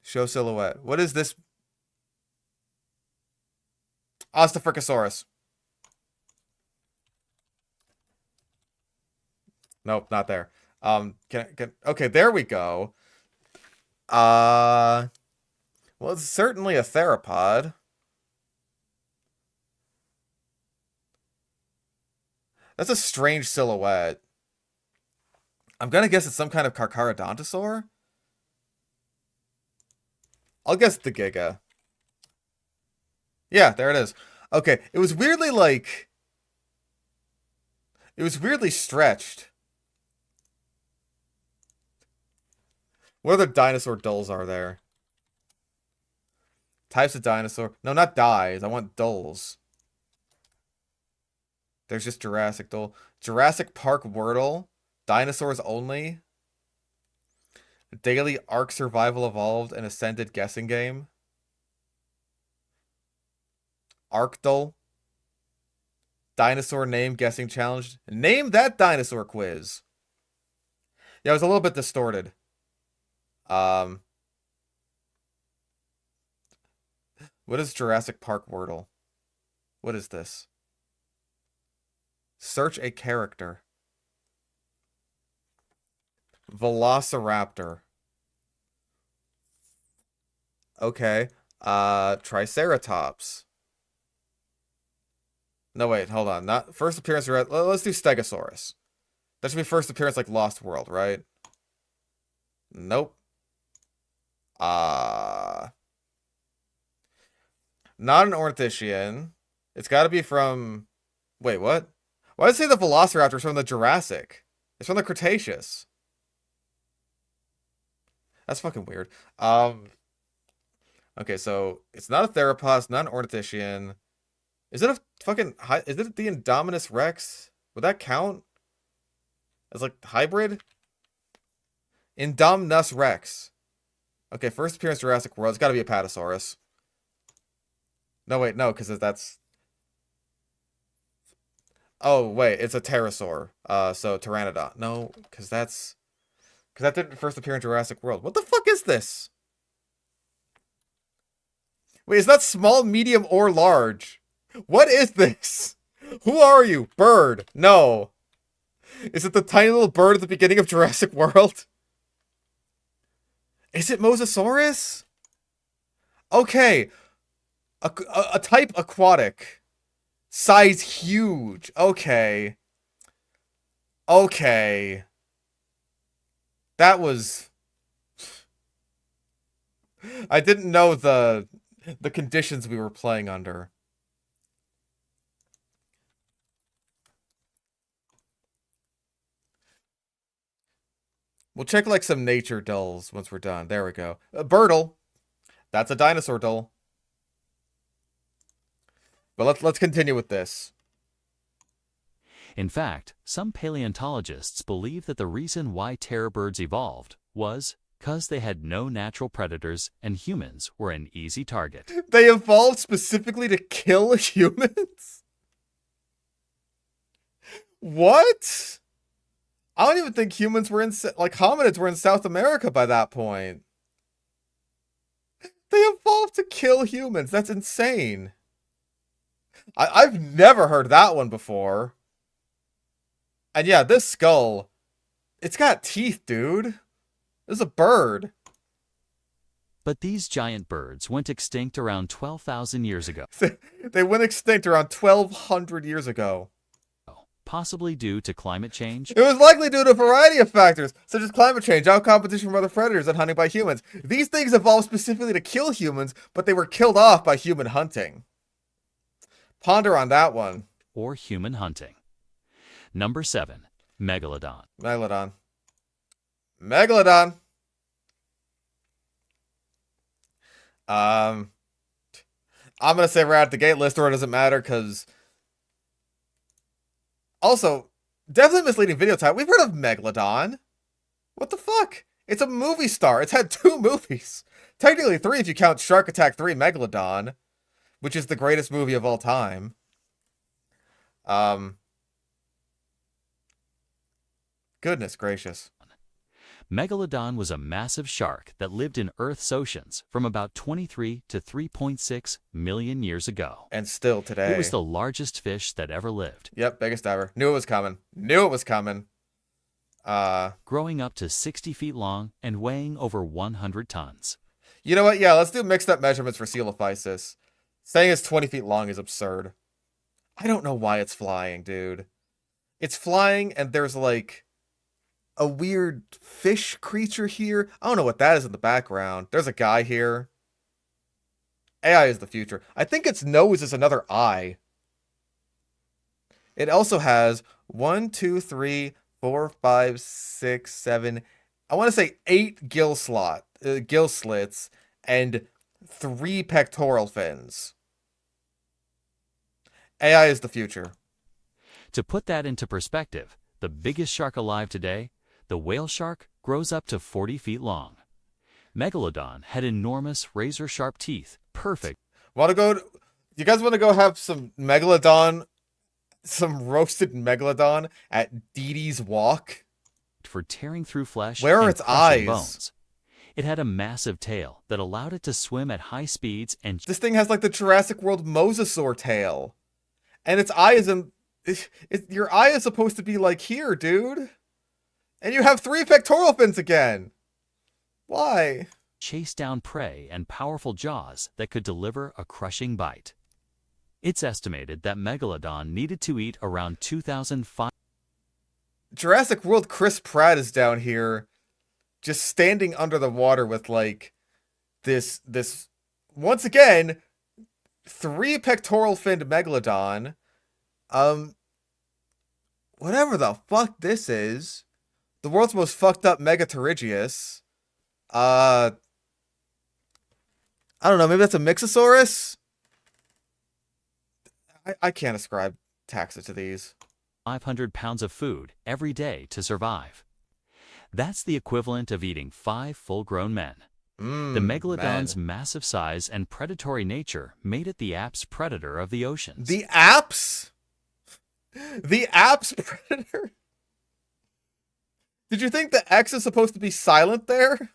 Show silhouette. What is this? Ostafricosaurus. Nope, not there. Okay, there we go. Well, it's certainly a theropod. That's a strange silhouette. I'm gonna guess it's some kind of Carcharodontosaur. I'll guess the Giga. Yeah, there it is. Okay, it was weirdly stretched. What other dinosaur dulls are there? Types of dinosaur. No, not dies. I want dulls. There's just Jurassic dull. Jurassic Park Wordle. Dinosaurs only. Daily Ark Survival Evolved and Ascended guessing game. Arcdol. Dinosaur name guessing challenge. Name that dinosaur quiz. Yeah, it was a little bit distorted. What is Jurassic Park Wordle? What is this? Search a character. Velociraptor. Okay. Triceratops. No, wait, hold on. Not first appearance. Let's do Stegosaurus. That should be first appearance like Lost World, right? Nope. Not an Ornithischian. It's got to be from... Wait, what? Why does it say the Velociraptor is from the Jurassic? It's from the Cretaceous. That's fucking weird. Okay, so it's not a Theropod, not an Ornithischian. Is it a fucking... Is it the Indominus Rex? Would that count? As like hybrid? Indominus Rex. Okay, first appearance Jurassic World. It's got to be a Patasaurus. No, wait, no, because that's... Oh, wait, it's a pterosaur. So Pteranodon. No, because that's... Because that didn't first appear in Jurassic World. What the fuck is this? Wait, it's not small, medium, or large. What is this? Who are you? Bird. No. Is it the tiny little bird at the beginning of Jurassic World? Is it Mosasaurus? Okay. A type aquatic. Size huge. Okay. Okay. That was... I didn't know the conditions we were playing under. We'll check like some nature dulls once we're done. There we go. Birdle. That's a dinosaur dull. But let's continue with this. In fact, some paleontologists believe that the reason why terror birds evolved was because they had no natural predators and humans were an easy target. They evolved specifically to kill humans? What? I don't even think humans were in... Like, hominids were in South America by that point. They evolved to kill humans. That's insane. I've never heard that one before. And yeah, this skull... It's got teeth, dude. This is a bird. But these giant birds went extinct around 12,000 years ago. They went extinct around 1,200 years ago. Possibly due to climate change. It was likely due to a variety of factors, such as climate change, out competition from other predators, and hunting by humans. These things evolved specifically to kill humans, but they were killed off by human hunting. Ponder on that one. Or human hunting. Number 7. Megalodon. Megalodon. Megalodon. I'm gonna say right out the gate, list order doesn't matter, because... Also, definitely misleading video type. We've heard of Megalodon. What the fuck? It's a movie star. It's had 2 movies. Technically 3 if you count Shark Attack 3 Megalodon, which is the greatest movie of all time. Goodness gracious. Megalodon was a massive shark that lived in Earth's oceans from about 23 to 3.6 million years ago. And still today. It was the largest fish that ever lived. Yep, biggest ever. Knew it was coming. Knew it was coming. Growing up to 60 feet long and weighing over 100 tons. You know what? Yeah, let's do mixed up measurements for Coelophysis. Saying it's 20 feet long is absurd. I don't know why it's flying, dude. It's flying and there's like... a weird fish creature here. I don't know what that is in the background. There's a guy here. AI is the future. I think its nose is another eye. It also has 1, 2, 3, 4, 5, 6, 7, I want to say 8 gill slits, and 3 pectoral fins. AI is the future. To put that into perspective, the biggest shark alive today, the whale shark, grows up to 40 feet long. Megalodon had enormous razor-sharp teeth, perfect You guys want to go have some megalodon, some roasted megalodon at Dee Dee's Walk? for tearing through flesh Where are and its crushing eyes? bones. It had a massive tail that allowed it to swim at high speeds and This thing has like the Jurassic World mosasaur tail. And its eye is your eye is supposed to be like here, dude. And you have 3 pectoral fins again. Why? chase down prey and powerful jaws that could deliver a crushing bite. It's estimated that Megalodon needed to eat around 2,500 Jurassic World Chris Pratt is down here just standing under the water with like this once again 3 pectoral finned megalodon. Whatever the fuck this is. The world's most fucked up Megatorigius. I don't know, maybe that's a Mixosaurus? I can't ascribe taxa to these. 500 pounds of food every day to survive. That's the equivalent of eating 5 full-grown men. The Megalodon's massive size and predatory nature made it the ape's predator of the oceans. The apes? The apes predator? Did you think the X is supposed to be silent there?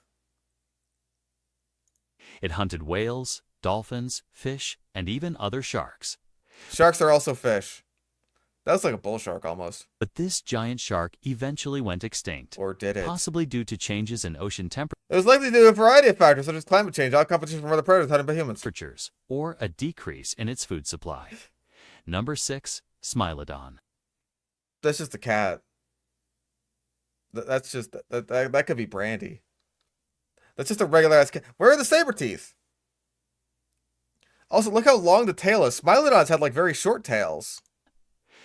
It hunted whales, dolphins, fish, and even other sharks. Sharks are also fish. That's like a bull shark almost. But this giant shark eventually went extinct, Or did it? possibly due to changes in ocean It was likely due to a variety of factors such as climate change, out competition from other predators hunted by humans. temperatures, or a decrease in its food supply. Number 6, Smilodon. That's just a cat. That's just that could be Brandy. That's just a regular ass cat. Where are the saber teeth? Also, look how long the tail is. Smilodons had like very short tails.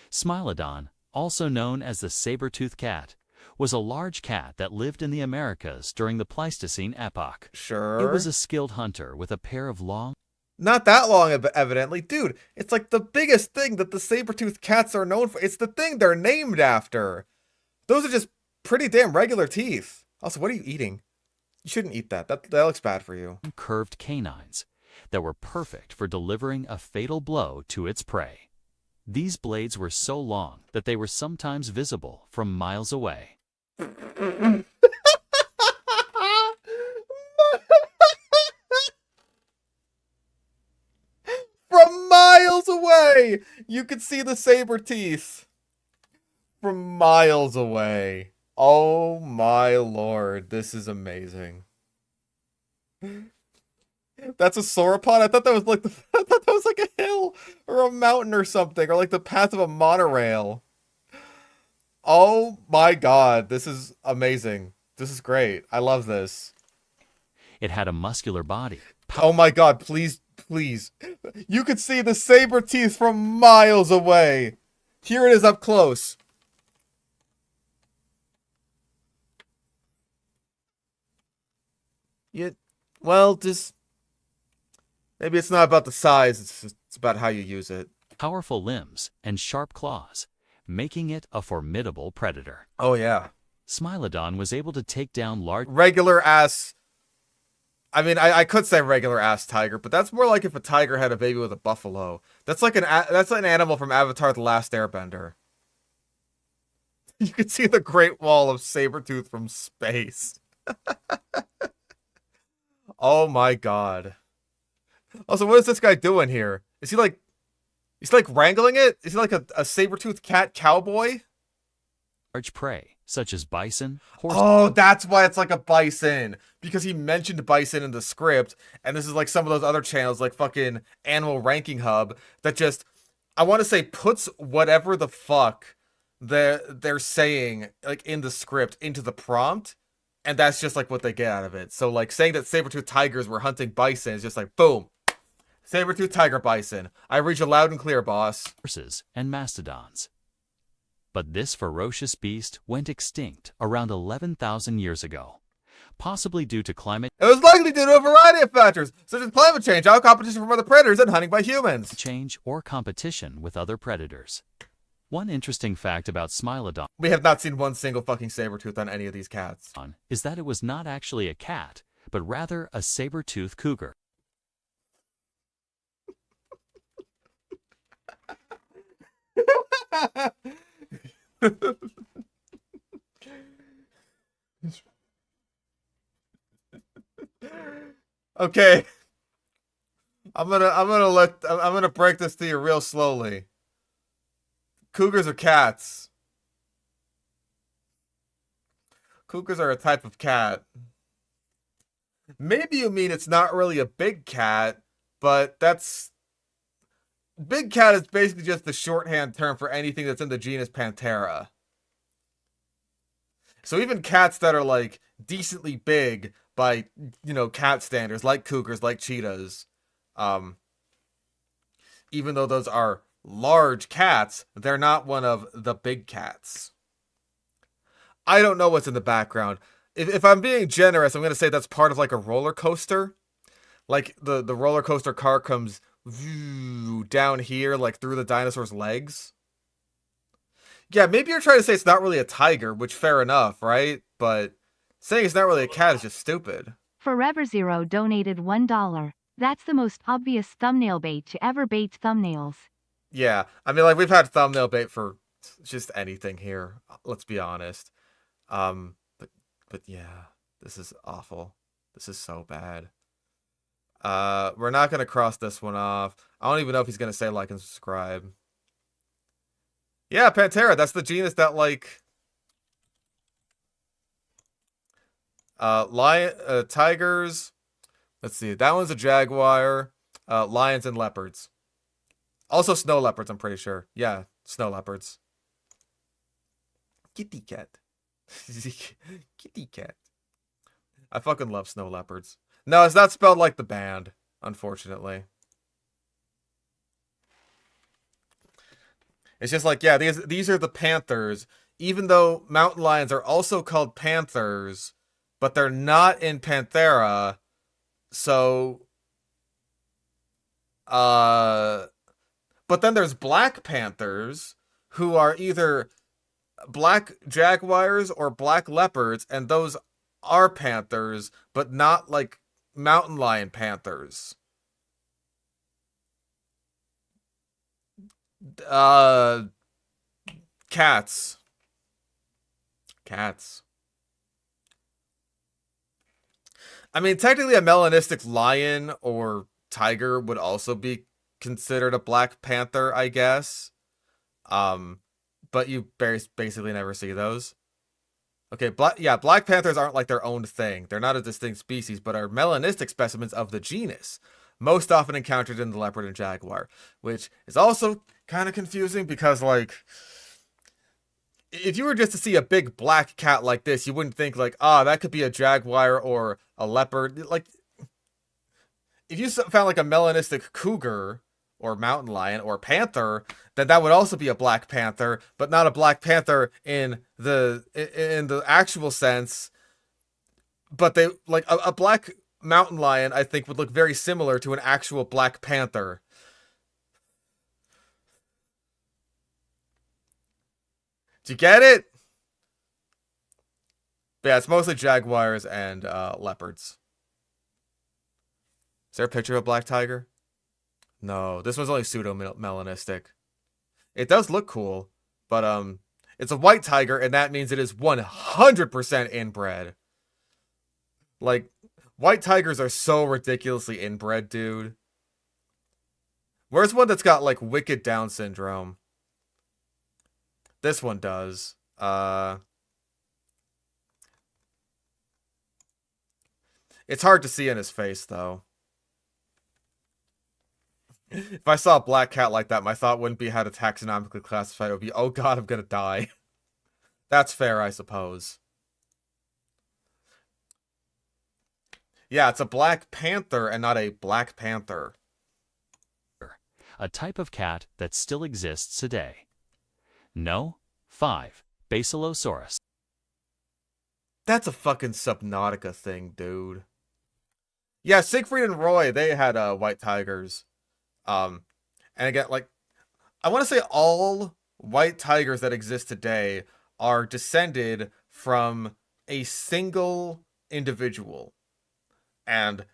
Smilodon, also known as the saber-toothed cat, was a large cat that lived in the Americas during the Pleistocene epoch. Sure. It was a skilled hunter with a pair of long, Not that long, evidently. Dude, it's like the biggest thing that the saber-toothed cats are known for. It's the thing they're named after. Those are just pretty damn regular teeth. Also, what are you eating? You shouldn't eat that. That looks bad for you. curved canines that were perfect for delivering a fatal blow to its prey. These blades were so long that they were sometimes visible from miles away. From miles away! You could see the saber teeth. From miles away. Oh my lord, this is amazing. That's a sauropod? I thought that was like I thought that was like a hill or a mountain or something, or like the path of a monorail. Oh my god, this is amazing. This is great. I love this. It had a muscular body, Oh my god, please, please. You could see the saber teeth from miles away. Here it is up close. Just maybe it's not about the size, it's about how you use it. powerful limbs, and sharp claws, making it a formidable predator. Oh yeah. Smilodon was able to take down large Regular ass. I mean, I could say regular ass tiger, but that's more like if a tiger had a baby with a buffalo. That's like that's an animal from Avatar: The Last Airbender. You could see the Great Wall of Sabretooth from space. Oh my god. Also, what is this guy doing here? Is he like... He's like wrangling it? Is he like a saber-toothed cat cowboy? prey, such as bison, horse. Oh, that's why it's like a bison. Because he mentioned bison in the script, and this is like some of those other channels, like fucking Animal Ranking Hub, that just, I want to say, puts whatever the fuck they're saying, like, in the script into the prompt, and that's just like what they get out of it. So like saying that saber-toothed tigers were hunting bison is just like, boom. Saber-toothed tiger bison. I read you loud and clear, boss. Horses and mastodons. but this ferocious beast went extinct around 11,000 years ago, possibly due to climate It was likely due to a variety of factors, such as climate change, out competition from other predators, and hunting by humans. change or competition with other predators. One interesting fact about Smilodon We have not seen one single fucking saber-tooth on any of these cats. is that it was not actually a cat, but rather a saber-toothed cougar. Okay. I'm gonna break this to you real slowly. Cougars are cats. Cougars are a type of cat. Maybe you mean it's not really a big cat, but that's... Big cat is basically just the shorthand term for anything that's in the genus Panthera. So even cats that are like decently big by, you know, cat standards, like cougars, like cheetahs, even though those are large cats, they're not one of the big cats. I don't know what's in the background. If I'm being generous, I'm going to say that's part of like a roller coaster. Like the roller coaster car comes down here, like through the dinosaur's legs. Yeah, maybe you're trying to say it's not really a tiger, which fair enough, right? But saying it's not really a cat is just stupid. Forever Zero donated $1. That's the most obvious thumbnail bait to ever bait thumbnails. Yeah, I mean, like, we've had thumbnail bait for just anything here. Let's be honest. But yeah, this is awful. This is so bad. We're not gonna cross this one off. I don't even know if he's gonna say like and subscribe. Yeah, Panthera, that's the genus that, like, tigers. Let's see, that one's a jaguar. Lions and leopards. Also snow leopards, I'm pretty sure. Yeah, snow leopards. Kitty cat. Kitty cat. I fucking love snow leopards. No, it's not spelled like the band, unfortunately. It's just like, yeah, these are the panthers, even though mountain lions are also called panthers, but they're not in Panthera. So, but then there's black panthers who are either black jaguars or black leopards, and those are panthers, but not like mountain lion panthers. Cats. I mean, technically a melanistic lion or tiger would also be considered a black panther, I guess. But you basically never see those. Okay, black panthers aren't like their own thing. They're not a distinct species, but are melanistic specimens of the genus, most often encountered in the leopard and jaguar, which is also kind of confusing because, like, if you were just to see a big black cat like this, you wouldn't think like, that could be a jaguar or a leopard. Like, if you found like a melanistic cougar or mountain lion or panther, then that would also be a black panther, but not a black panther in the actual sense. But they like a black mountain lion, I think, would look very similar to an actual black panther. Do you get it? But yeah, it's mostly jaguars and leopards. Is there a picture of a black tiger? No, this one's only pseudo-melanistic. It does look cool, but it's a white tiger, and that means it is 100% inbred. Like, white tigers are so ridiculously inbred, dude. Where's one that's got, like, wicked Down syndrome? This one does. It's hard to see in his face, though. If I saw a black cat like that, my thought wouldn't be how to taxonomically classify it. It would be, oh god, I'm gonna die. That's fair, I suppose. Yeah, it's a black panther and not a black panther. A type of cat that still exists today. No, 5. Basilosaurus. That's a fucking Subnautica thing, dude. Yeah, Siegfried and Roy, they had white tigers. And again, like, I want to say all white tigers that exist today are descended from a single individual. And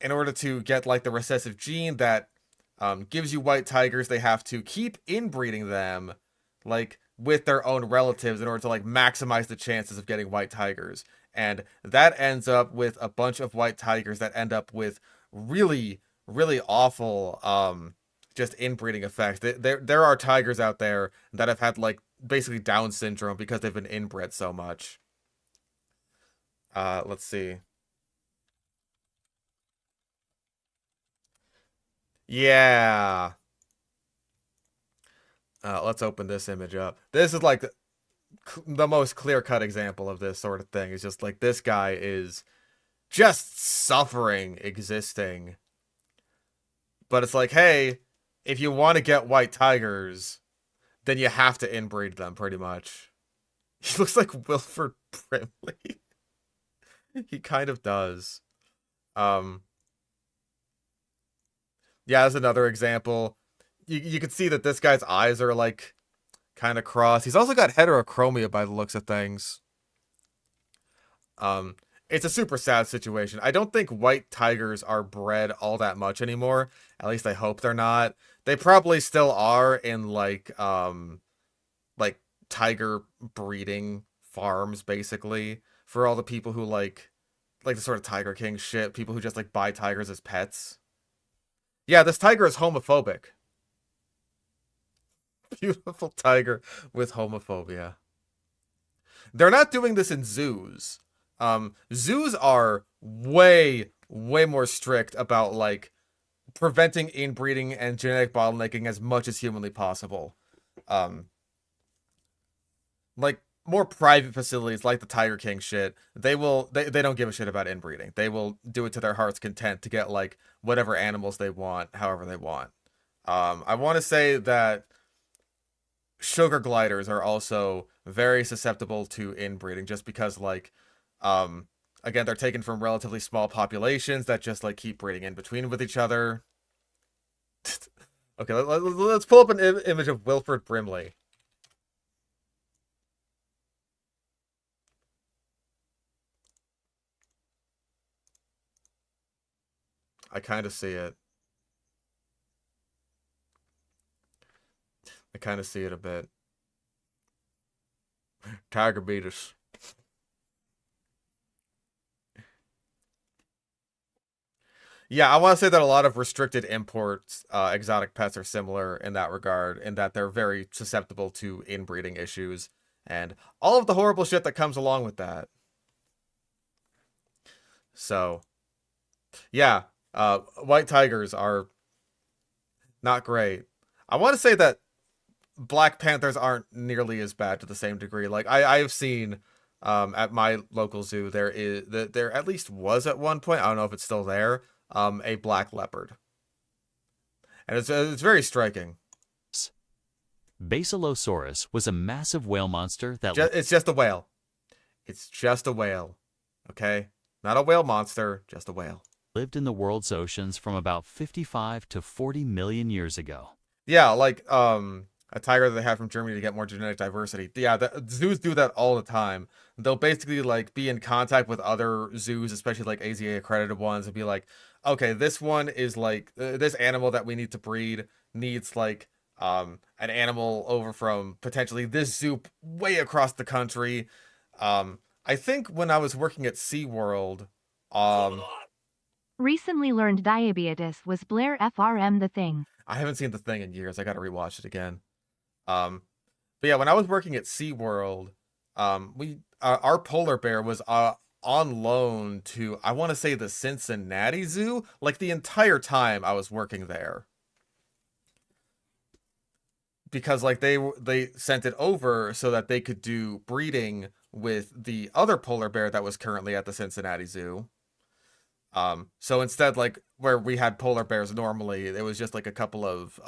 in order to get like the recessive gene that gives you white tigers, they have to keep inbreeding them like with their own relatives in order to like maximize the chances of getting white tigers. And that ends up with a bunch of white tigers that end up with really, really awful just inbreeding effects. There are tigers out there that have had like basically Down syndrome because they've been inbred so much. Let's see. Yeah. Let's open this image up. This is like the most clear-cut example of this sort of thing. It's just like this guy is just suffering existing. But it's like, hey, if you want to get white tigers, then you have to inbreed them, pretty much. He looks like Wilford Brimley. He kind of does. Yeah, that's another example. You can see that this guy's eyes are like kind of crossed. He's also got heterochromia by the looks of things. It's a super sad situation. I don't think white tigers are bred all that much anymore. At least I hope they're not. They probably still are in like tiger breeding farms, basically, for all the people who like the sort of Tiger King shit, people who just like buy tigers as pets. Yeah, this tiger is homophobic. Beautiful tiger with homophobia. They're not doing this in zoos. Zoos are way, way more strict about like preventing inbreeding and genetic bottlenecking as much as humanly possible. Like more private facilities like the Tiger King shit, they don't give a shit about inbreeding. They will do it to their heart's content to get like whatever animals they want, however they want. I want to say that sugar gliders are also very susceptible to inbreeding just because like again, they're taken from relatively small populations that just like keep breeding in between with each other. Okay, let's pull up an image of Wilford Brimley. I kind of see it. I kind of see it a bit. Tiger beat us. Yeah, I want to say that a lot of restricted imports, exotic pets are similar in that regard, in that they're very susceptible to inbreeding issues and all of the horrible shit that comes along with that. So, yeah, white tigers are not great. I want to say that Black Panthers aren't nearly as bad to the same degree. Like I've seen at my local zoo there at least was at one point, I don't know if it's still there, a black leopard. And it's very striking. Basilosaurus was a massive whale monster that It's just a whale. It's just a whale. Okay? Not a whale monster, just a whale. lived in the world's oceans from about 55 to 40 million years ago. Yeah, like a tiger that they have from Germany to get more genetic diversity. Yeah, zoos do that all the time. They'll basically like be in contact with other zoos, especially like AZA accredited ones, and be like, okay, this one is like this animal that we need to breed needs like an animal over from potentially this zoo way across the country. I think when I was working at SeaWorld, Recently learned diabetes was Blair FRM the thing. I haven't seen the thing in years. I gotta rewatch it again. But yeah, when I was working at SeaWorld, our polar bear was on loan to, I want to say, the Cincinnati Zoo, like the entire time I was working there. Because like they sent it over so that they could do breeding with the other polar bear that was currently at the Cincinnati Zoo. So instead, like where we had polar bears normally, it was just like a couple of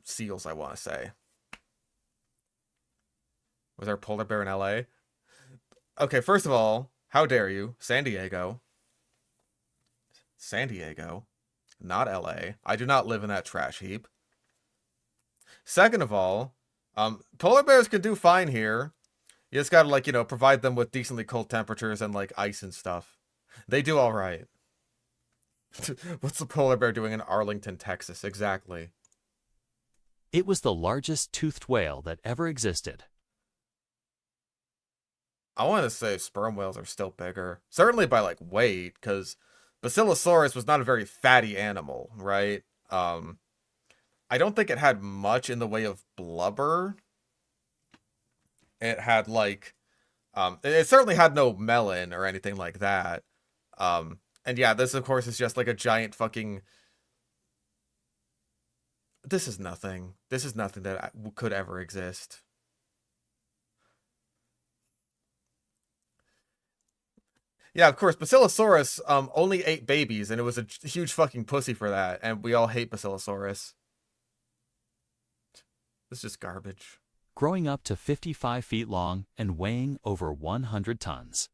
seals, I want to say. Was there a polar bear in LA? Okay, first of all, how dare you? San Diego. San Diego, not LA. I do not live in that trash heap. Second of all, polar bears can do fine here. You just gotta, like, provide them with decently cold temperatures and, like, ice and stuff. They do all right. What's the polar bear doing in Arlington, Texas? Exactly. It was the largest toothed whale that ever existed. I want to say sperm whales are still bigger. Certainly by, like, weight, because Basilosaurus was not a very fatty animal, right? I don't think it had much in the way of blubber. It had, like, it certainly had no melon or anything like that. And yeah, this, of course, is just like a giant fucking... This is nothing. This is nothing that could ever exist. Yeah, of course, Basilosaurus only ate babies, and it was a huge fucking pussy for that, and we all hate Basilosaurus. This is just garbage. Growing up to 55 feet long and weighing over 100 tons.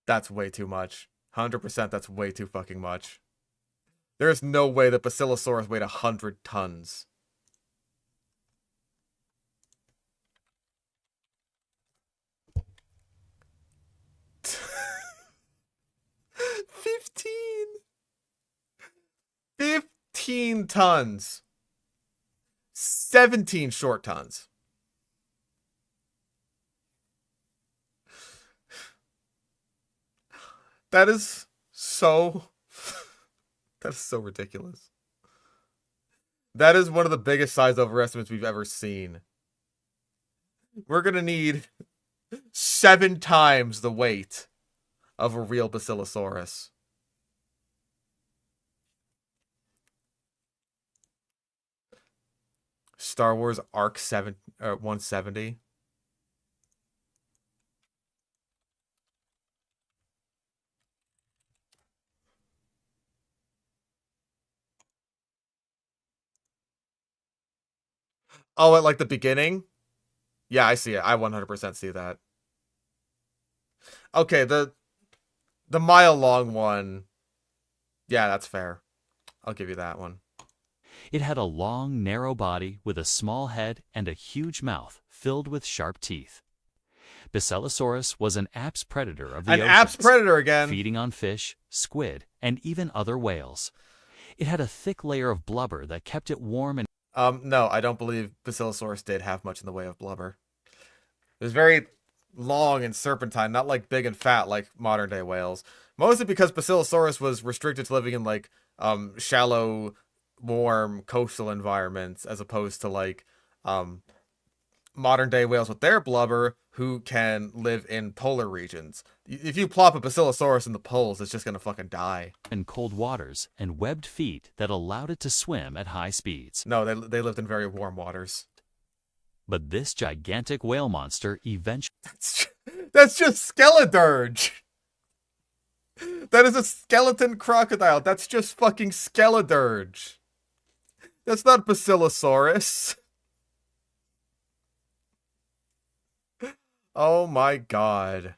That's way too much. 100% that's way too fucking much. There's no way that Basilosaurus weighed 100 tons. $15 tons. 17 short tons. That is so... That is so ridiculous. That is one of the biggest size overestimates we've ever seen. We're gonna need 7 times the weight of a real Basilosaurus. Star Wars Arc 170. Oh, at like the beginning? Yeah, I see it. I 100% see that. Okay, the mile-long one. Yeah, that's fair. I'll give you that one. It had a long, narrow body with a small head and a huge mouth filled with sharp teeth. Basilosaurus was an apex predator of the An oceans, apex predator again. feeding on fish, squid, and even other whales. It had a thick layer of blubber that kept it warm and... No, I don't believe Basilosaurus did have much in the way of blubber. It was very long and serpentine, not like big and fat like modern day whales. Mostly because Basilosaurus was restricted to living in like shallow, warm coastal environments as opposed to like modern day whales with their blubber who can live in polar regions. If you plop a Basilosaurus in the poles, it's just gonna fucking die. in cold waters and webbed feet that allowed it to swim at high speeds. No, they lived in very warm waters. But this gigantic whale monster eventually... That's just Skeledirge. That is a skeleton crocodile. That's just fucking Skeledirge. That's not Basilosaurus. Oh my god.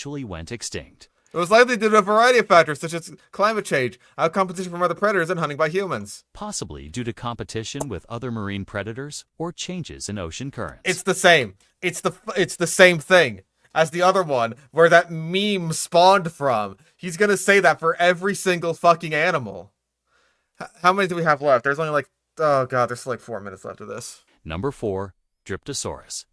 went extinct. It was likely due to a variety of factors such as climate change, competition from other predators, and hunting by humans. Possibly due to competition with other marine predators or changes in ocean currents. It's the same. It's the same thing as the other one where that meme spawned from. He's gonna say that for every single fucking animal. How many do we have left? There's only like, oh god, there's like 4 minutes left of this. Number 4, Dryptosaurus.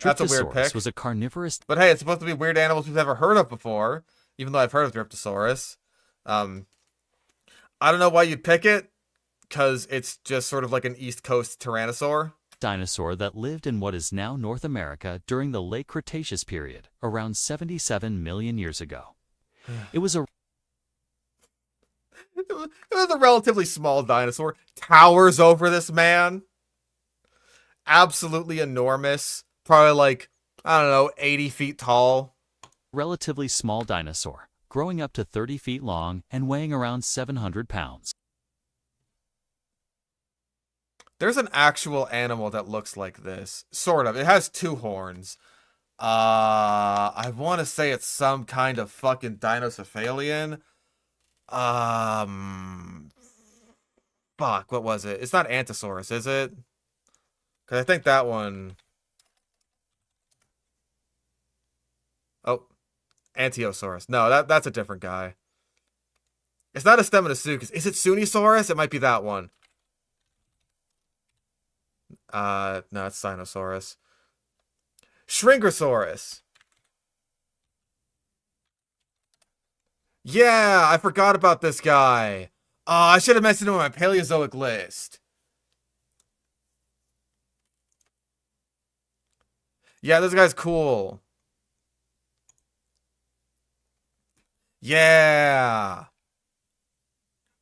That's a weird pick. Was a carnivorous... But hey, it's supposed to be weird animals we've never heard of before, even though I've heard of Dryptosaurus. I don't know why you'd pick it, because it's just sort of like an East Coast Tyrannosaur. Dinosaur that lived in what is now North America during the late Cretaceous period, around 77 million years ago. It was a relatively small dinosaur. Towers over this man. Absolutely enormous. Probably like, I don't know, 80 feet tall. relatively small dinosaur, growing up to 30 feet long and weighing around 700 pounds. There's an actual animal that looks like this. Sort of. It has two horns. I want to say it's some kind of fucking dinocephalian. Um, Fuck, what was it? It's not Antisaurus, is it? Because I think that one... Oh, Antiosaurus. No, that's a different guy. It's not a Stegosaurus. Is it Sunisaurus? It might be that one. No, it's Sinosaurus. Shringosaurus. Yeah, I forgot about this guy. Oh, I should have mentioned him on my Paleozoic list. Yeah, this guy's cool. Yeah.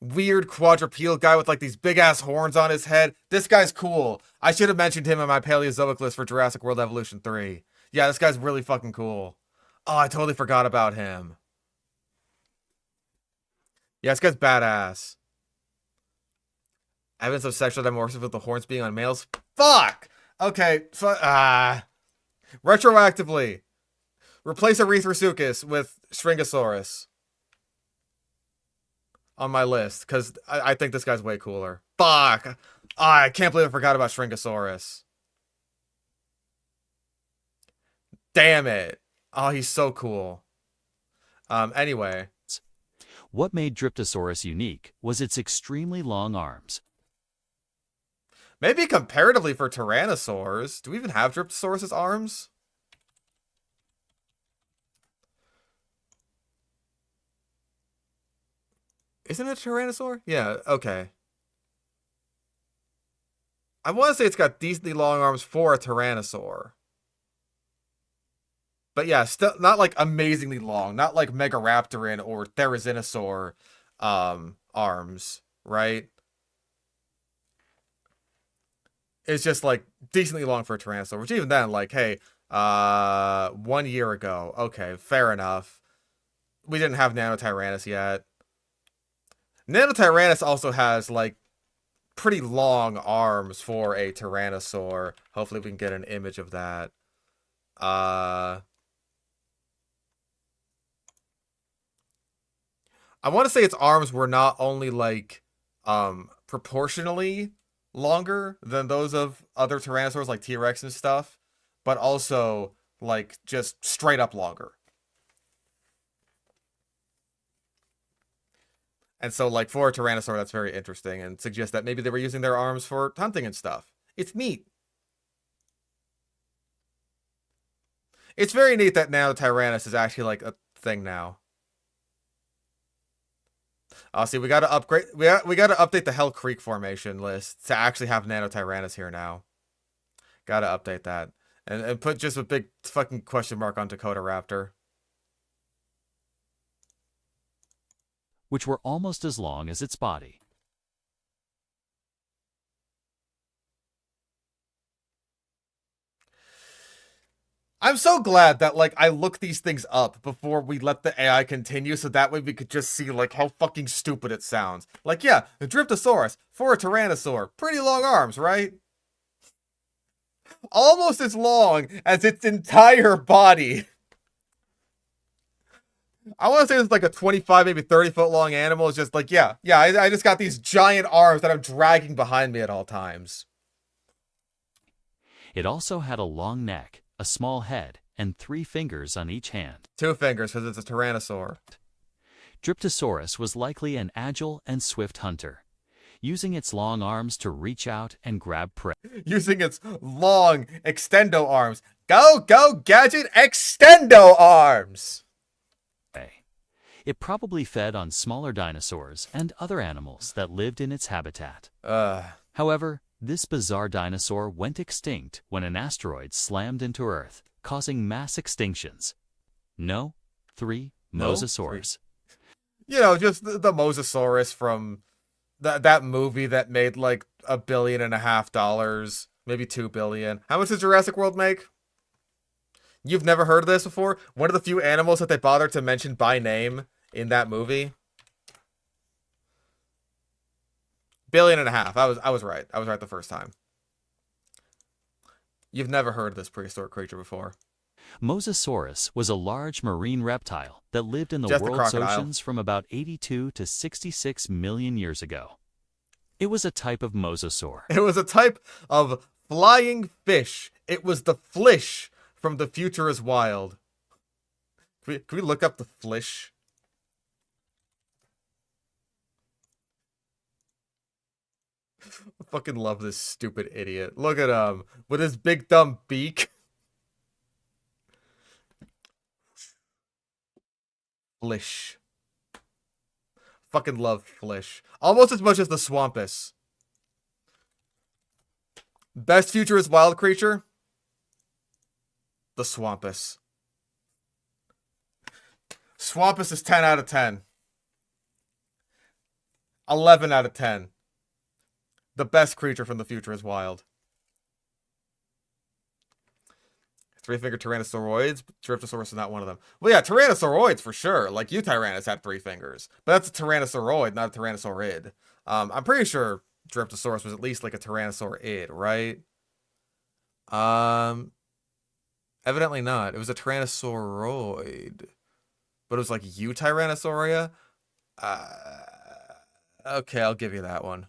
Weird quadrupedal guy with like these big ass horns on his head. This guy's cool. I should have mentioned him on my Paleozoic list for Jurassic World Evolution 3. Yeah, this guy's really fucking cool. Oh, I totally forgot about him. Yeah, this guy's badass. Evidence of sexual dimorphism with the horns being on males. Fuck! Okay, retroactively. Replace Erythrosuchus with Stringosaurus. On my list, because I think this guy's way cooler. Fuck! I can't believe I forgot about Stringosaurus. Damn it. Oh, he's so cool. Anyway. What made Dryptosaurus unique was its extremely long arms. Maybe comparatively for Tyrannosaurs. Do we even have Dryptosaurus' arms? Isn't it a Tyrannosaur? Yeah, okay. I want to say it's got decently long arms for a Tyrannosaur. But yeah, still not like amazingly long. Not like Megaraptoran or Therizinosaur arms, right? It's just like decently long for a Tyrannosaur, which even then, like, hey, 1 year ago. Okay, fair enough. We didn't have Nanotyrannus yet. Nanotyrannus also has, like, pretty long arms for a Tyrannosaur. Hopefully we can get an image of that. I want to say its arms were not only, like, proportionally longer than those of other Tyrannosaurs, like T-Rex and stuff, but also, like, just straight up longer. And so, like, for a Tyrannosaur, that's very interesting and suggests that maybe they were using their arms for hunting and stuff. It's neat. It's very neat that now Tyrannus is actually, like, a thing now. See, we gotta upgrade. We gotta update the Hell Creek formation list to actually have Nanotyrannus here now. Gotta update that. And put just a big fucking question mark on Dakota Raptor. Which were almost as long as its body. I'm so glad that, like, I looked these things up before we let the AI continue, so that way we could just see, like, how fucking stupid it sounds. Like, yeah, a Dryptosaurus for a Tyrannosaur. Pretty long arms, right? Almost as long as its entire body. I want to say it's like a 25, maybe 30-foot long animal. It's just like, yeah, I just got these giant arms that I'm dragging behind me at all times. It also had a long neck, a small head, and 3 fingers on each hand. 2 fingers, because it's a Tyrannosaur. Dryptosaurus was likely an agile and swift hunter, using its long arms to reach out and grab prey. Using its long extendo arms. Go, Gadget, extendo arms! It probably fed on smaller dinosaurs and other animals that lived in its habitat. However, this bizarre dinosaur went extinct when an asteroid slammed into Earth, causing mass extinctions. No, 3 Mosasaurus. You know, just the Mosasaurus from that movie that made like $1.5 billion, maybe $2 billion. How much did Jurassic World make? You've never heard of this before? One of the few animals that they bothered to mention by name in that movie. $1 billion and a half. I was right. I was right the first time. You've never heard of this prehistoric creature before. Mosasaurus was a large marine reptile that lived in the Just the world's crocodile. oceans from about 82 to 66 million years ago. It was a type of mosasaur. It was a type of flying fish. It was the flish from The Future is Wild. Can we look up the flish? I fucking love this stupid idiot. Look at him with his big dumb beak. Flish. Fucking love Flish. Almost as much as the Swampus. Best Future is Wild creature? The Swampus. Swampus is 10 out of 10. 11 out of 10. The best creature from The Future is Wild. Three-fingered Tyrannosauroids. Driftosauros is not one of them. Well, yeah, Tyrannosauroids for sure. Like, Eutyrannus had 3 fingers. But that's a Tyrannosauroid, not a Tyrannosaurid. I'm pretty sure Driftosauros was at least like a Tyrannosaurid, right? Evidently not. It was a Tyrannosauroid. But it was like Eutyrannosauria? Okay, I'll give you that one.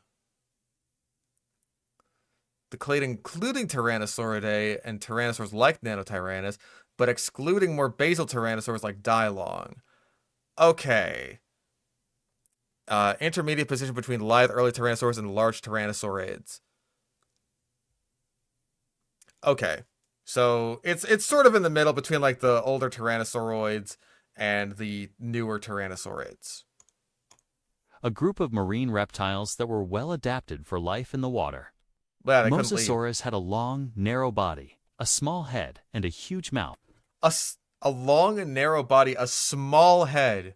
The clade including Tyrannosauridae and Tyrannosaurs like Nanotyrannus, but excluding more basal Tyrannosaurs like Dilong. Okay. Intermediate position between lithe early Tyrannosaurs and large Tyrannosaurids. Okay. So it's sort of in the middle between like the older Tyrannosauroids and the newer Tyrannosaurids. A group of marine reptiles that were well adapted for life in the water. Yeah, they couldn't leave. Mosasaurus had a long, narrow body, a small head, and a huge mouth. A long and narrow body, a small head.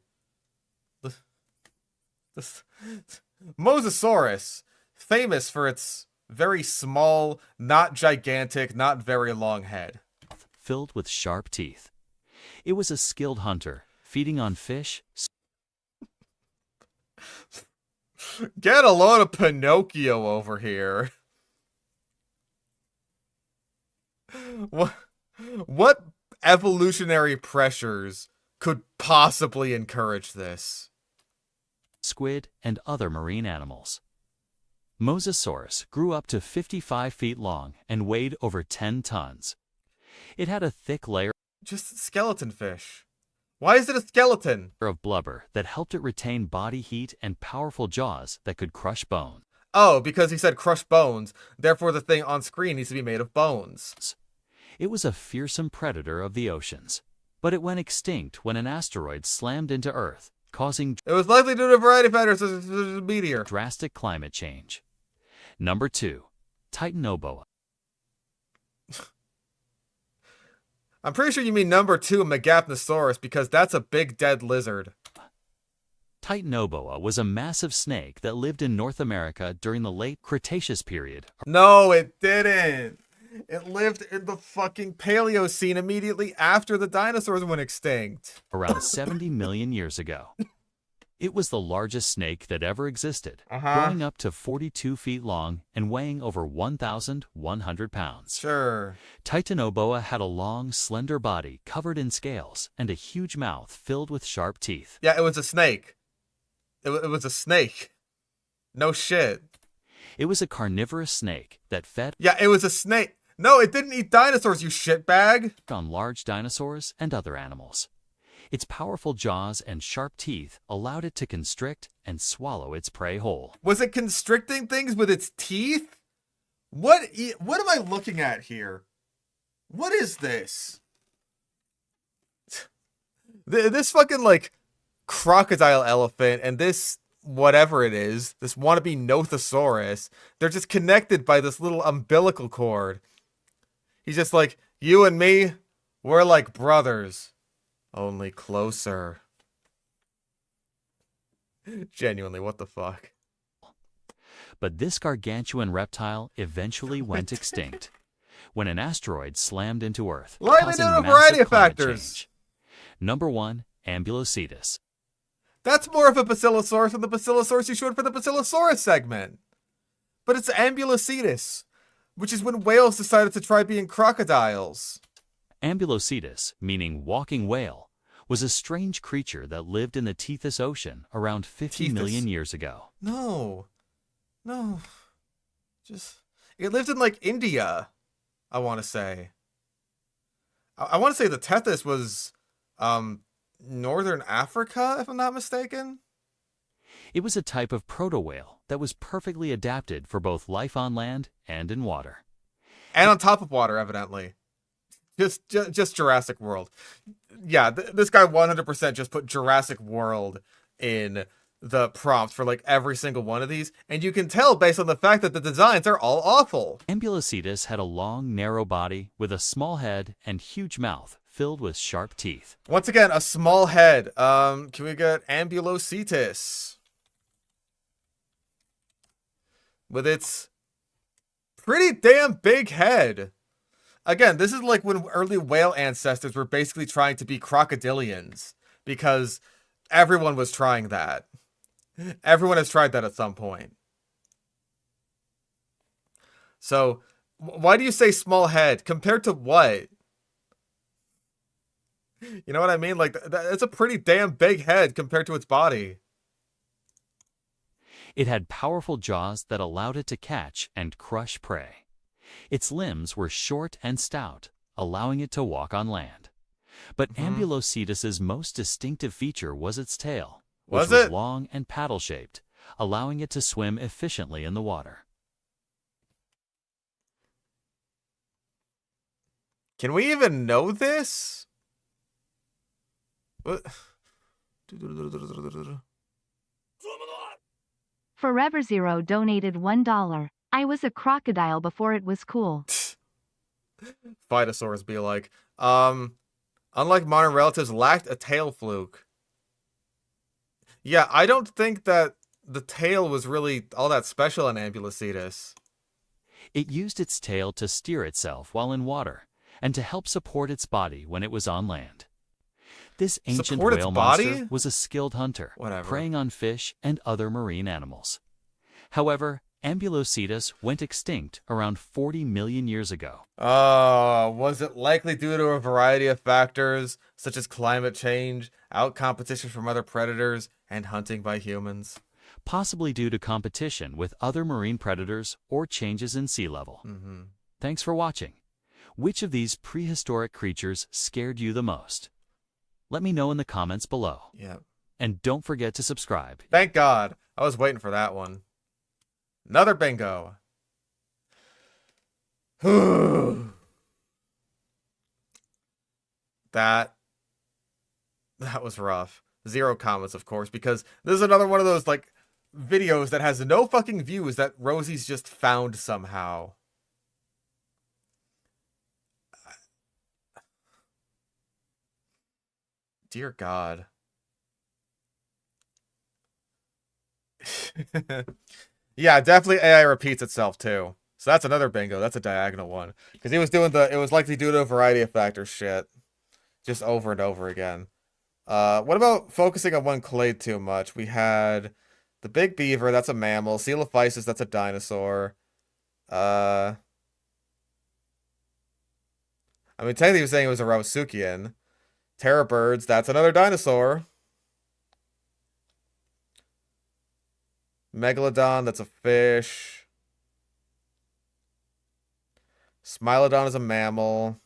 Mosasaurus, famous for its very small, not gigantic, not very long head. Filled with sharp teeth. It was a skilled hunter, feeding on fish. Get a load of Pinocchio over here. What evolutionary pressures could possibly encourage this? Squid, and other marine animals. Mosasaurus grew up to 55 feet long and weighed over 10 tons. It had a thick layer Just skeleton fish. Why is it a skeleton? of blubber that helped it retain body heat and powerful jaws that could crush bone. Oh, because he said crush bones, therefore the thing on screen needs to be made of bones. It was a fearsome predator of the oceans, but it went extinct when an asteroid slammed into Earth, causing It was likely due to a variety of factors such as a meteor. drastic climate change. Number 2. Titanoboa. I'm pretty sure you mean number 2, Megapnosaurus, because that's a big dead lizard. Titanoboa was a massive snake that lived in North America during the late Cretaceous period, No, it didn't. It lived in the fucking Paleocene immediately after the dinosaurs went extinct. around 70 million years ago. It was the largest snake that ever existed, Uh-huh. growing up to 42 feet long and weighing over 1,100 pounds. Sure. Titanoboa had a long, slender body covered in scales and a huge mouth filled with sharp teeth. Yeah, it was a snake. It was a snake. No shit. It was a carnivorous snake that fed Yeah, it was a snake. No, it didn't eat dinosaurs, you shitbag. on large dinosaurs and other animals. Its powerful jaws and sharp teeth allowed it to constrict and swallow its prey whole. Was it constricting things with its teeth? What am I looking at here? What is this? This fucking like crocodile elephant and this whatever it is, this wannabe Nothosaurus, they're just connected by this little umbilical cord. He's just like, you and me, we're like brothers, only closer. Genuinely, what the fuck? But this gargantuan reptile eventually went extinct when an asteroid slammed into Earth, Likely causing due to a massive variety of climate factors. change. Number 1, Ambulocetus. That's more of a Basilosaurus than the Basilosaurus you showed for the Basilosaurus segment. But it's Ambulocetus, which is when whales decided to try being crocodiles. Ambulocetus, meaning walking whale, was a strange creature that lived in the Tethys Ocean around 50 million years ago. No. It lived in, like, India, I want to say. I want to say the Tethys was, Northern Africa, if I'm not mistaken. It was a type of proto whale that was perfectly adapted for both life on land and in water. And on top of water, evidently. Just Jurassic World. Yeah, this guy 100% just put Jurassic World in the prompt for, like, every single one of these. And you can tell based on the fact that the designs are all awful. Ambulocetus had a long, narrow body with a small head and huge mouth filled with sharp teeth. Once again, a small head. Can we get Ambulocetus? With its pretty damn big head. Again, this is like when early whale ancestors were basically trying to be crocodilians, because everyone was trying that. Everyone has tried that at some point. So, why do you say small head? Compared to what? You know what I mean? Like, it's a pretty damn big head compared to its body. It had powerful jaws that allowed it to catch and crush prey. Its limbs were short and stout, allowing it to walk on land. But Ambulocetus's most distinctive feature was its tail, which was long and paddle-shaped, allowing it to swim efficiently in the water. Can we even know this? What? Forever Zero donated $1. I was a crocodile before it was cool. Phytosaurs be like, unlike modern relatives, lacked a tail fluke. Yeah, I don't think that the tail was really all that special in Ambulocetus. It used its tail to steer itself while in water and to help support its body when it was on land. This ancient whale monster was a skilled hunter, preying on fish and other marine animals. However, Ambulocetus went extinct around 40 million years ago. Was it likely due to a variety of factors, such as climate change, out-competition from other predators, and hunting by humans? Possibly due to competition with other marine predators or changes in sea level. Thanks for watching. Which of these prehistoric creatures scared you the most? Let me know in the comments below. Yeah. And don't forget to subscribe. Thank God. I was waiting for that one. Another bingo. That was rough. 0 comments, of course, because this is another one of those, like, videos that has no fucking views that Rosie's just found somehow. Dear God. Yeah, definitely AI repeats itself too. So that's another bingo. That's a diagonal one. Because he was doing it was likely due to a variety of factors shit. Just over and over again. What about focusing on one clade too much? We had the big beaver, that's a mammal. Coelophysis, that's a dinosaur. I mean, technically he was saying it was a Rausukian. Terror birds, that's another dinosaur. Megalodon, that's a fish. Smilodon is a mammal.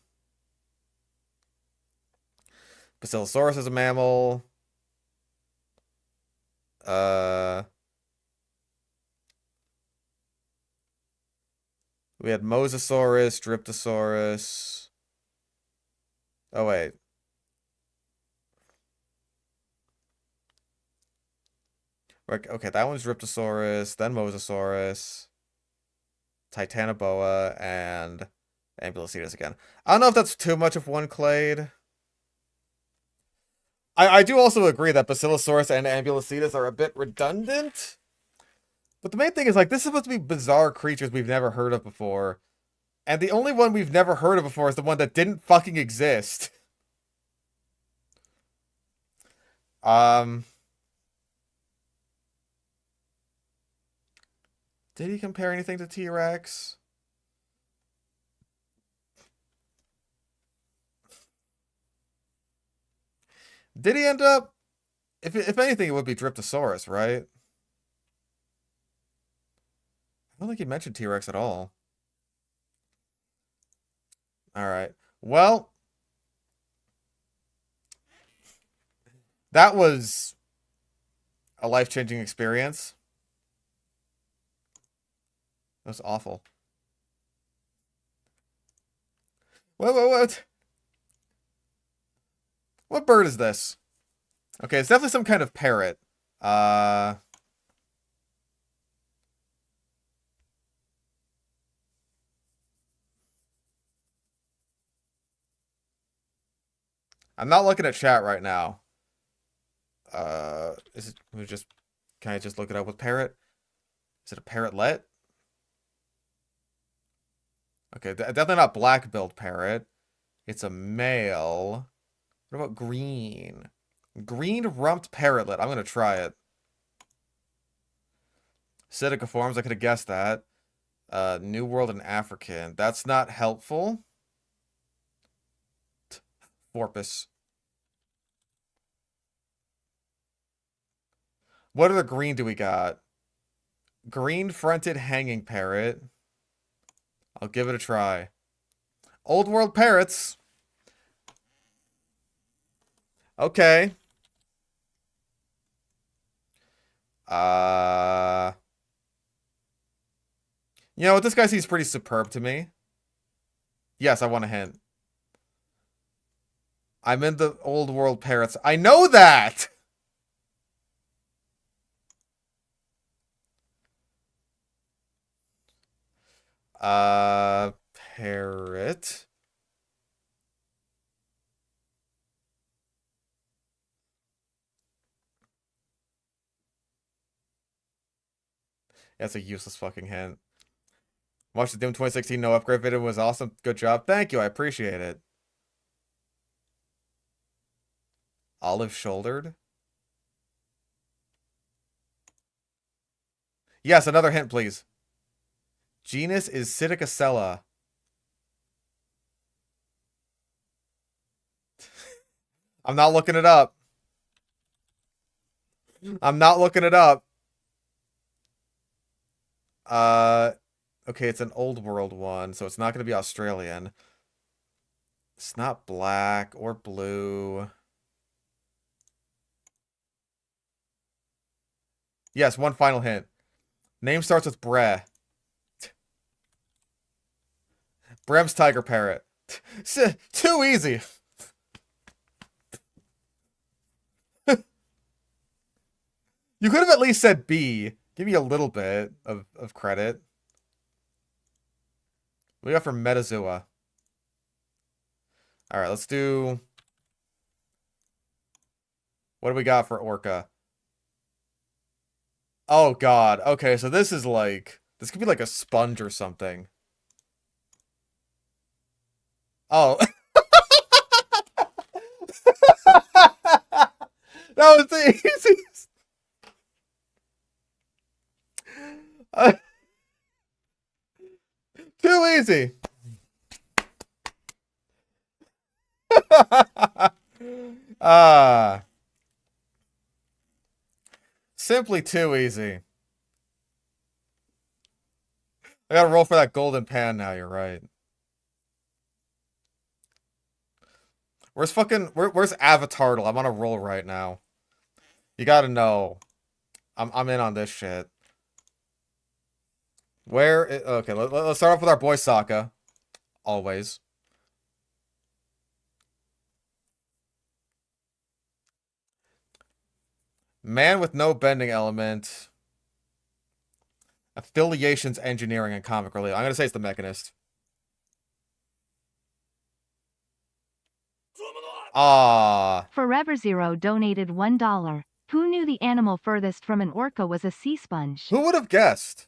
Basilosaurus is a mammal. We had Mosasaurus, Dryptosaurus. Oh, wait. Okay, that one's Dryptosaurus, then Mosasaurus, Titanoboa, and Ambulocetus again. I don't know if that's too much of one clade. I do also agree that Basilosaurus and Ambulocetus are a bit redundant. But the main thing is, like, this is supposed to be bizarre creatures we've never heard of before. And the only one we've never heard of before is the one that didn't fucking exist. Did he compare anything to T-Rex? Did he end up? If anything, it would be Dryptosaurus, right? I don't think he mentioned T-Rex at all. All right. Well, that was a life-changing experience. That was awful. What? What bird is this? Okay, it's definitely some kind of parrot. I'm not looking at chat right now. Is it? Can I just look it up with parrot? Is it a parrotlet? Okay, definitely not black-billed parrot. It's a male. What about green? Green-rumped parrotlet. I'm gonna try it. Psittaciforms, I could have guessed that. New World and African. That's not helpful. Porpoise. What other green do we got? Green-fronted hanging parrot. I'll give it a try. Old World parrots. Okay. You know what? This guy seems pretty superb to me. Yes, I want a hint. I'm in the Old World parrots. I know that! Parrot. That's a useless fucking hint. Watched the Doom 2016 no upgrade video. Was awesome. Good job. Thank you. I appreciate it. Olive-shouldered? Yes, another hint, please. Genus is Psittacicella. I'm not looking it up. I'm not looking it up. Okay, it's an old world one, so it's not going to be Australian. It's not black or blue. Yes, one final hint. Name starts with Bre. Brem's tiger parrot. Too easy. You could have at least said B. Give me a little bit of credit. What do we got for Metazoa? Alright, let's do... What do we got for Orca? Oh god. Okay, so this is like... This could be like a sponge or something. Oh. That was the easiest. Too easy. Simply too easy. I gotta roll for that golden pan now, you're right. Where's Avatartle? I'm on a roll right now. You gotta know. I'm in on this shit. Okay, let's start off with our boy Sokka. Always. Man with no bending element. Affiliations, engineering, and comic relief. I'm gonna say it's the Mechanist. Ah. Forever Zero donated $1. Who knew the animal furthest from an orca was a sea sponge? Who would have guessed?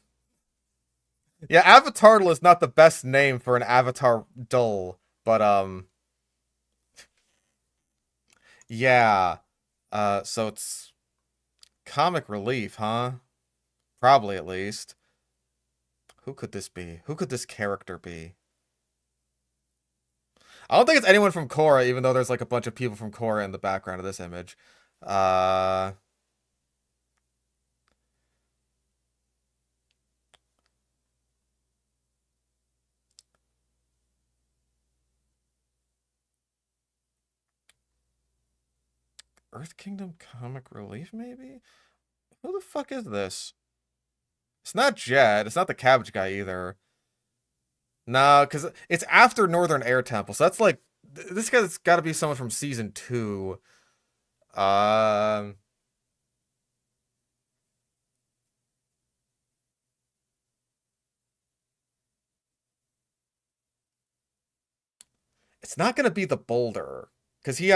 Yeah, Avatartle is not the best name for an avatar dull, but yeah. So it's comic relief, huh? Probably at least. Who could this be? Who could this character be? I don't think it's anyone from Korra, even though there's like a bunch of people from Korra in the background of this image. Uh... Earth Kingdom Comic Relief, maybe? Who the fuck is this? It's not Jet. It's not the Cabbage guy either. Nah, because it's after Northern Air Temple. So that's like... This guy's got to be someone from Season 2. Um... It's not going to be the Boulder. Because he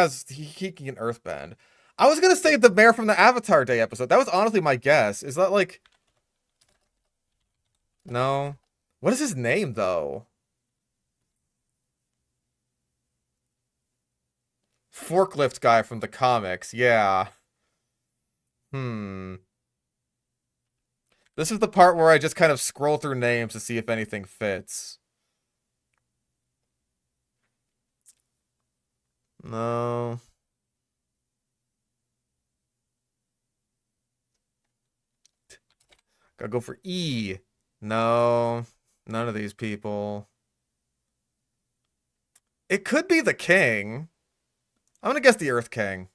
can Earthbend. I was going to say the mayor from the Avatar Day episode. That was honestly my guess. Is that like... No. What is his name, though? Forklift guy from the comics. Yeah. This is the part where I just kind of scroll through names to see if anything fits. No. Gotta go for E. No. None of these people. It could be the king. I'm gonna guess the Earth King.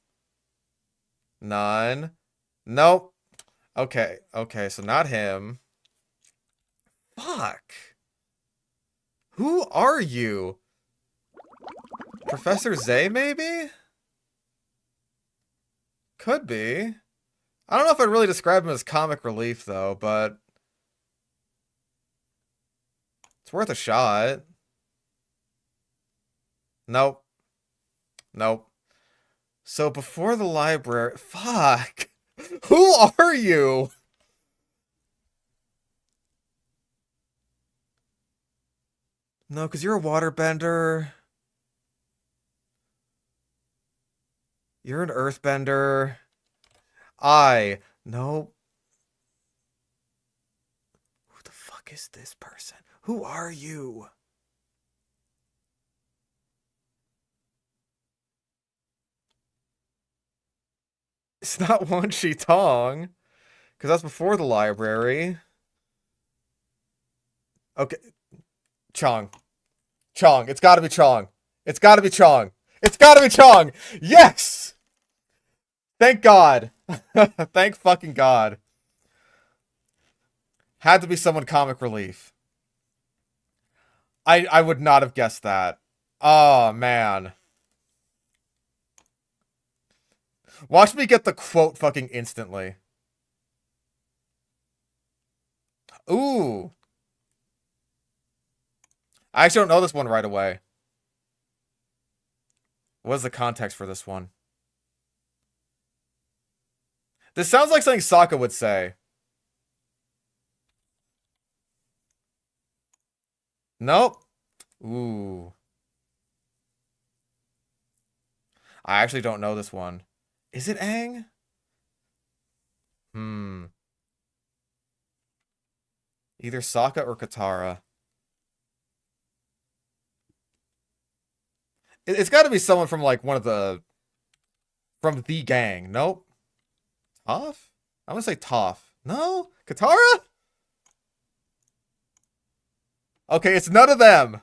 None. Nope. Okay. Okay, so not him. Fuck. Who are you? Professor Zay, maybe? Could be. I don't know if I'd really describe him as comic relief, though, but... It's worth a shot. Nope. Nope. So before the library... Fuck! Who are you? No, because you're a waterbender. You're an earthbender. Nope. Who the fuck is this person? Who are you? It's not Wan Shi Tong. Because that's before the library. Okay. Chong. Chong. It's gotta be Chong. It's gotta be Chong. It's gotta be Chong! Yes! Thank God. Thank fucking God. Had to be someone comic relief. I would not have guessed that. Oh, man. Watch me get the quote fucking instantly. Ooh. I actually don't know this one right away. What is the context for this one? This sounds like something Sokka would say. Nope. Ooh. I actually don't know this one. Is it Aang? Either Sokka or Katara. It's got to be someone from like one of the... From the gang. Nope. Toph? I'm gonna say Toph. No? Katara? Okay, it's none of them.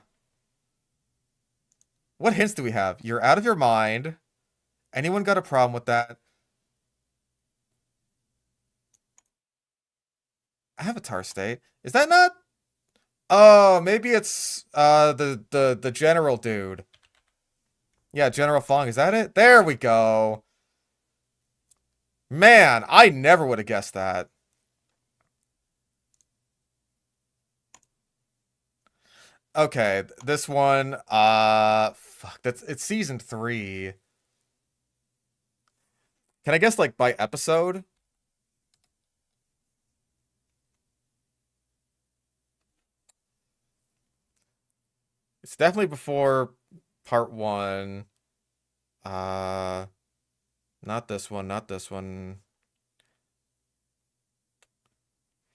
What hints do we have? You're out of your mind. Anyone got a problem with that? Avatar state? Is that not? Oh, maybe it's the general dude. Yeah, General Fong. Is that it? There we go. Man, I never would have guessed that. Okay, this one, fuck, it's season 3. Can I guess, like, by episode? It's definitely before part 1. Not this one, not this one.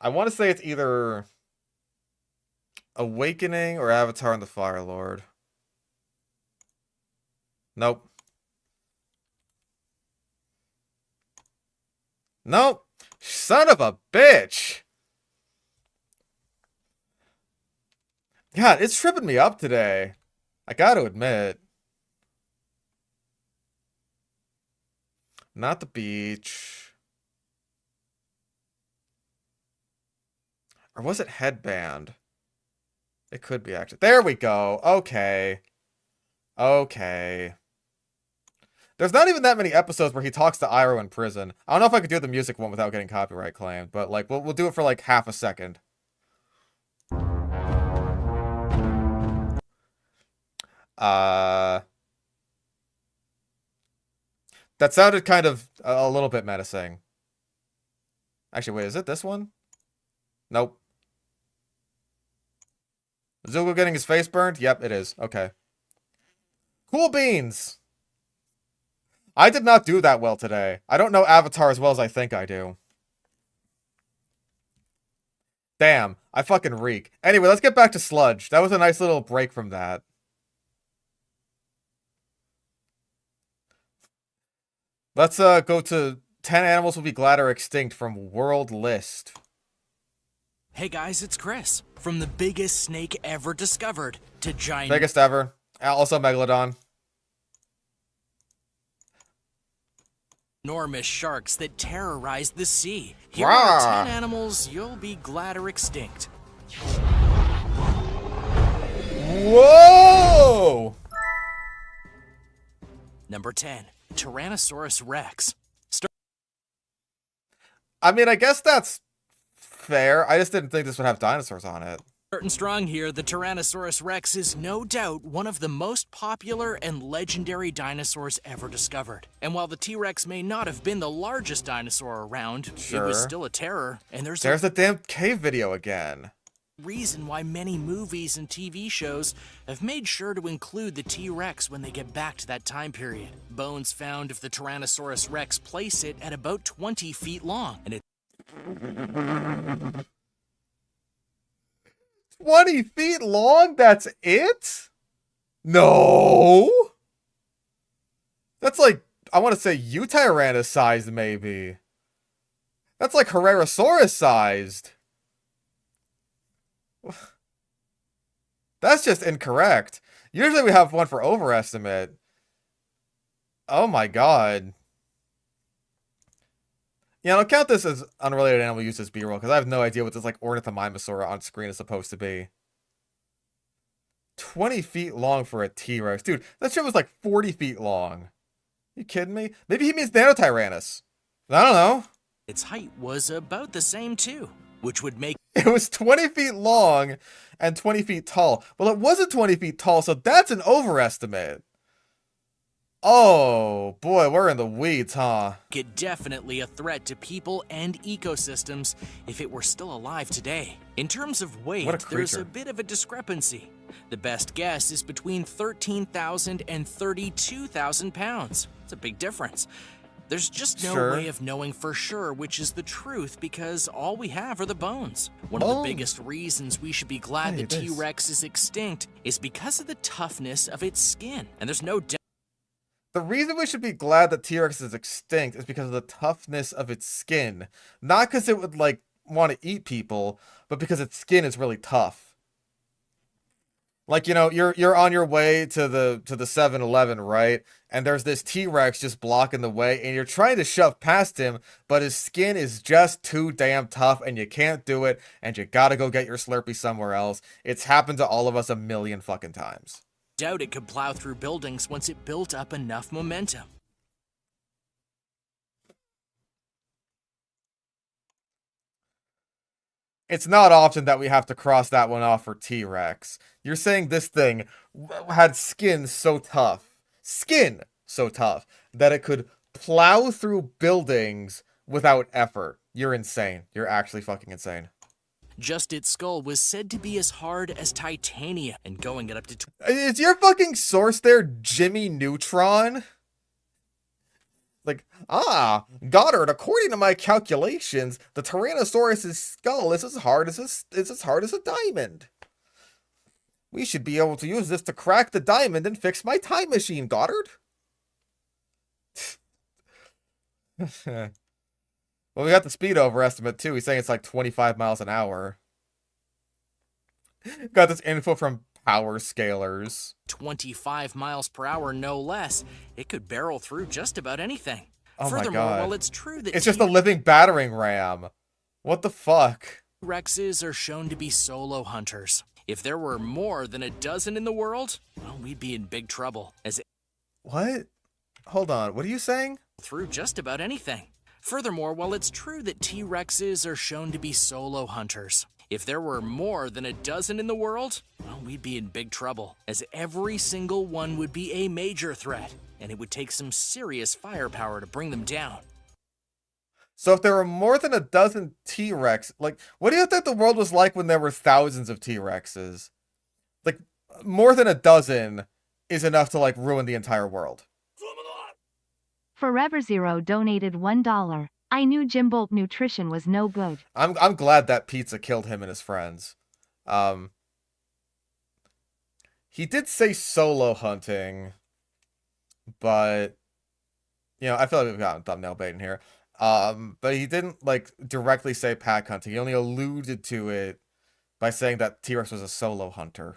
I want to say it's either... Awakening or Avatar and the Fire Lord? Nope. Nope. Son of a bitch. God, it's tripping me up today. I gotta admit. Not the beach. Or was it headband? It could be actually. There we go. Okay. Okay. There's not even that many episodes where he talks to Iroh in prison. I don't know if I could do the music one without getting copyright claimed, but like we'll do it for like half a second. That sounded kind of a little bit menacing. Actually, wait, is it this one? Nope. Zuko getting his face burned? Yep, it is. Okay. Cool beans. I did not do that well today. I don't know Avatar as well as I think I do. Damn, I fucking reek. Anyway, let's get back to Sludge. That was a nice little break from that. Let's go to 10 animals will be glad are extinct from World List. Hey guys, it's Chris. From the biggest snake ever discovered to giant... Biggest ever. Also Megalodon. enormous sharks that terrorize the sea. Here are 10 animals you'll be glad are extinct. Whoa! Number 10, Tyrannosaurus Rex. I mean, I guess that's fair. I just didn't think this would have dinosaurs on it. Starting strong here, the Tyrannosaurus Rex is no doubt one of the most popular and legendary dinosaurs ever discovered. And while the T-Rex may not have been the largest dinosaur around, it was still a terror. And there's the damn cave video again. Reason why many movies and TV shows have made sure to include the T-Rex when they get back to that time period. Bones found of the Tyrannosaurus Rex place it at about 20 feet long, and it 20 feet long? That's it? No! That's like, I want to say Utayrannus sized, maybe. That's like Herrerasaurus sized. That's just incorrect. Usually we have one for overestimate. Oh my god. Yeah, I'll count this as unrelated animal use as B-roll, because I have no idea what this, like, Ornithomimosaur on screen is supposed to be. 20 feet long for a T-Rex. Dude, that shit was like 40 feet long. You kidding me? Maybe he means Nanotyrannus. I don't know. its height was about the same too, which would make It was 20 feet long and 20 feet tall. Well, it wasn't 20 feet tall, so that's an overestimate. Oh, boy, we're in the weeds, huh? it definitely a threat to people and ecosystems if it were still alive today. In terms of weight, What a there's creature. a bit of a discrepancy. The best guess is between 13,000 and 32,000 pounds. It's a big difference. There's just no Sure. way of knowing for sure which is the truth because all we have are the bones. One of the Bones. biggest reasons we should be glad Hey, the this. T-Rex is extinct is because of the toughness of its skin. And there's no doubt The reason we should be glad that T-Rex is extinct is because of the toughness of its skin. Not because it would, like, want to eat people, but because its skin is really tough. Like, you know, you're on your way to the 7-Eleven, right? And there's this T-Rex just blocking the way, and you're trying to shove past him, but his skin is just too damn tough, and you can't do it, and you gotta go get your Slurpee somewhere else. It's happened to all of us a million fucking times. it could plow through buildings once it built up enough momentum. It's not often that we have to cross that one off for T-Rex. You're saying this thing had skin so tough, that it could plow through buildings without effort. You're insane. You're actually fucking insane. Just its skull was said to be as hard as titanium and going it up to Is your fucking source there Jimmy Neutron? Like, Goddard, according to my calculations, the Tyrannosaurus's skull is as hard as a diamond. We should be able to use this to crack the diamond and fix my time machine, Goddard. Well, we got the speed overestimate, too. He's saying it's like 25 miles an hour. Got this info from power scalers. 25 miles per hour, no less. It could barrel through just about anything. Oh my Furthermore, God. while it's true that It's just a living battering ram. What the fuck? T-Rexes are shown to be solo hunters. If there were more than a dozen in the world, well, we'd be in big trouble, as it What? Hold on. What are you saying? through just about anything. Furthermore, while it's true that T-Rexes are shown to be solo hunters, if there were more than a dozen in the world, well, we'd be in big trouble, as every single one would be a major threat, and it would take some serious firepower to bring them down. So if there were more than a dozen T-Rex, like, what do you think the world was like when there were thousands of T-Rexes? Like, more than a dozen is enough to, like, ruin the entire world. Forever Zero donated $1. I knew Jim Bolt nutrition was no good. I'm glad that pizza killed him and his friends. He did say solo hunting, but, you know, I feel like we've got thumbnail bait in here. But he didn't, like, directly say pack hunting. He only alluded to it by saying that T-Rex was a solo hunter.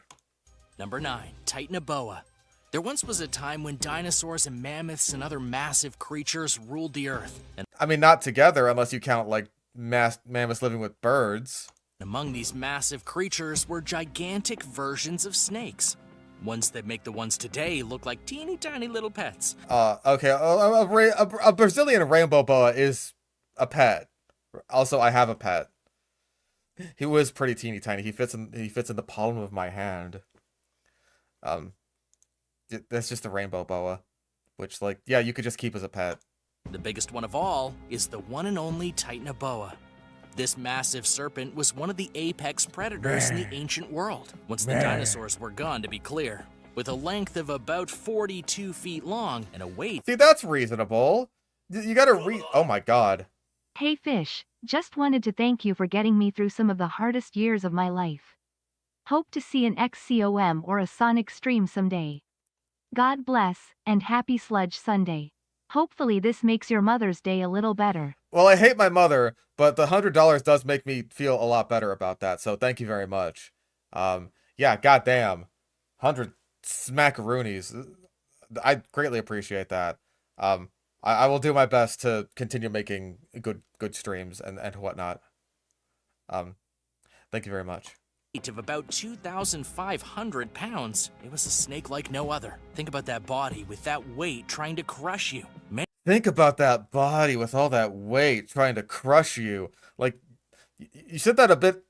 Number 9, Titanoboa. There once was a time when dinosaurs and mammoths and other massive creatures ruled the earth. And I mean, not together unless you count, like, mammoths living with birds. among these massive creatures were gigantic versions of snakes. Ones that make the ones today look like teeny tiny little pets. Okay, a Brazilian rainbow boa is a pet. Also, I have a pet. He was pretty teeny tiny. He fits in the palm of my hand. That's just a rainbow boa, which, like, yeah, you could just keep as a pet. The biggest one of all is the one and only Titanoboa. This massive serpent was one of the apex predators in the ancient world, once the dinosaurs were gone, to be clear. With a length of about 42 feet long and a weight... See, that's reasonable. You gotta oh my God. Hey Fish, just wanted to thank you for getting me through some of the hardest years of my life. Hope to see an XCOM or a Sonic stream someday. God bless, and happy Sludge Sunday. Hopefully this makes your Mother's Day a little better. Well, I hate my mother, but the $100 does make me feel a lot better about that, so thank you very much. Yeah, goddamn. 100 smackaroonies. I greatly appreciate that. I will do my best to continue making good streams and whatnot. Thank you very much. of about 2,500 pounds. It was a snake like no other. Think about that body with that weight trying to crush you. Man, Think about that body with all that weight trying to crush you. Like, you said that a bit...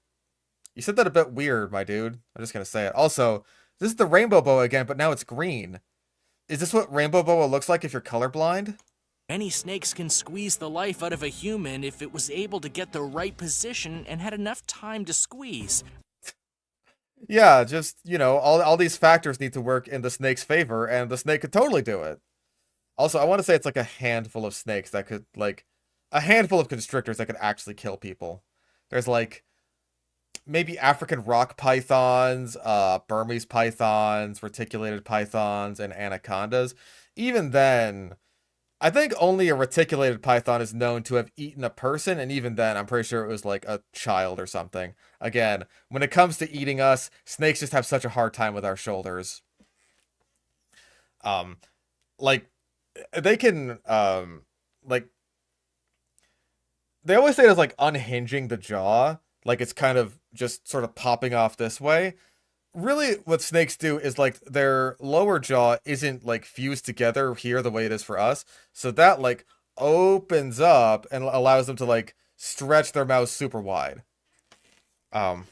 You said that a bit weird, my dude. I'm just gonna say it. Also, this is the rainbow boa again, but now it's green. Is this what rainbow boa looks like if you're colorblind? many snakes can squeeze the life out of a human if it was able to get the right position and had enough time to squeeze. Yeah, just, you know, all these factors need to work in the snake's favor, and the snake could totally do it. Also, I want to say it's like a handful of snakes that could, like, a handful of constrictors that could actually kill people. There's, like, maybe African rock pythons, Burmese pythons, reticulated pythons, and anacondas. Even then, I think only a reticulated python is known to have eaten a person, and even then, I'm pretty sure it was like a child or something. Again, when it comes to eating us, snakes just have such a hard time with our shoulders. Like, they can, like, they always say it's like unhinging the jaw, like it's kind of just sort of popping off this way. Really, what snakes do is, like, their lower jaw isn't, like, fused together here the way it is for us. So that, like, opens up and allows them to, like, stretch their mouths super wide. It's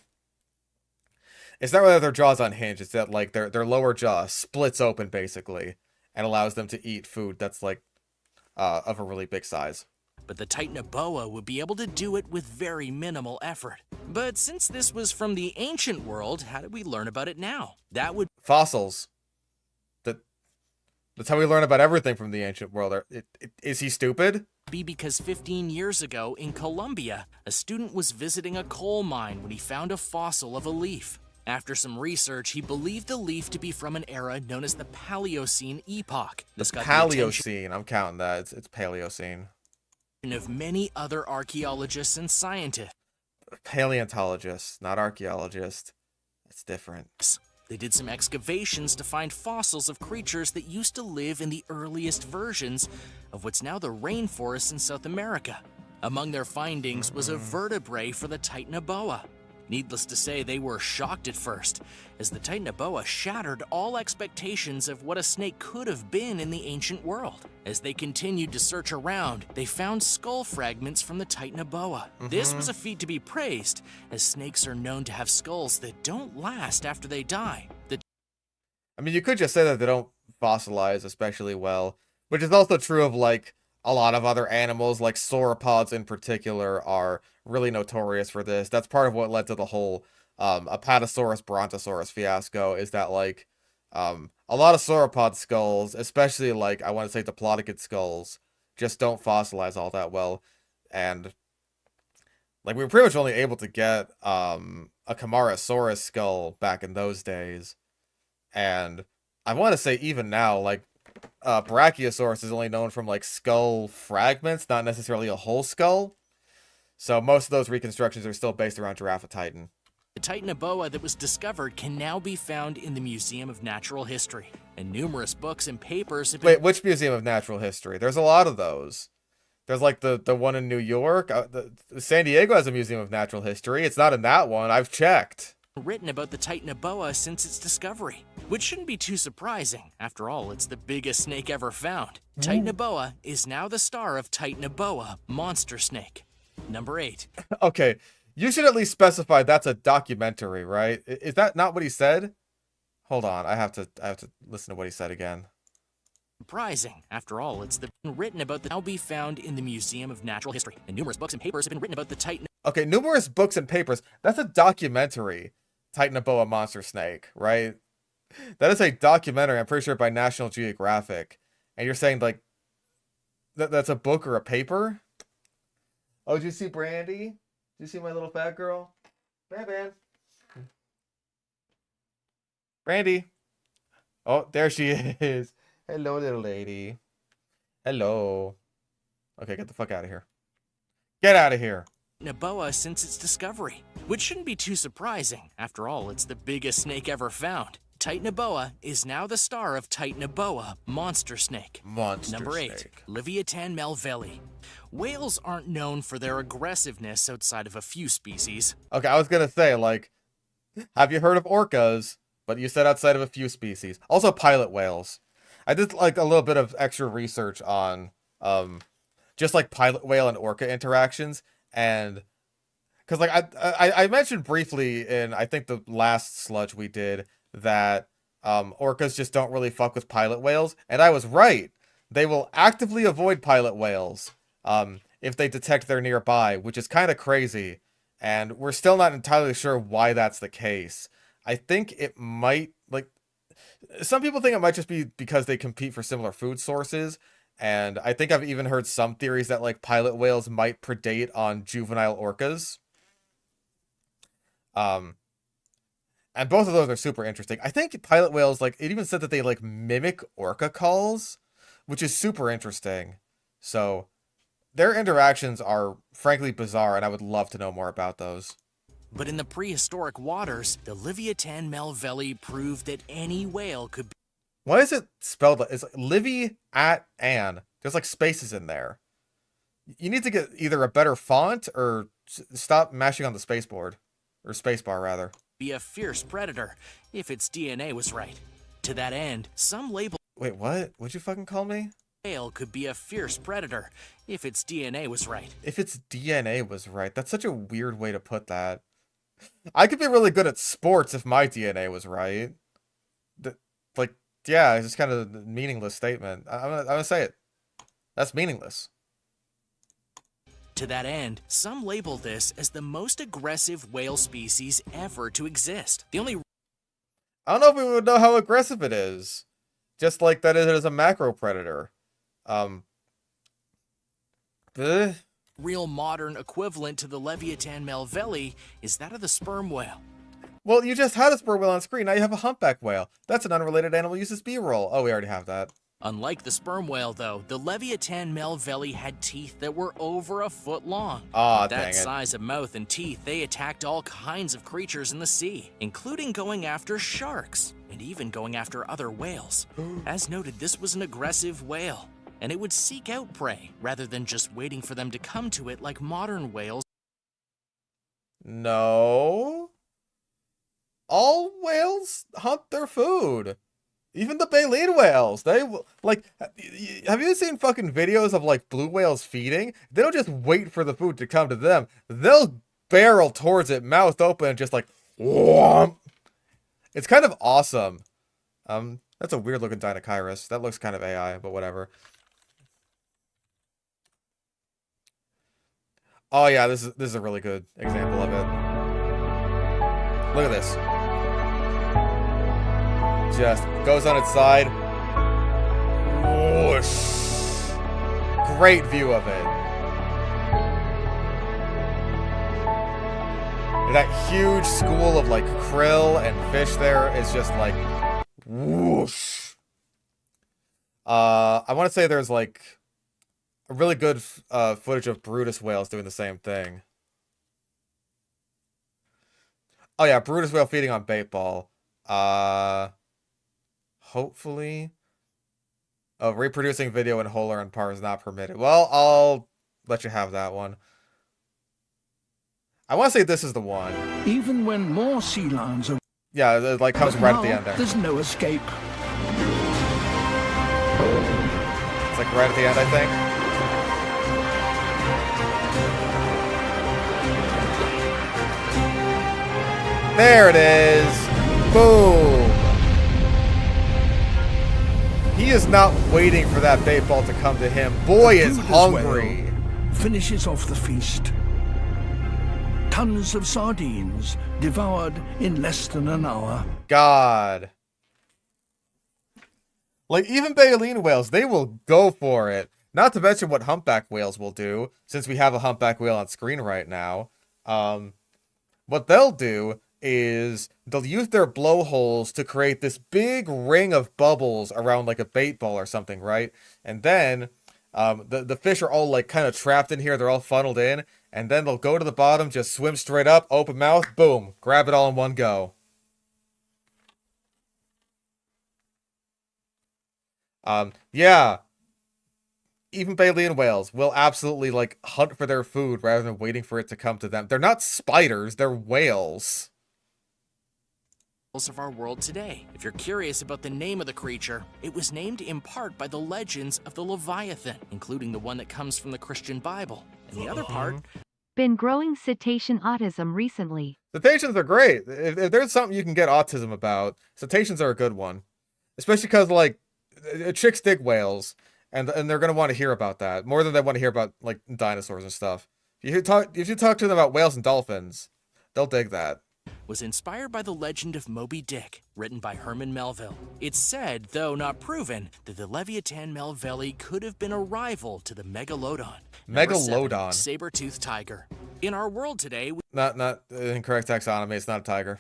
not whether their jaw's unhinged, it's that, like, their lower jaw splits open, basically, and allows them to eat food that's, like, of a really big size. But the Titanoboa would be able to do it with very minimal effort. But since this was from the ancient world, how did we learn about it now? That would Fossils. That's how we learn about everything from the ancient world. Is he stupid? be because 15 years ago in Colombia, a student was visiting a coal mine when he found a fossil of a leaf. After some research, he believed the leaf to be from an era known as the Paleocene epoch. This got the attention Paleocene. I'm counting that. It's Paleocene. of many other archaeologists and scientists. Paleontologist, not archaeologist. It's different. They did some excavations to find fossils of creatures that used to live in the earliest versions of what's now the rainforests in South America. Among their findings was a vertebrae for the Titanoboa. Needless to say, they were shocked at first, as the Titanoboa shattered all expectations of what a snake could have been in the ancient world. As they continued to search around, they found skull fragments from the Titanoboa. This was a feat to be praised, as snakes are known to have skulls that don't last after they die. I mean, you could just say that they don't fossilize especially well, which is also true of, like, a lot of other animals, like sauropods in particular, are really notorious for this. That's part of what led to the whole Apatosaurus brontosaurus fiasco, is that, like, a lot of sauropod skulls, especially, like, I want to say diplodocid skulls, just don't fossilize all that well. And, like, we were pretty much only able to get a Camarasaurus skull back in those days. And I want to say even now, like, Brachiosaurus is only known from, like, skull fragments, not necessarily a whole skull. So most of those reconstructions are still based around Giraffatitan. The Titanoboa that was discovered can now be found in the Museum of Natural History, and numerous books and papers have been... Wait, which Museum of Natural History? There's a lot of those. There's, like, the one in New York. San Diego has a Museum of Natural History. It's not in that one. I've checked. Written about the Titanoboa since its discovery, which shouldn't be too surprising. After all, it's the biggest snake ever found. Titanoboa is now the star of Titanoboa Monster Snake. Number 8. Okay, you should at least specify that's a documentary, right? Is that not what he said? Hold on, I have to listen to what he said again. Surprising. After all, it's the written about the now be found in the Museum of Natural History, and numerous books and papers have been written about the Titan. Okay, numerous books and papers. That's a documentary. Titanoboa monster snake, right? That is a documentary, I'm pretty sure, by National Geographic. And you're saying, like, that's a book or a paper? Oh, did you see Brandy? Did you see my little fat girl? Ban. Brandy. Oh, there she is. Hello, little lady. Hello. Okay, get the fuck out of here. Get out of here. Titanoboa since its discovery, which shouldn't be too surprising. After all, it's the biggest snake ever found. Titanoboa is now the star of Titanoboa Monster Snake. Number 8. Leviathan melveli. Whales aren't known for their aggressiveness outside of a few species. Okay, I was gonna say, like, have you heard of orcas? But you said outside of a few species. Also pilot whales. I did, like, a little bit of extra research on just, like, pilot whale and orca interactions. And because, like, I mentioned briefly in, I think, the last sludge we did that orcas just don't really fuck with pilot whales, and I was right. They will actively avoid pilot whales if they detect they're nearby, which is kind of crazy, and we're still not entirely sure why that's the case. I think it might, like, some people think it might just be because they compete for similar food sources. And I think I've even heard some theories that, like, pilot whales might predate on juvenile orcas. And both of those are super interesting. I think pilot whales, like, it even said that they, like, mimic orca calls, which is super interesting. So their interactions are frankly bizarre, and I would love to know more about those. But in the prehistoric waters, the Leviathan melveli proved that any whale could be... Why is it spelled like, it's like Livy at Ann? There's, like, spaces in there. You need to get either a better font or stop mashing on the spaceboard. Or spacebar, rather. ...be a fierce predator, if its DNA was right. To that end, some label... Wait, what? What'd you fucking call me? ...whale could be a fierce predator, if its DNA was right. If its DNA was right. That's such a weird way to put that. I could be really good at sports if my DNA was right. Like, yeah, it's just kind of a meaningless statement. I'm gonna say it. That's meaningless. To that end, some label this as the most aggressive whale species ever to exist. The only... I don't know if we would know how aggressive it is. Just like that it is a macro predator. real modern equivalent to the Leviathan melveli is that of the sperm whale. Well, you just had a sperm whale on screen. Now you have a humpback whale. That's an unrelated animal used as B-roll. Oh, we already have that. Unlike the sperm whale, though, the Leviathan melveli had teeth that were over a foot long. Aw, With dang that it. size of mouth and teeth, they attacked all kinds of creatures in the sea, including going after sharks and even going after other whales. As noted, this was an aggressive whale, and it would seek out prey rather than just waiting for them to come to it like modern whales. No. All whales hunt their food. Even the baleen whales. They like. Have you seen fucking videos of like blue whales feeding? They don't just wait for the food to come to them. They'll barrel towards it, mouth open, and just like whomp. It's kind of awesome. That's a weird looking Dinocyrus. That looks kind of AI, but whatever. Oh yeah, this is a really good example of it. Look at this. Just goes on its side. Whoosh. Great view of it. And that huge school of like krill and fish there is just like whoosh. I want to say there's like a really good footage of Brutus whales doing the same thing. Oh yeah, Brutus whale feeding on bait ball. Hopefully. Oh, reproducing video in whole or in part is not permitted. Well, I'll let you have that one. I want to say this is the one. Even when more sea lions are... Yeah, it like comes But right now, at the end there. there's no escape. It's like right at the end, I think. There it is. Boom. He is not waiting for that bait ball to come to him. Boy is Brutus hungry. whale finishes off the feast. Tons of sardines devoured in less than an hour. God. Like, even baleen whales, they will go for it. Not to mention what humpback whales will do, since we have a humpback whale on screen right now. What they'll do is they'll use their blowholes to create this big ring of bubbles around like a bait ball or something, right? And then the fish are all like kind of trapped in here. They're all funneled in. And then they'll go to the bottom, just swim straight up, open mouth, boom. Grab it all in one go. Yeah. Even baleen whales will absolutely like hunt for their food rather than waiting for it to come to them. They're not spiders, they're whales. Of our world today. If you're curious about the name of the creature, it was named in part by the legends of the Leviathan, including the one that comes from the Christian Bible. And the other part... Been growing cetacean autism recently. Cetaceans are great. If there's something you can get autism about, cetaceans are a good one. Especially because, like, chicks dig whales, and they're going to want to hear about that, more than they want to hear about, like, dinosaurs and stuff. If you talk to them about whales and dolphins, they'll dig that. Was inspired by the legend of Moby Dick, written by Herman Melville. It's said, though not proven, that the Leviathan melveli could have been a rival to the Megalodon. Megalodon. Saber-toothed tiger. In our world today, Not incorrect taxonomy. It's not a tiger.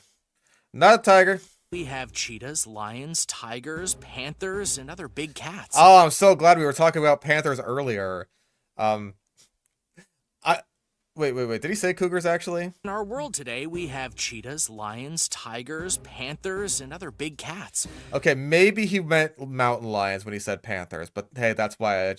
Not a tiger. we have cheetahs, lions, tigers, panthers, and other big cats. Oh, I'm so glad we were talking about panthers earlier. Wait. Did he say cougars, actually? In our world today, we have cheetahs, lions, tigers, panthers, and other big cats. Okay, maybe he meant mountain lions when he said panthers, but hey, that's why I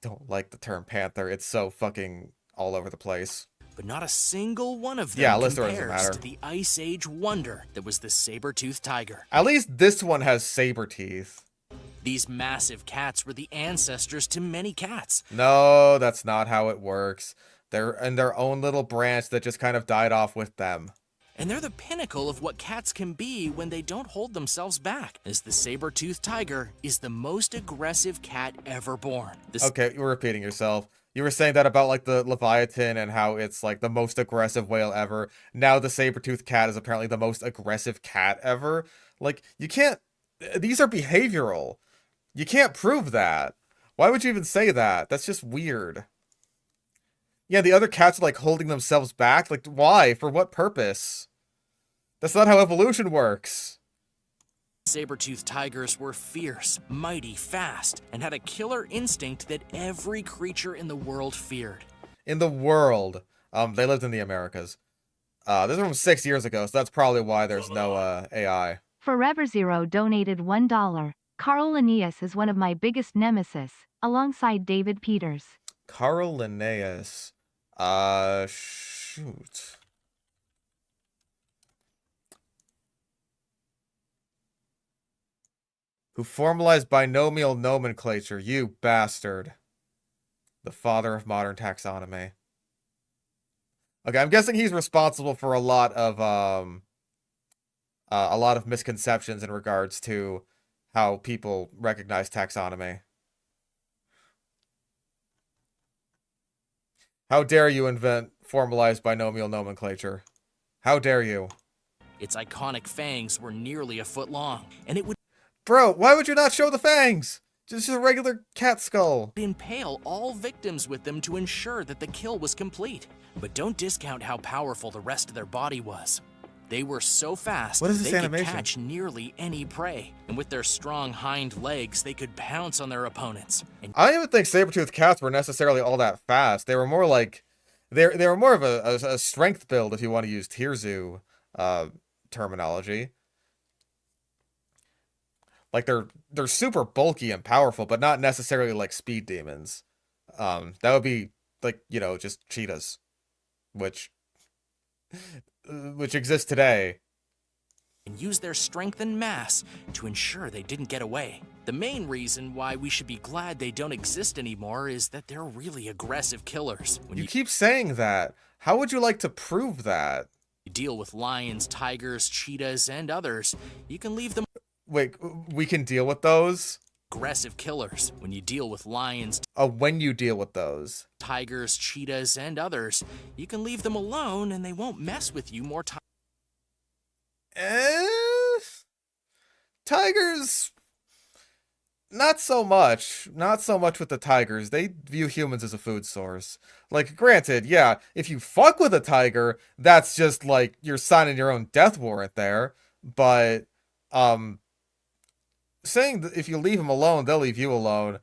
don't like the term panther. It's so fucking all over the place. But not a single one of them list order doesn't compares matter. to the Ice Age wonder that was the saber-toothed tiger. At least this one has saber teeth. These massive cats were the ancestors to many cats. No, that's not how it works. They're in their own little branch that just kind of died off with them. And they're the pinnacle of what cats can be when they don't hold themselves back, as the saber-toothed tiger is the most aggressive cat ever born. Okay, you're repeating yourself. You were saying that about like the Leviathan and how it's like the most aggressive whale ever. Now the saber-toothed cat is apparently the most aggressive cat ever. Like, you can't... These are behavioral. You can't prove that. Why would you even say that? That's just weird. Yeah, the other cats are like holding themselves back. Like, why? For what purpose? That's not how evolution works. Saber-toothed tigers were fierce, mighty, fast, and had a killer instinct that every creature in the world feared. In the world. They lived in the Americas. This is from 6 years ago, so that's probably why there's no AI. Forever Zero donated $1. Carl Linnaeus is one of my biggest nemesis, alongside David Peters. Carl Linnaeus. Shoot. Who formalized binomial nomenclature, you bastard. The father of modern taxonomy. Okay, I'm guessing he's responsible for a lot of misconceptions in regards to how people recognize taxonomy. How dare you invent formalized binomial nomenclature? How dare you? Its iconic fangs were nearly a foot long, and it would Bro, why would you not show the fangs? Just a regular cat skull. impale all victims with them to ensure that the kill was complete. But don't discount how powerful the rest of their body was. They were so fast, What is this they animation? could catch nearly any prey, and with their strong hind legs, they could pounce on their opponents. And I don't even think saber-toothed cats were necessarily all that fast. They were more like... They were more of a strength build, if you want to use Tier Zoo terminology. Like, they're super bulky and powerful, but not necessarily like speed demons. That would be, like, you know, just cheetahs. Which exist today. and use their strength and mass to ensure they didn't get away. The main reason why we should be glad they don't exist anymore is that they're really aggressive killers. When You keep saying that. How would you like to prove that? you deal with lions, tigers, cheetahs, and others, you can leave them Wait, we can deal with those? aggressive killers. When you deal with lions, When you deal with those. tigers, cheetahs, and others, you can leave them alone and they won't mess with you more time. Tigers... Not so much. Not so much with the tigers. They view humans as a food source. Like, granted, yeah, if you fuck with a tiger, that's just, like, you're signing your own death warrant there. But, saying that if you leave them alone, they'll leave you alone.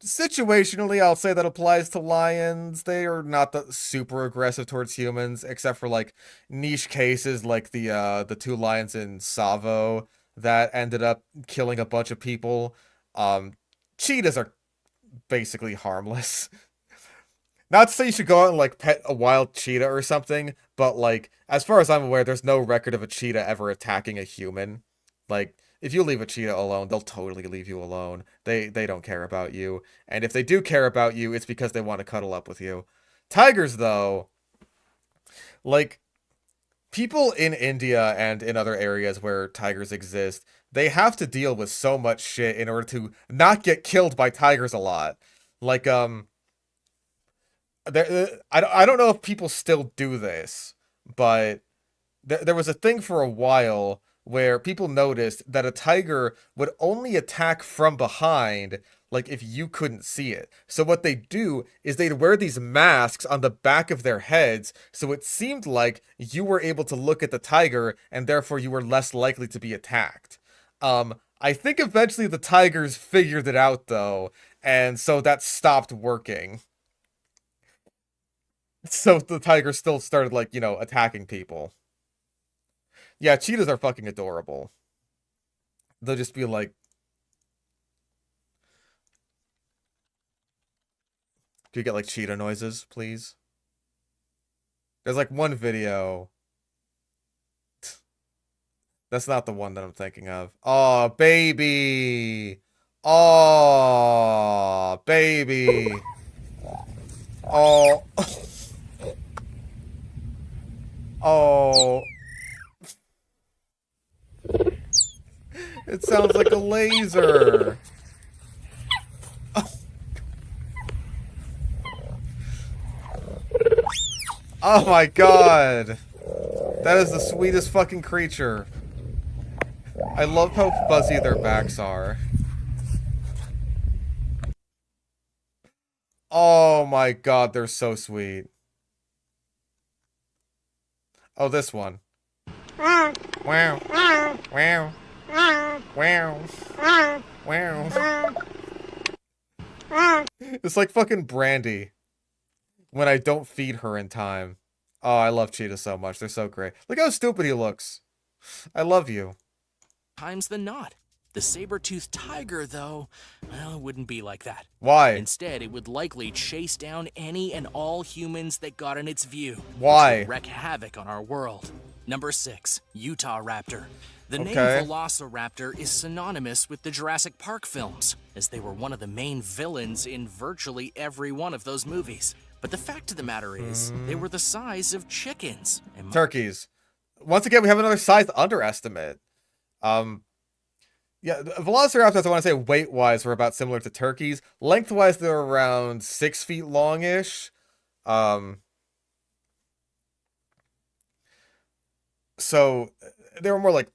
Situationally, I'll say that applies to lions. They are not super aggressive towards humans, except for, like, niche cases like the two lions in Savo that ended up killing a bunch of people. Cheetahs are basically harmless. Not to say you should go out and, like, pet a wild cheetah or something, but, like, as far as I'm aware, there's no record of a cheetah ever attacking a human. Like, if you leave a cheetah alone, they'll totally leave you alone. They don't care about you. And if they do care about you, it's because they want to cuddle up with you. Tigers, though, like, people in India and in other areas where tigers exist, they have to deal with so much shit in order to not get killed by tigers a lot. Like, I don't know if people still do this, but there was a thing for a while where people noticed that a tiger would only attack from behind, like, if you couldn't see it. So what they do is they'd wear these masks on the back of their heads, so it seemed like you were able to look at the tiger, and therefore you were less likely to be attacked. I think eventually the tigers figured it out, though, and so that stopped working. So the tiger still started, like, you know, attacking people. Yeah, cheetahs are fucking adorable. They'll just be like... Can you get, like, cheetah noises, please? There's, like, one video. That's not the one that I'm thinking of. Oh, baby! Oh, baby! Oh... Oh... It sounds like a laser. Oh my god. That is the sweetest fucking creature. I love how fuzzy their backs are. Oh my god, they're so sweet. Oh, this one. Wow. Wow. Wow. Wow. It's like fucking Brandy when I don't feed her in time. Oh, I love cheetahs so much. They're so great. Look how stupid he looks. I love you. Times than not. The saber-toothed tiger, though, well, it wouldn't be like that. Why? Instead, it would likely chase down any and all humans that got in its view. Why? Which would wreak havoc on our world. Number 6, Utah Raptor. The name Okay. Velociraptor is synonymous with the Jurassic Park films, as they were one of the main villains in virtually every one of those movies. But the fact of the matter is, they were the size of chickens. And Turkeys. Once again, we have another size underestimate. Yeah, the Velociraptors, I want to say weight-wise, were about similar to turkeys. Lengthwise, they're around 6 feet long-ish. So they were more like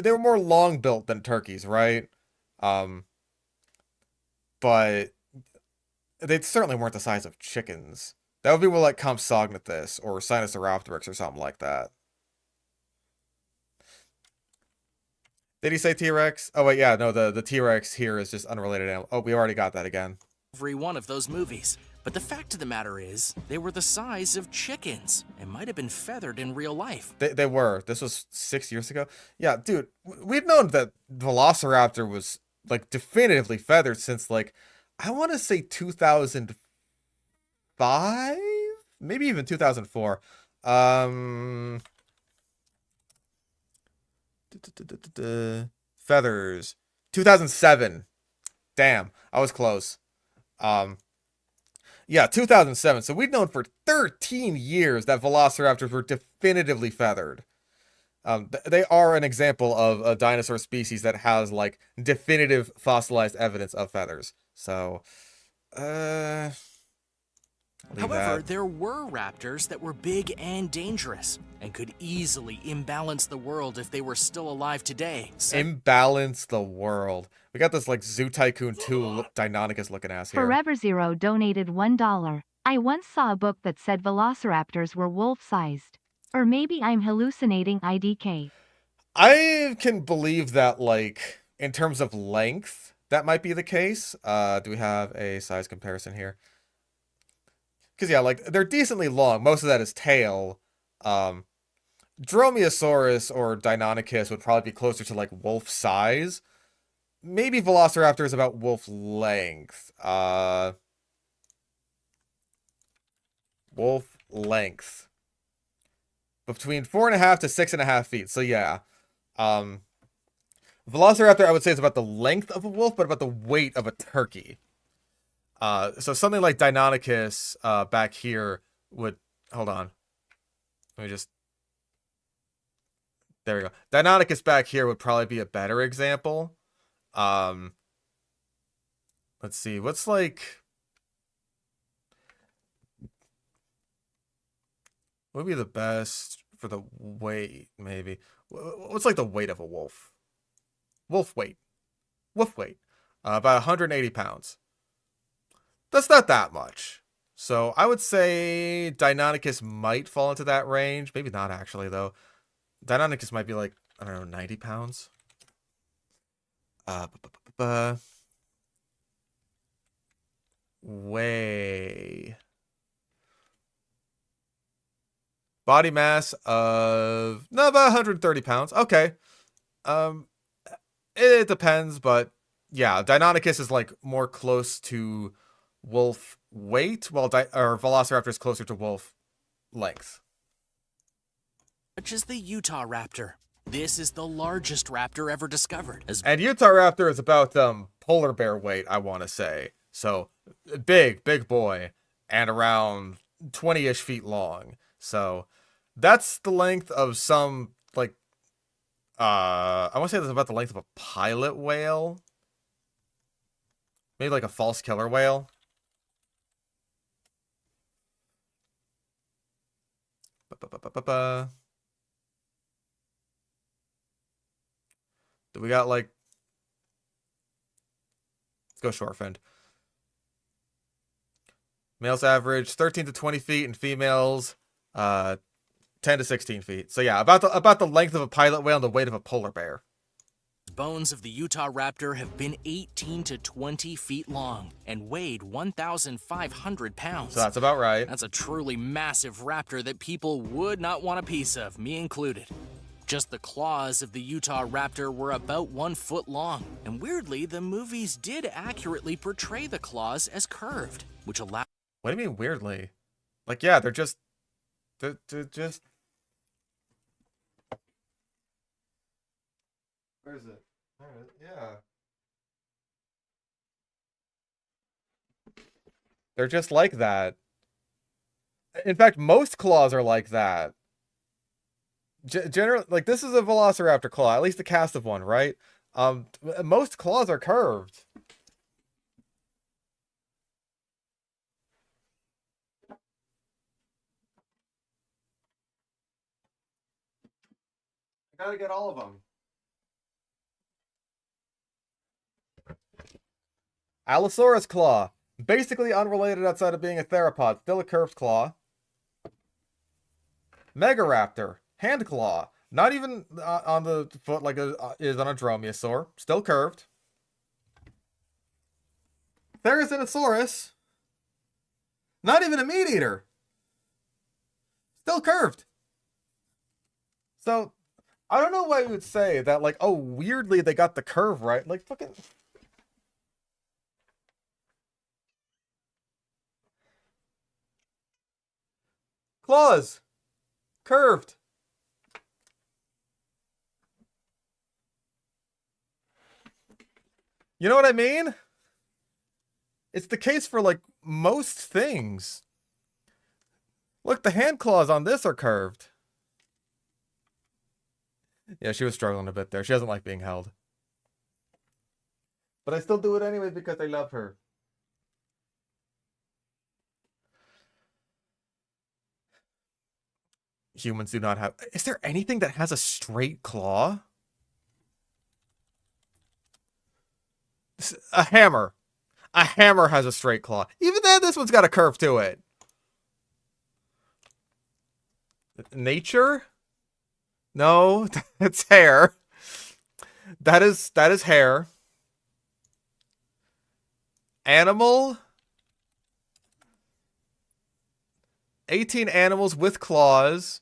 they were more long-built than turkeys, right? But they certainly weren't the size of chickens. That would be more like Compsognathus or Sinosauropteryx or something like that. Did he say T-Rex? Oh, wait, yeah, no, the T-Rex here is just unrelated animal. Oh, we already got that again. every one of those movies. But the fact of the matter is, they were the size of chickens and might have been feathered in real life. They were. This was 6 years ago. Yeah, dude, we've known that Velociraptor was, like, definitively feathered since, like, I want to say 2005? Maybe even 2004. Feathers. 2007. Damn, I was close. Yeah, 2007. So we'd known for 13 years that velociraptors were definitively feathered. They are an example of a dinosaur species that has, like, definitive fossilized evidence of feathers. So, However, there were raptors that were big and dangerous and could easily imbalance the world if they were still alive today. Imbalance the world. We got this, like, Zoo Tycoon 2 Deinonychus looking ass here. Forever Zero donated $1. I once saw a book that said velociraptors were wolf-sized. Or maybe I'm hallucinating IDK. I can believe that, like, in terms of length, that might be the case. Do we have a size comparison here? Because, yeah, like, they're decently long. Most of that is tail. Dromaeosaurus or Deinonychus would probably be closer to, like, wolf size. Maybe Velociraptor is about wolf length. Wolf length. Between 4.5 to 6.5 feet. So, yeah. Velociraptor, I would say, is about the length of a wolf, but about the weight of a turkey. So something like Deinonychus back here would... Hold on. Let me just... There we go. Deinonychus back here would probably be a better example. Let's see. What's like... What would be the best for the weight, maybe? What's like the weight of a wolf? Wolf weight. Wolf weight. About 180 pounds. That's not that much. So I would say Deinonychus might fall into that range. Maybe not, actually, though. Deinonychus might be like, I don't know, 90 pounds. Weigh. Body mass of, no, about 130 pounds. Okay. It depends, but yeah, Deinonychus is like more close to wolf weight, while Velociraptor is closer to wolf length. Such as the Utah Raptor. This is the largest raptor ever discovered. And Utah Raptor is about polar bear weight, I want to say. So big boy, and around 20-ish feet long. So that's the length of some, like, I want to say that's about the length of a pilot whale. Maybe like a false killer whale. Do we got, like... Let's go short-finned. Males average 13 to 20 feet, and females 12 10 to 16 feet. So yeah, about the length of a pilot whale and the weight of a polar bear. Bones of the Utah raptor have been 18 to 20 feet long and weighed 1,500 pounds. So that's about right. That's a truly massive raptor that people would not want a piece of, me included. Just the claws of the Utah raptor were about 1 foot long, and weirdly, the movies did accurately portray the claws as curved, which allowed... What do you mean weirdly? Like, yeah, they're just... They're just... Where is it? There it is. Yeah. They're just like that. In fact, most claws are like that. Generally, like, this is a velociraptor claw, at least the cast of one, right? Most claws are curved. I gotta get all of them. Allosaurus claw. Basically unrelated outside of being a theropod. Still a curved claw. Megaraptor. Hand claw. Not even on the foot like it is on a dromaeosaur. Still curved. Therizinosaurus. Not even a meat eater. Still curved. So, I don't know why you would say that, like, oh, weirdly they got the curve right. Like, fucking... Claws. Curved. You know what I mean? It's the case for, like, most things. Look, the hand claws on this are curved. Yeah, she was struggling a bit there. She doesn't like being held. But I still do it anyway because I love her. Humans do not have... Is there anything that has a straight claw? A hammer. A hammer has a straight claw. Even then, this one's got a curve to it. Nature? No, that's hair. That is hair. Animal? 18 animals with claws.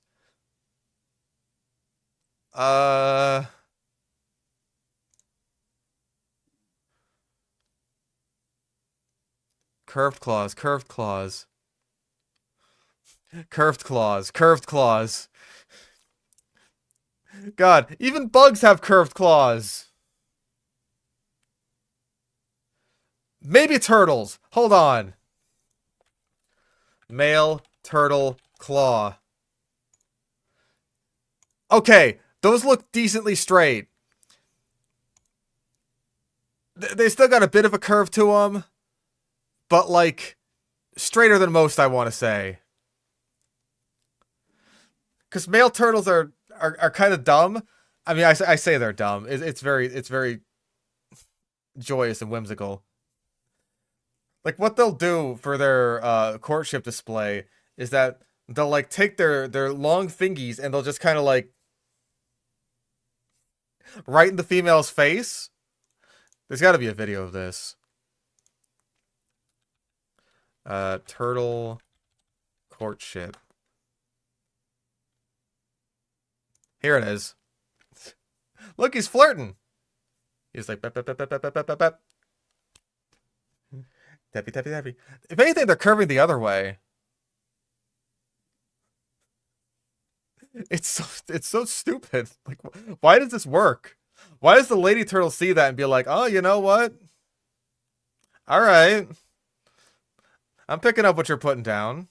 Curved claws, curved claws. Curved claws, curved claws. God, even bugs have curved claws. Maybe turtles. Hold on. Male turtle claw. Okay, those look decently straight. They still got a bit of a curve to them, but like straighter than most, I want to say. Because male turtles are kind of dumb. I mean, I say they're dumb. It's very joyous and whimsical. Like, what they'll do for their courtship display is that they'll, like, take their long fingies and they'll just kind of, like, right in the female's face. There's got to be a video of this. Turtle courtship. Here it is. Look, he's flirting. He's like, bep, bep, bep, bep, bep, bep, bep, bep. Tappy, tappy, tappy. If anything, they're curving the other way. It's so stupid. Like, why does this work? Why does the lady turtle see that and be like, oh, you know what? All right. I'm picking up what you're putting down.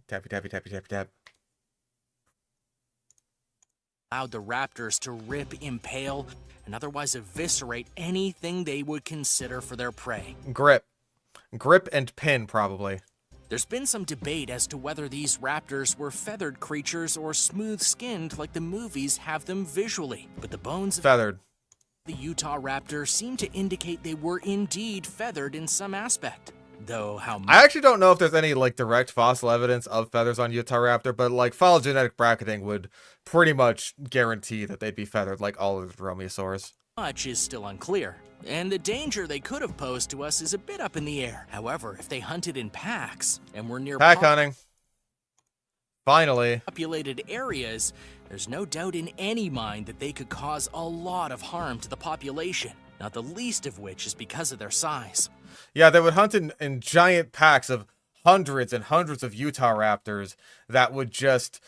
Tappy, tappy, tappy, tappy, tap. Allowed the raptors to rip, impale, and otherwise eviscerate anything they would consider for their prey. Grip. Grip and pin, probably. There's been some debate as to whether these raptors were feathered creatures or smooth-skinned like the movies have them visually, but the bones of feathered. The Utah raptor seem to indicate they were indeed feathered in some aspect. though how much I actually don't know if there's any like direct fossil evidence of feathers on Utahraptor, but like phylogenetic bracketing would pretty much guarantee that they'd be feathered like all of the dromaeosaurs. is still unclear, and the danger they could have posed to us is a bit up in the air. However, if they hunted in packs and were near Pack hunting. Finally. populated areas, there's no doubt in any mind that they could cause a lot of harm to the population, not the least of which is because of their size. Yeah, they would hunt in giant packs of hundreds and hundreds of Utahraptors that would just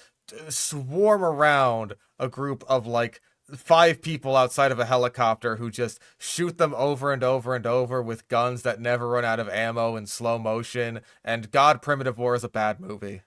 swarm around a group of like 5 people outside of a helicopter who just shoot them over and over and over with guns that never run out of ammo in slow motion. And God, Primitive War is a bad movie.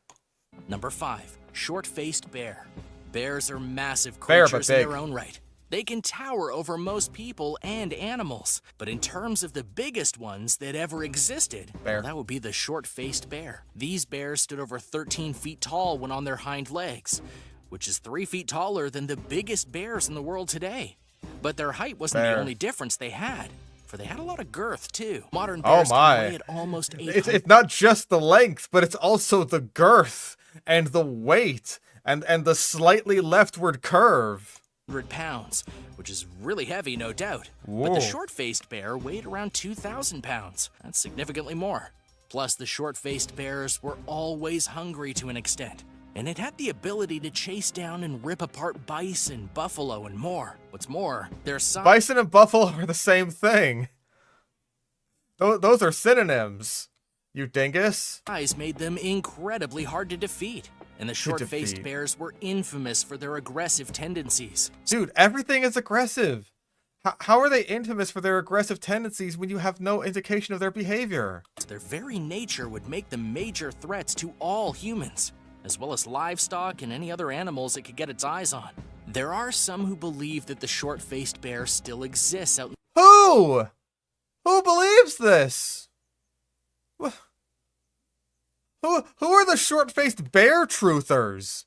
Number 5, short-faced bear. Bears are massive Bear, but creatures in big. their own right. They can tower over most people and animals, but in terms of the biggest ones that ever existed, Bear. well, that would be the short-faced bear. These bears stood over 13 feet tall when on their hind legs, which is 3 feet taller than the biggest bears in the world today. But their height wasn't Bear. the only difference they had, for they had a lot of girth too. Modern Oh bears my. can weigh at almost 800 It's not just the length, but it's also the girth and the weight and the slightly leftward curve. pounds, which is really heavy, no doubt. But Whoa. the short-faced bear weighed around 2,000 pounds. That's significantly more. Plus, the short-faced bears were always hungry to an extent, and it had the ability to chase down and rip apart bison, buffalo, and more. What's more, their size Bison and buffalo are the same thing. Those are synonyms, you dingus. made them incredibly hard to defeat. And the short-faced defeat. bears were infamous for their aggressive tendencies. Dude, everything is aggressive. How are they infamous for their aggressive tendencies when you have no indication of their behavior? Their very nature would make them major threats to all humans, as well as livestock and any other animals it could get its eyes on. There are some who believe that the short-faced bear still exists out in Who? Who believes this? Who are the short-faced bear truthers?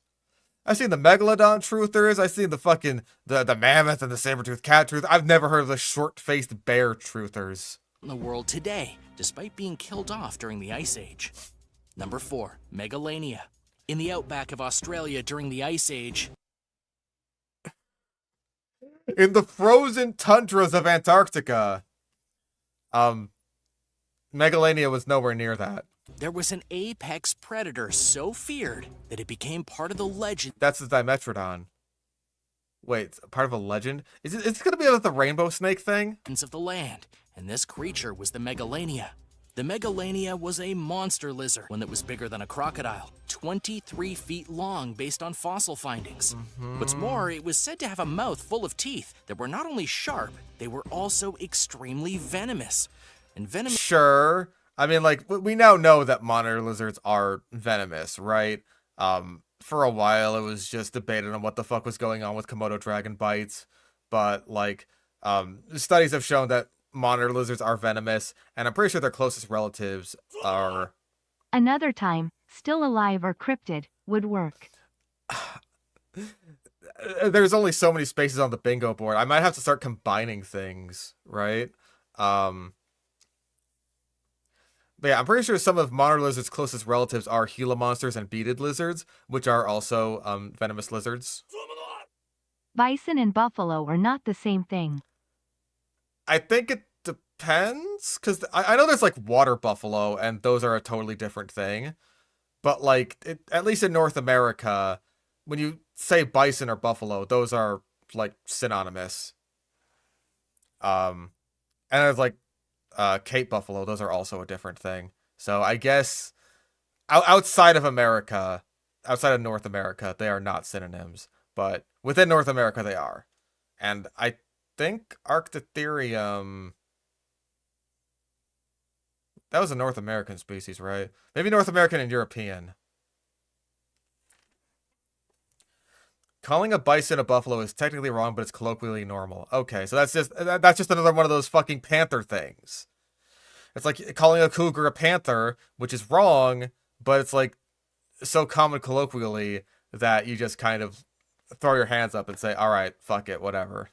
I've seen the megalodon truthers. I've seen the fucking the mammoth and the saber-toothed cat truth. I've never heard of the short-faced bear truthers. the world today, despite being killed off during the Ice Age. Number 4, Megalania. In the outback of Australia during the Ice Age, In the frozen tundras of Antarctica. Megalania was nowhere near that. there was an apex predator so feared that it became part of the legend That's the Dimetrodon. Wait, part of a legend? Is it going to be about the rainbow snake thing? of the land, and this creature was the Megalania. The Megalania was a monster lizard, one that was bigger than a crocodile, 23 feet long based on fossil findings. What's more, it was said to have a mouth full of teeth that were not only sharp, they were also extremely venomous. And venom Sure. I mean, like, we now know that monitor lizards are venomous, right? For a while, it was just debated on what the fuck was going on with Komodo dragon bites. But, like, studies have shown that monitor lizards are venomous, and I'm pretty sure their closest relatives are... Another time, still alive or cryptid, would work. There's only so many spaces on the bingo board. I might have to start combining things, right? But yeah, I'm pretty sure some of monitor lizards' closest relatives are Gila monsters and beaded lizards, which are also venomous lizards. Bison and buffalo are not the same thing. I think it depends, because I know there's like water buffalo, and those are a totally different thing. But like, at least in North America, when you say bison or buffalo, those are like synonymous. And there's like Cape buffalo; those are also a different thing. So I guess outside of America, outside of North America, they are not synonyms. But within North America, they are. And I think Arctotherium... That was a North American species, right? Maybe North American and European. Calling a bison a buffalo is technically wrong, but it's colloquially normal. Okay, so that's just another one of those fucking panther things. It's like calling a cougar a panther, which is wrong, but it's like so common colloquially that you just kind of throw your hands up and say, all right, fuck it, whatever.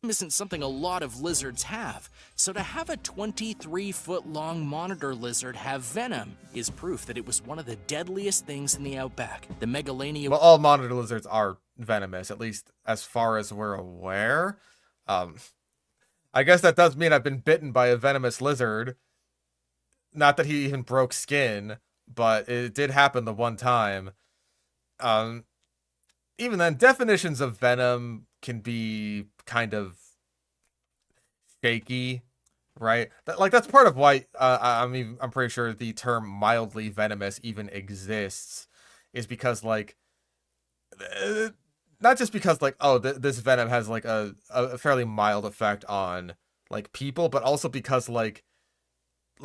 isn't something a lot of lizards have, so to have a 23-foot-long monitor lizard have venom is proof that it was one of the deadliest things in the outback. The Megalania... Well, all monitor lizards are venomous, at least as far as we're aware. I guess that does mean I've been bitten by a venomous lizard. Not that he even broke skin, but it did happen the one time. Even then, definitions of venom can be kind of shaky, right? That's part of why I'm pretty sure the term mildly venomous even exists, is because like not just because like, oh, this venom has like a fairly mild effect on like people, but also because like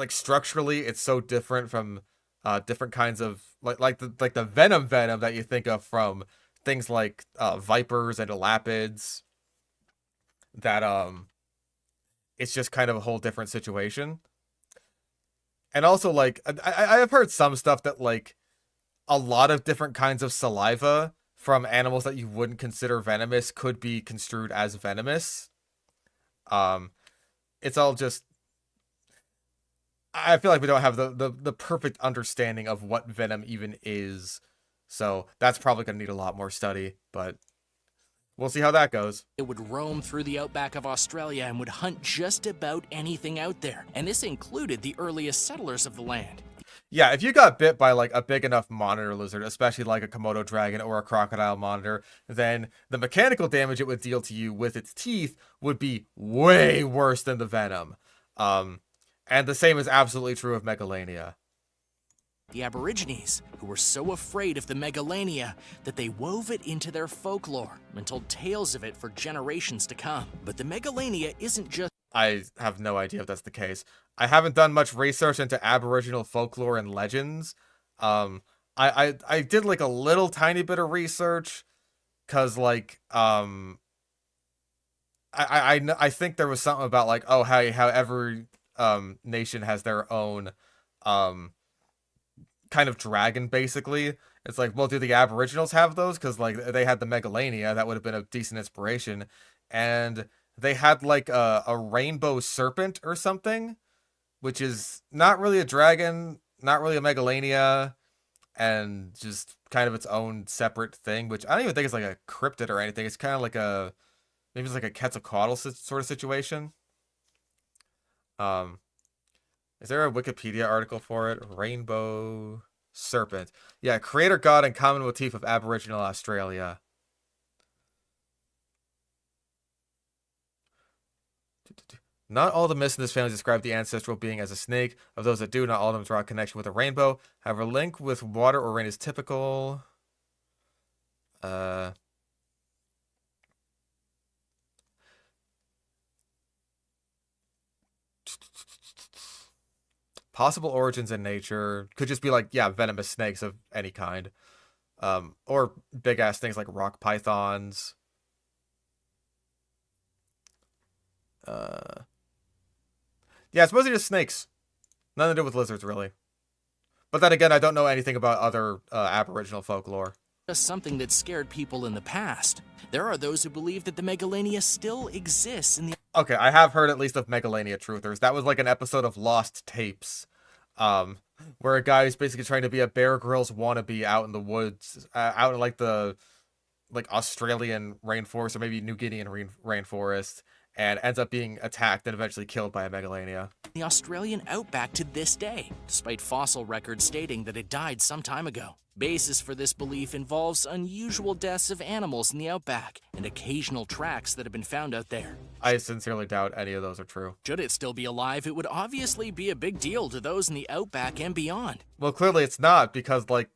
structurally it's so different from different kinds of like the venom that you think of from things like vipers and elapids, that it's just kind of a whole different situation. And also like I have heard some stuff that like a lot of different kinds of saliva from animals that you wouldn't consider venomous could be construed as venomous. It's all just, I feel like we don't have the perfect understanding of what venom even is. So that's probably going to need a lot more study, but we'll see how that goes. It would roam through the outback of Australia and would hunt just about anything out there. And this included the earliest settlers of the land. Yeah, if you got bit by like a big enough monitor lizard, especially like a Komodo dragon or a crocodile monitor, then the mechanical damage it would deal to you with its teeth would be way worse than the venom. And the same is absolutely true of Megalania. The Aborigines, who were so afraid of the Megalania that they wove it into their folklore and told tales of it for generations to come. But the Megalania isn't just... I have no idea if that's the case. I haven't done much research into Aboriginal folklore and legends. I did like a little tiny bit of research, cause like I think there was something about like, oh, how every nation has their own kind of dragon, basically. It's like, well, do the Aboriginals have those? Because like they had the Megalania, that would have been a decent inspiration, and they had like a rainbow serpent or something, which is not really a dragon, not really a Megalania, and just kind of its own separate thing, which I don't even think it's like a cryptid or anything. It's kind of like maybe it's like a Quetzalcoatl sort of situation. Is there a Wikipedia article for it? Rainbow serpent. Yeah, creator god and common motif of Aboriginal Australia. Not all the myths in this family describe the ancestral being as a snake. Of those that do, not all of them draw a connection with a rainbow. However, a link with water or rain is typical. Possible origins in nature. Could just be like, yeah, venomous snakes of any kind. Or big ass things like rock pythons. Yeah, it's mostly just snakes. Nothing to do with lizards, really. But then again, I don't know anything about other Aboriginal folklore. Just something that scared people in the past. There are those who believe that the Megalania still exists in the... Okay, I have heard at least of Megalania truthers. That was like an episode of Lost Tapes, where a guy is basically trying to be a Bear Grylls wannabe out in the woods, out in like the Australian rainforest or maybe New Guinean rainforest, and ends up being attacked and eventually killed by a Megalania. The Australian outback to this day, despite fossil records stating that it died some time ago. Basis for this belief involves unusual deaths of animals in the outback and occasional tracks that have been found out there. I sincerely doubt any of those are true. Should it still be alive, it would obviously be a big deal to those in the outback and beyond. Well, clearly it's not, because like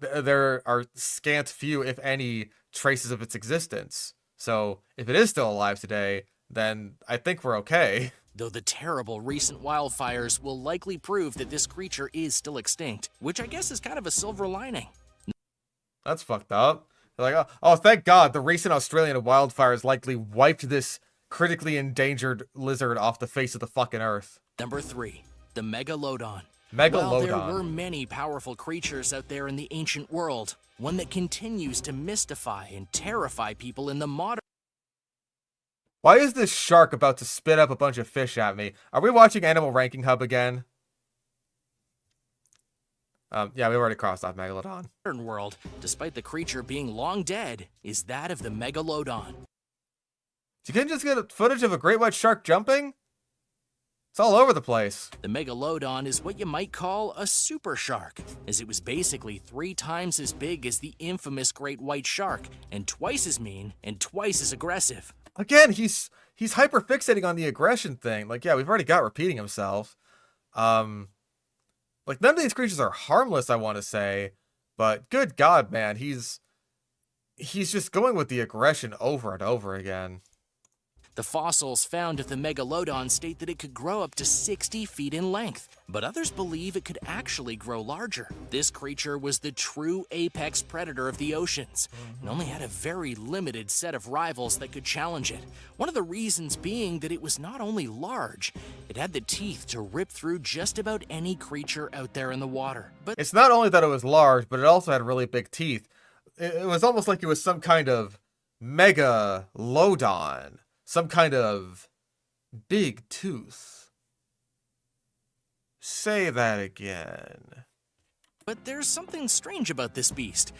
there are scant few, if any, traces of its existence. So if it is still alive today, then I think we're okay. Though the terrible recent wildfires will likely prove that this creature is still extinct, which I guess is kind of a silver lining. That's fucked up. They're like, oh, thank God, the recent Australian wildfires likely wiped this critically endangered lizard off the face of the fucking earth. Number 3, the Megalodon. Megalodon. While there were many powerful creatures out there in the ancient world, one that continues to mystify and terrify people in the modern... Why is this shark about to spit up a bunch of fish at me? Are we watching Animal Ranking Hub again? Yeah, we've already crossed off Megalodon. Modern world, despite the creature being long dead, is that of the Megalodon. You can just get footage of a great white shark jumping? It's all over the place. The Megalodon is what you might call a super shark, as it was basically 3 times as big as the infamous great white shark, and twice as mean and twice as aggressive. Again, he's hyper fixating on the aggression thing. Like, yeah, we've already got repeating himself. Like, none of these creatures are harmless, I want to say, but good God, man, he's just going with the aggression over and over again. The fossils found of the Megalodon state that it could grow up to 60 feet in length, but others believe it could actually grow larger. This creature was the true apex predator of the oceans, and only had a very limited set of rivals that could challenge it. One of the reasons being that it was not only large, it had the teeth to rip through just about any creature out there in the water. But It's not only that it was large, but it also had really big teeth. It was almost like it was some kind of megalodon. Some kind of big tooth. Say that again. But there's something strange about this beast,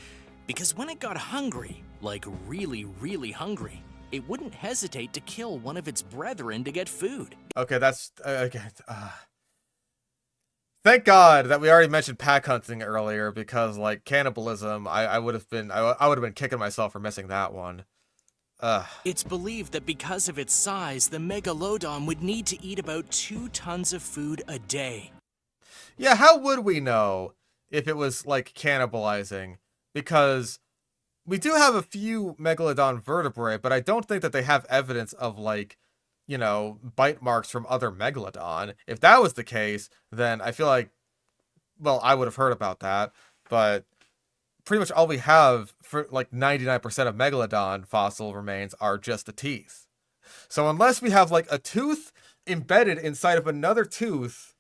because when it got hungry, like really, really hungry, it wouldn't hesitate to kill one of its brethren to get food. Okay, that's okay. Thank God that we already mentioned pack hunting earlier, because like cannibalism, I would have been kicking myself for missing that one. It's believed that because of its size, the Megalodon would need to eat about 2 tons of food a day. Yeah, how would we know if it was like cannibalizing? Because we do have a few megalodon vertebrae, but I don't think that they have evidence of like, you know, bite marks from other megalodon. If that was the case, then I feel like, well, I would have heard about that, but pretty much all we have for like 99% of megalodon fossil remains are just the teeth. So unless we have like a tooth embedded inside of another tooth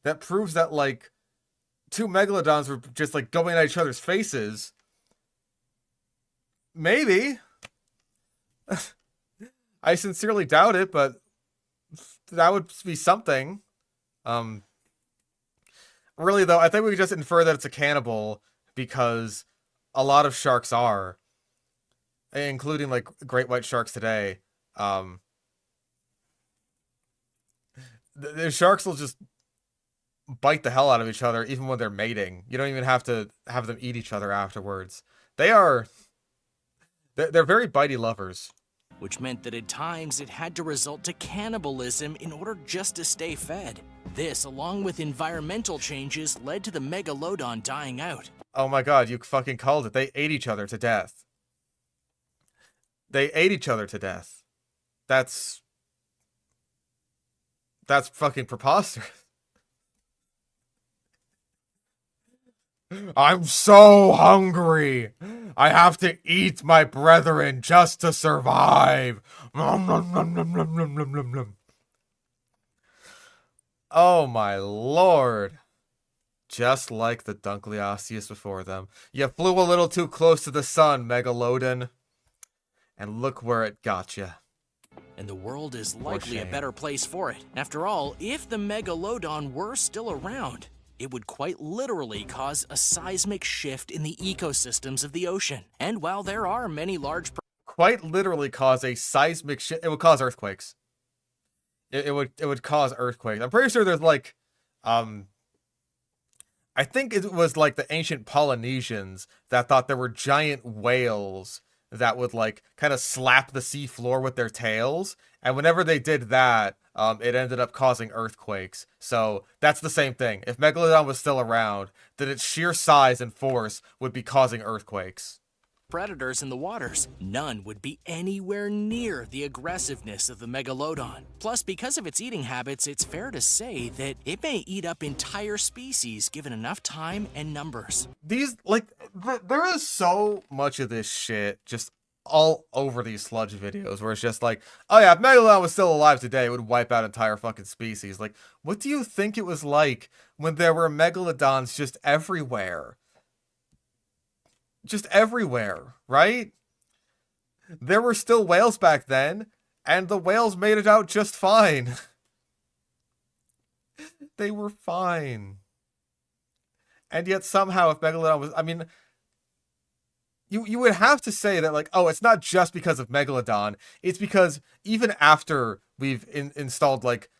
that proves that like 2 megalodons were just like going at each other's faces, maybe. I sincerely doubt it, but that would be something. Really though, I think we could just infer that it's a cannibal, because a lot of sharks are, including like great white sharks today. The sharks will just bite the hell out of each other even when they're mating. You don't even have to have them eat each other afterwards. They're very bitey lovers. Which meant that at times it had to resort to cannibalism in order just to stay fed. This, along with environmental changes, led to the Megalodon dying out. Oh my God, you fucking called it. They ate each other to death. They ate each other to death. That's fucking preposterous. I'm so hungry. I have to eat my brethren just to survive. Nom, nom, nom, nom, nom, nom, nom, nom, nom. Oh my lord. Just like the Dunkleosteus before them. You flew a little too close to the sun, Megalodon. And look where it got you. And the world is likely a better place for it. After all, if the Megalodon were still around, it would quite literally cause a seismic shift in the ecosystems of the ocean. And while there are many large... Quite literally cause a seismic shift. It would cause earthquakes. It would cause earthquakes. I'm pretty sure there's like... I think it was like the ancient Polynesians that thought there were giant whales that would like kind of slap the sea floor with their tails. And whenever they did that, it ended up causing earthquakes. So that's the same thing. If Megalodon was still around, then its sheer size and force would be causing earthquakes. Predators in the waters, none would be anywhere near the aggressiveness of the Megalodon. Plus, because of its eating habits, it's fair to say that it may eat up entire species given enough time and numbers. These, like, there is so much of this shit just all over these Sludge videos where it's just like, oh yeah, if Megalodon was still alive today, it would wipe out entire fucking species. Like, what do you think it was like when there were Megalodons just everywhere? Just everywhere, right? There were still whales back then, And the whales made it out just fine. They were fine. And yet somehow if Megalodon was... I mean, you would have to say that, like, oh, it's not just because of Megalodon. It's because even after we've installed, like,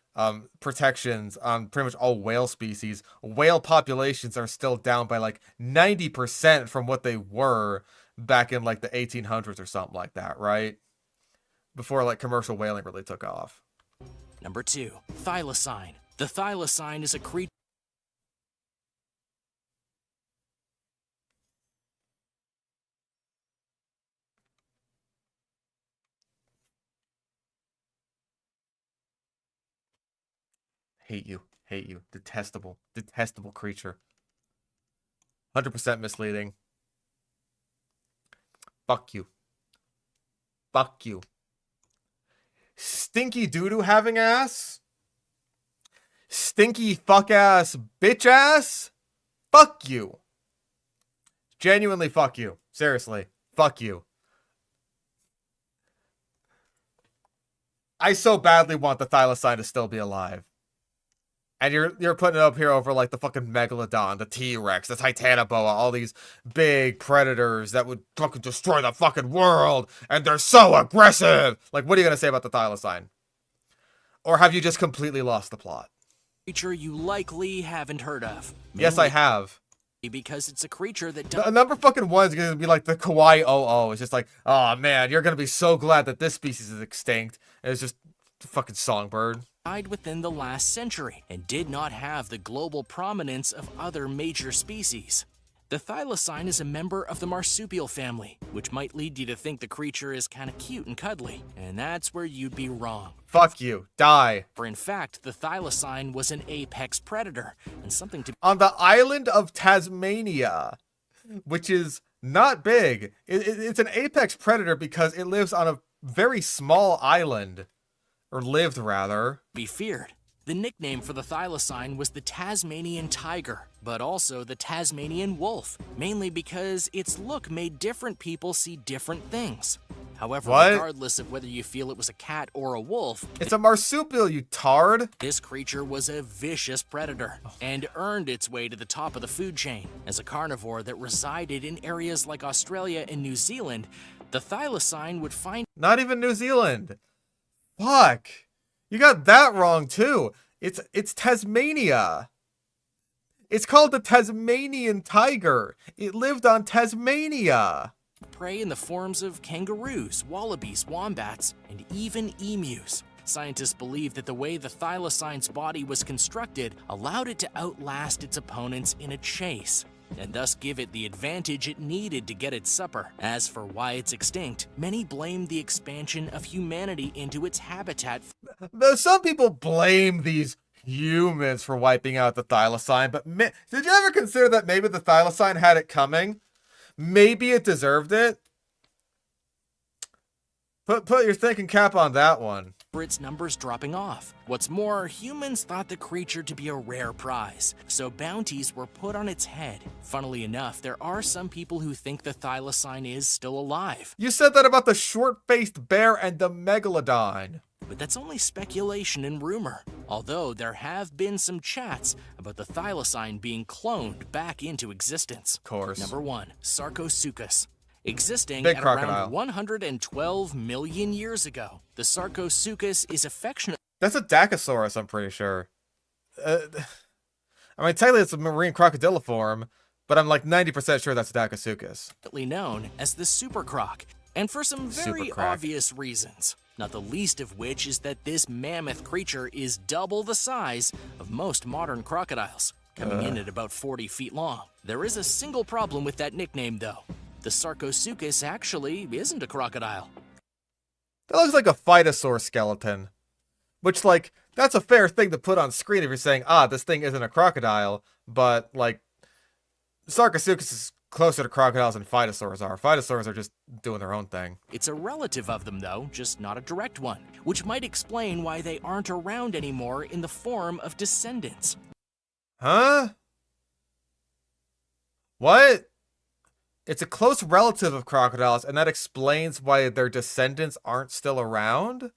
protections on pretty much all whale species, whale populations are still down by, like, 90% from what they were back in, like, the 1800s or something like that, right? Before, like, commercial whaling really took off. Number 2, thylacine. The thylacine is a creature. Hate you, detestable creature. 100% misleading. Fuck you. Stinky doo-doo having ass? Stinky fuck ass bitch ass? Fuck you. Genuinely fuck you. Seriously. Fuck you. I so badly want the thylacine to still be alive. And you're putting it up here over like the fucking Megalodon, the T-Rex, the Titanoboa, all these big predators that would fucking destroy the fucking world, and they're so aggressive! Like, what are you gonna say about the thylacine? Or have you just completely lost the plot? Creature you likely haven't heard of. Yes, I have. Because it's a creature that The number fucking one is gonna be like the Kawaii OO. It's just like, oh man, you're gonna be so glad that this species is extinct. And it's just a fucking songbird. died within the last century and did not have the global prominence of other major species. The thylacine is a member of the marsupial family, which might lead you to think the creature is kinda cute and cuddly, and that's where you'd be wrong. Fuck you. Die. For in fact, the thylacine was an apex predator, and something to... On the island of Tasmania, which is not big. It's an apex predator because it lives on a very small island. Or lived, rather. be feared. The nickname for the thylacine was the Tasmanian tiger, but also the Tasmanian wolf, mainly because its look made different people see different things. However, regardless of whether you feel it was a cat or a wolf, it's a marsupial, you tard. This creature was a vicious predator and earned its way to the top of the food chain. As a carnivore that resided in areas like Australia and New Zealand, the thylacine would find... Not even New Zealand. Fuck. You got that wrong too. It's Tasmania. It's called the Tasmanian tiger. It lived on Tasmania. prey in the forms of kangaroos, wallabies, wombats, and even emus. Scientists believe that the way the thylacine's body was constructed allowed it to outlast its opponents in a chase, and thus give it the advantage it needed to get its supper. As for why it's extinct, many blame the expansion of humanity into its habitat. Some people blame these humans for wiping out the thylacine, but did you ever consider that maybe the thylacine had it coming? Maybe it deserved it? Put your thinking cap on that one. For its numbers dropping off. What's more, humans thought the creature to be a rare prize, so bounties were put on its head. Funnily enough, there are some people who think the thylacine is still alive. You said that about the short-faced bear and the megalodon. But that's only speculation and rumor, although there have been some chats about the thylacine being cloned back into existence. Of course. Number 1, Sarcosuchus. Existing Big at crocodile. around 112 million years ago, the Sarcosuchus is affectionate. That's a Dacosaurus, I'm pretty sure. I mean, technically it's a marine crocodiliform, but I'm like 90% sure that's Dacosuchus. Known as the supercroc, and for some very Supercroc. obvious reasons, not the least of which is that this mammoth creature is double the size of most modern crocodiles, coming in at about 40 feet long. There is a single problem with that nickname, though. The Sarcosuchus actually isn't a crocodile. That looks like a Phytosaur skeleton. Which, like, that's a fair thing to put on screen if you're saying, this thing isn't a crocodile. But, like, Sarcosuchus is closer to crocodiles than Phytosaurs are. Phytosaurs are just doing their own thing. It's a relative of them, though, just not a direct one, which might explain why they aren't around anymore in the form of descendants. Huh? What? It's a close relative of crocodiles, and that explains why their descendants aren't still around?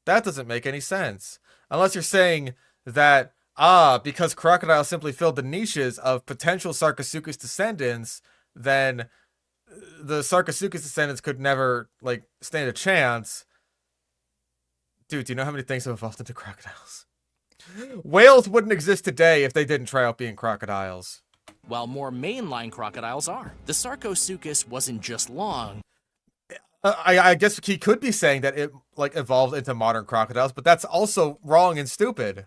That doesn't make any sense. Unless you're saying that, because crocodiles simply filled the niches of potential Sarcosuchus descendants, then the Sarcosuchus descendants could never, like, stand a chance. Dude, do you know how many things have evolved into crocodiles? Whales wouldn't exist today if they didn't try out being crocodiles. While more mainline crocodiles are. The Sarcosuchus wasn't just long. I guess he could be saying that it, like, evolved into modern crocodiles, but that's also wrong and stupid.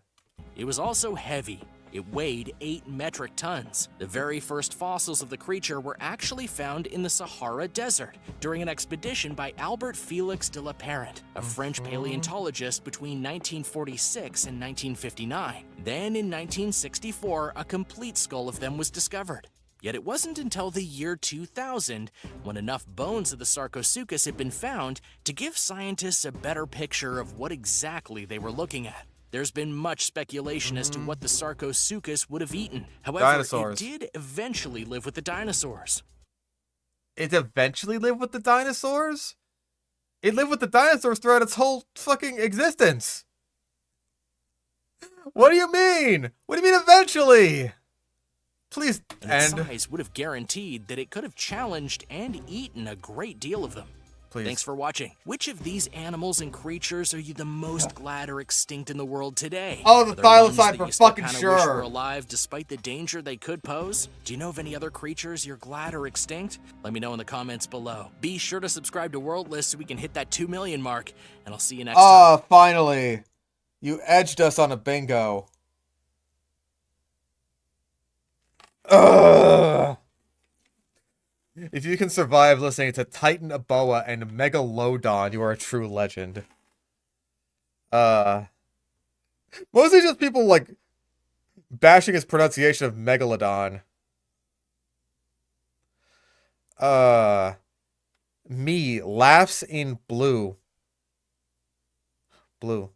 It was also heavy. It weighed 8 metric tons. The very first fossils of the creature were actually found in the Sahara Desert during an expedition by Albert Félix de la Parent, a French paleontologist between 1946 and 1959. Then in 1964, a complete skull of them was discovered. Yet it wasn't until the year 2000 when enough bones of the Sarcosuchus had been found to give scientists a better picture of what exactly they were looking at. There's been much speculation as to what the Sarcosuchus would have eaten. However, Dinosaurs. it did eventually live with the dinosaurs. It eventually lived with the dinosaurs? It lived with the dinosaurs throughout its whole fucking existence. What do you mean? What do you mean eventually? Please And its end. size would have guaranteed that it could have challenged and eaten a great deal of them. Please. Thanks for watching. Which of these animals and creatures are you the most glad are extinct in the world today? Oh, the Are there ones thylacine that for you still fucking kinda sure. wish were alive despite the danger they could pose? Do you know of any other creatures you're glad are extinct? Let me know in the comments below. Be sure to subscribe to World List so we can hit that 2 million mark, and I'll see you next time. Oh, finally. You edged us on a bingo. Ugh. If you can survive listening to Titan Aboa and Megalodon, you are a true legend. Mostly just people, like, bashing his pronunciation of Megalodon. Me laughs in blue. Blue.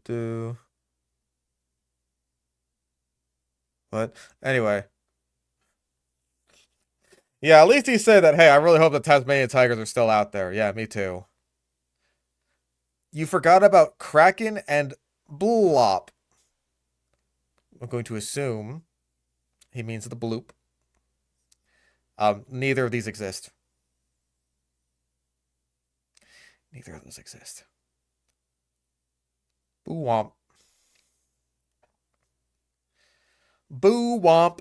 Do. What? Anyway. Yeah, at least he said that, hey, I really hope the Tasmanian tigers are still out there. Yeah, me too. You forgot about Kraken and Bloop. I'm going to assume he means the bloop. Neither of these exist. Neither of those exist. Boo womp. Boo womp.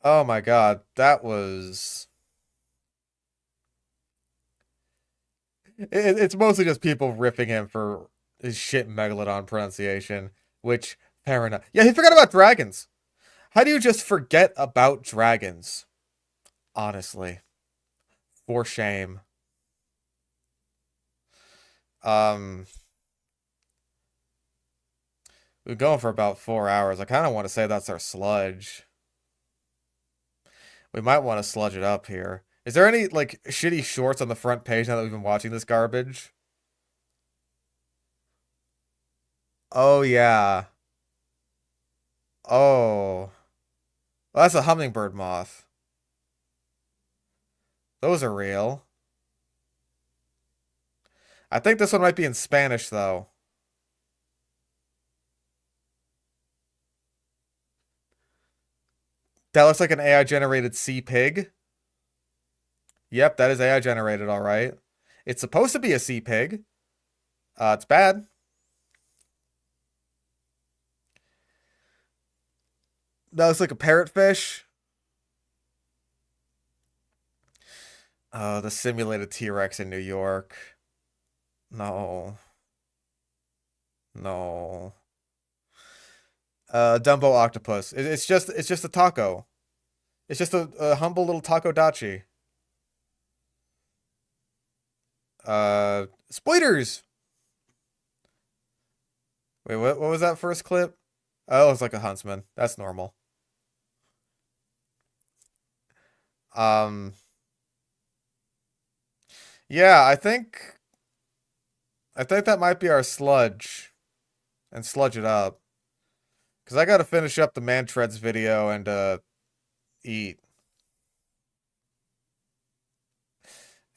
Oh my god, that was... It's mostly just people ripping him for his shit Megalodon pronunciation, which, fair enough. Yeah, he forgot about dragons. How do you just forget about dragons? Honestly. For shame. We're going for about 4 hours. I kind of want to say that's our sludge. We might want to sludge it up here. Is there any, like, shitty shorts on the front page now that we've been watching this garbage? Oh, yeah. Oh. Well, that's a hummingbird moth. Those are real. I think this one might be in Spanish, though. That looks like an AI-generated sea pig. Yep, that is AI-generated, all right. It's supposed to be a sea pig. It's bad. That looks like a parrotfish. Oh, the simulated T-Rex in New York. No. No. Dumbo octopus. It's just a taco. It's just a humble little taco dachi. Spoilers. Wait, what was that first clip? Oh, it's like a huntsman. That's normal. Yeah, I think that might be our sludge. And sludge it up. Because I gotta finish up the Mantreads video and, eat.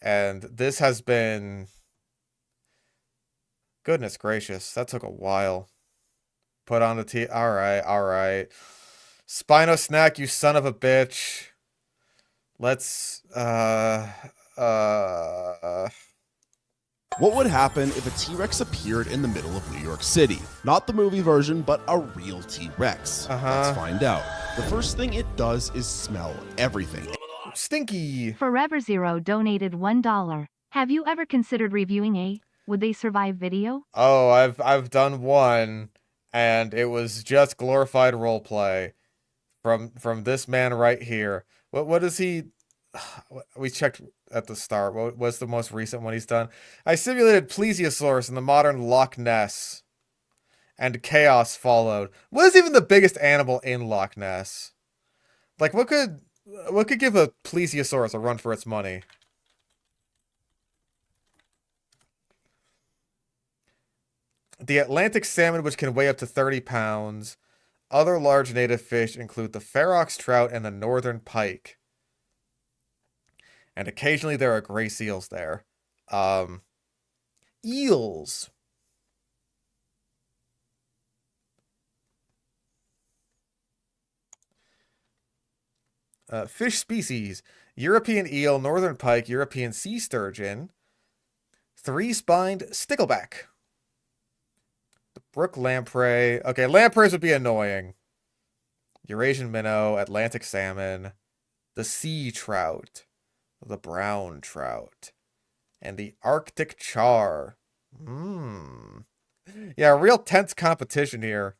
And this has been... Goodness gracious, that took a while. Put on the T... Alright. Spino Snack, you son of a bitch. Let's, What would happen if a T-Rex appeared in the middle of New York City? Not the movie version, but a real T-Rex. Let's find out. The first thing it does is smell everything. Stinky. Forever Zero donated $1. Have you ever considered reviewing a Would They Survive video? Oh, I've done one, and it was just glorified roleplay from this man right here. What is he? We checked at the start. What was the most recent one he's done? I simulated Plesiosaurus in the modern Loch Ness, and chaos followed. What is even the biggest animal in Loch Ness? Like, what could give a Plesiosaurus a run for its money? The Atlantic salmon, which can weigh up to 30 pounds. Other large native fish include the ferox trout and the northern pike. And occasionally there are gray seals there. Eels. Fish species. European eel, northern pike, European sea sturgeon. Three-spined stickleback. The brook lamprey. Okay, lampreys would be annoying. Eurasian minnow, Atlantic salmon. The sea trout. The brown trout. And the Arctic char. Yeah, real tense competition here.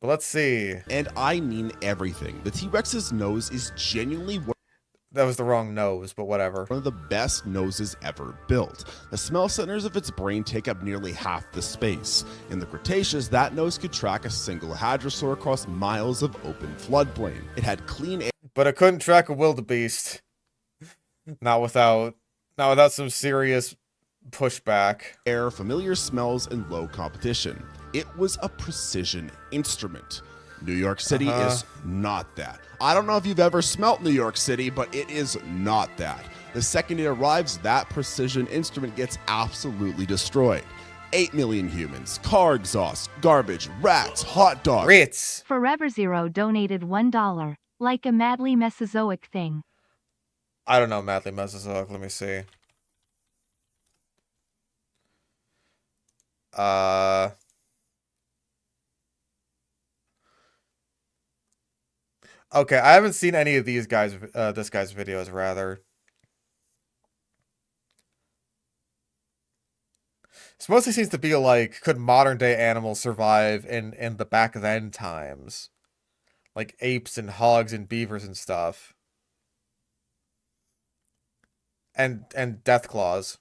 But let's see. And I mean everything. The T-Rex's nose is genuinely That was the wrong nose, but whatever. one of the best noses ever built. The smell centers of its brain take up nearly half the space. In the Cretaceous, that nose could track a single hadrosaur across miles of open floodplain. It had clean air. But it couldn't track a wildebeest. Not without some serious pushback. Familiar smells, and low competition. It was a precision instrument. New York City is not that. I don't know if you've ever smelt New York City, but it is not that. The second it arrives, that precision instrument gets absolutely destroyed. 8 million humans, car exhaust, garbage, rats, hot dogs. Ritz. Forever Zero donated $1. Like a madly Mesozoic thing. I don't know, madly Mesozoic. Let me see. Okay, I haven't seen any of these guys, this guy's videos, rather. This mostly seems to be like, could modern day animals survive in the back then times? Like apes and hogs and beavers and stuff. And death claws.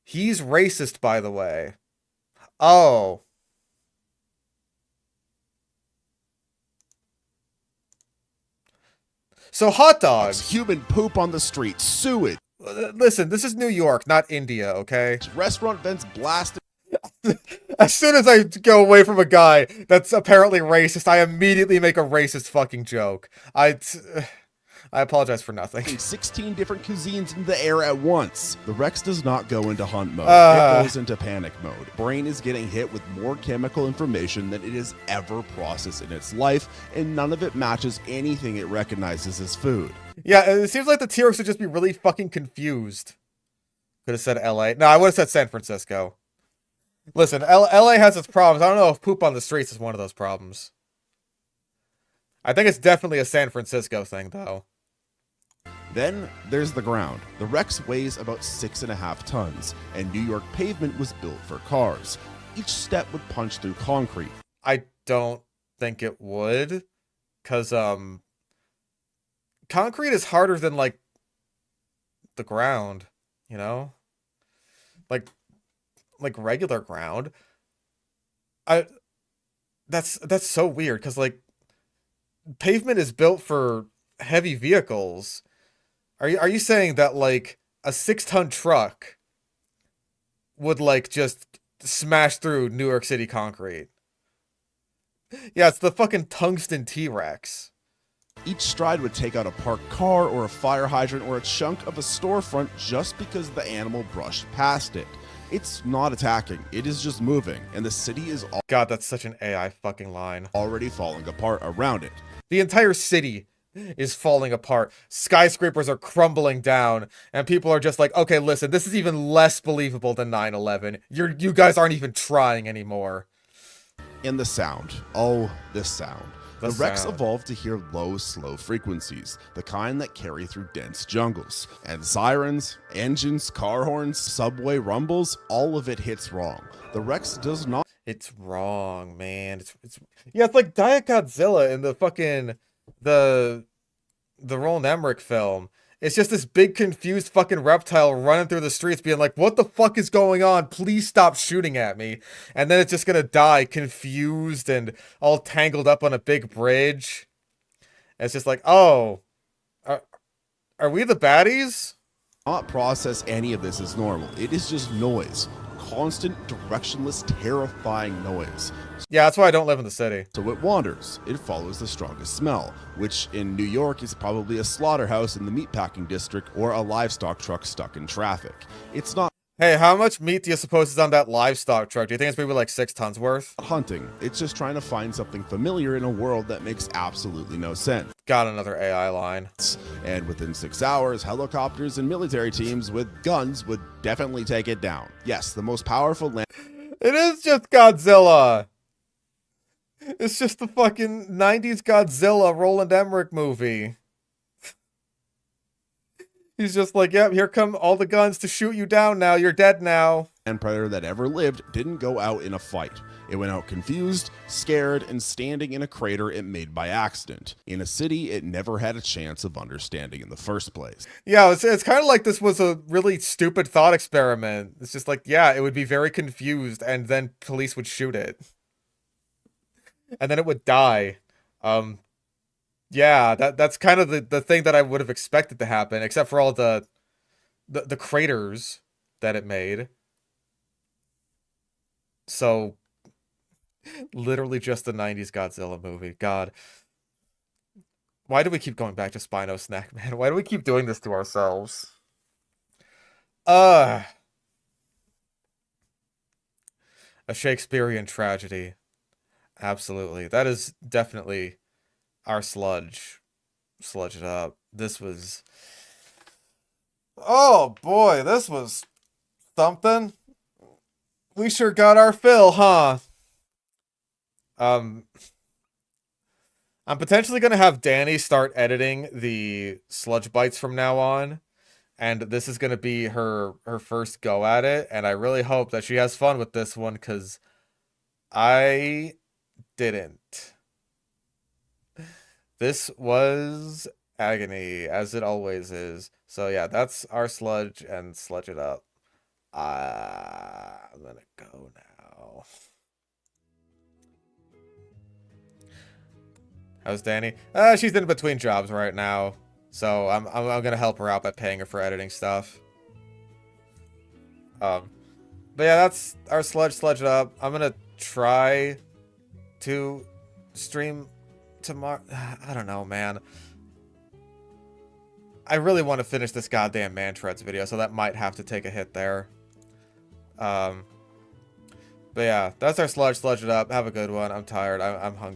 He's racist, by the way. Oh. So hot dogs. Human poop on the street, sewage. Listen, this is New York, not India, okay? Restaurant vents blasted. As soon as I go away from a guy that's apparently racist, I immediately make a racist fucking joke. I apologize for nothing. 16 different cuisines in the air at once. The Rex does not go into hunt mode. It goes into panic mode. Brain is getting hit with more chemical information than it has ever processed in its life, and none of it matches anything it recognizes as food. Yeah, it seems like the T-Rex would just be really fucking confused. Could have said LA. No, I would have said San Francisco. Listen, LA has its problems. I don't know if poop on the streets is one of those problems. I think it's definitely a San Francisco thing, though. Then there's the ground. The Rex weighs about 6.5 tons, and New York pavement was built for cars. Each step would punch through concrete. I don't think it would, because concrete is harder than like the ground, you know? Like regular ground. That's so weird, because like pavement is built for heavy vehicles. Are you saying that like a 6-ton truck would like just smash through New York City concrete? Yeah, it's the fucking tungsten T-Rex. Each stride would take out a parked car or a fire hydrant or a chunk of a storefront just because the animal brushed past it. It's not attacking, it is just moving, and the city is God, that's such an AI fucking line. already falling apart around it. The entire city is falling apart. Skyscrapers are crumbling down, and people are just like, okay, listen, this is even less believable than 9/11. You guys aren't even trying anymore. And the sound. Oh, this sound. The Rex sound. evolved to hear low, slow frequencies, the kind that carry through dense jungles. And sirens, engines, car horns, subway rumbles, all of it hits wrong. The Rex does not. It's wrong, man. Yeah, it's like Diet Godzilla in the fucking the Roland Emmerich film. It's just this big confused fucking reptile running through the streets being like, what the fuck is going on? Please stop shooting at me. And then it's just gonna die confused and all tangled up on a big bridge. And it's just like, oh, are we the baddies? Not process any of this as normal. It is just noise. Constant, directionless, terrifying noise. Yeah, that's why I don't live in the city. So it wanders. It follows the strongest smell, which in New York is probably a slaughterhouse in the meatpacking district or a livestock truck stuck in traffic. It's not Hey, how much meat do you suppose is on that livestock truck? Do you think it's maybe like 6 tons worth? hunting. It's just trying to find something familiar in a world that makes absolutely no sense. Got another AI line. And within 6 hours, helicopters and military teams with guns would definitely take it down. Yes, the most powerful land. It is just Godzilla. It's just the fucking 90s Godzilla Roland Emmerich movie. He's just like, yep, here come all the guns to shoot you down now. You're dead now. And predator that ever lived didn't go out in a fight. It went out confused, scared, and standing in a crater it made by accident. In a city it never had a chance of understanding in the first place. Yeah, it's kind of like this was a really stupid thought experiment. It's just like, yeah, it would be very confused, and then police would shoot it. And then it would die. Yeah, that's kind of the thing that I would have expected to happen, except for all the craters that it made. So, literally just the 90s Godzilla movie. God. Why do we keep going back to Spino Snack, man? Why do we keep doing this to ourselves? A Shakespearean tragedy. Absolutely. That is definitely our Sludge. Sludge it up. This was... Oh, boy. This was something. We sure got our fill, huh? I'm potentially going to have Danny start editing the Sludge Bites from now on. And this is going to be her first go at it. And I really hope that she has fun with this one, because I didn't. This was agony, as it always is. So yeah, that's our Sludge and Sludge it up. I'm gonna go now. How's Danny? She's in between jobs right now, so I'm gonna help her out by paying her for editing stuff. But yeah, that's our Sludge it up. I'm gonna try to stream tomorrow. I don't know, man. I really want to finish this goddamn Man-Treads video, so that might have to take a hit there. But yeah, that's our Sludge it up. Have a good one. I'm tired. I'm hungry.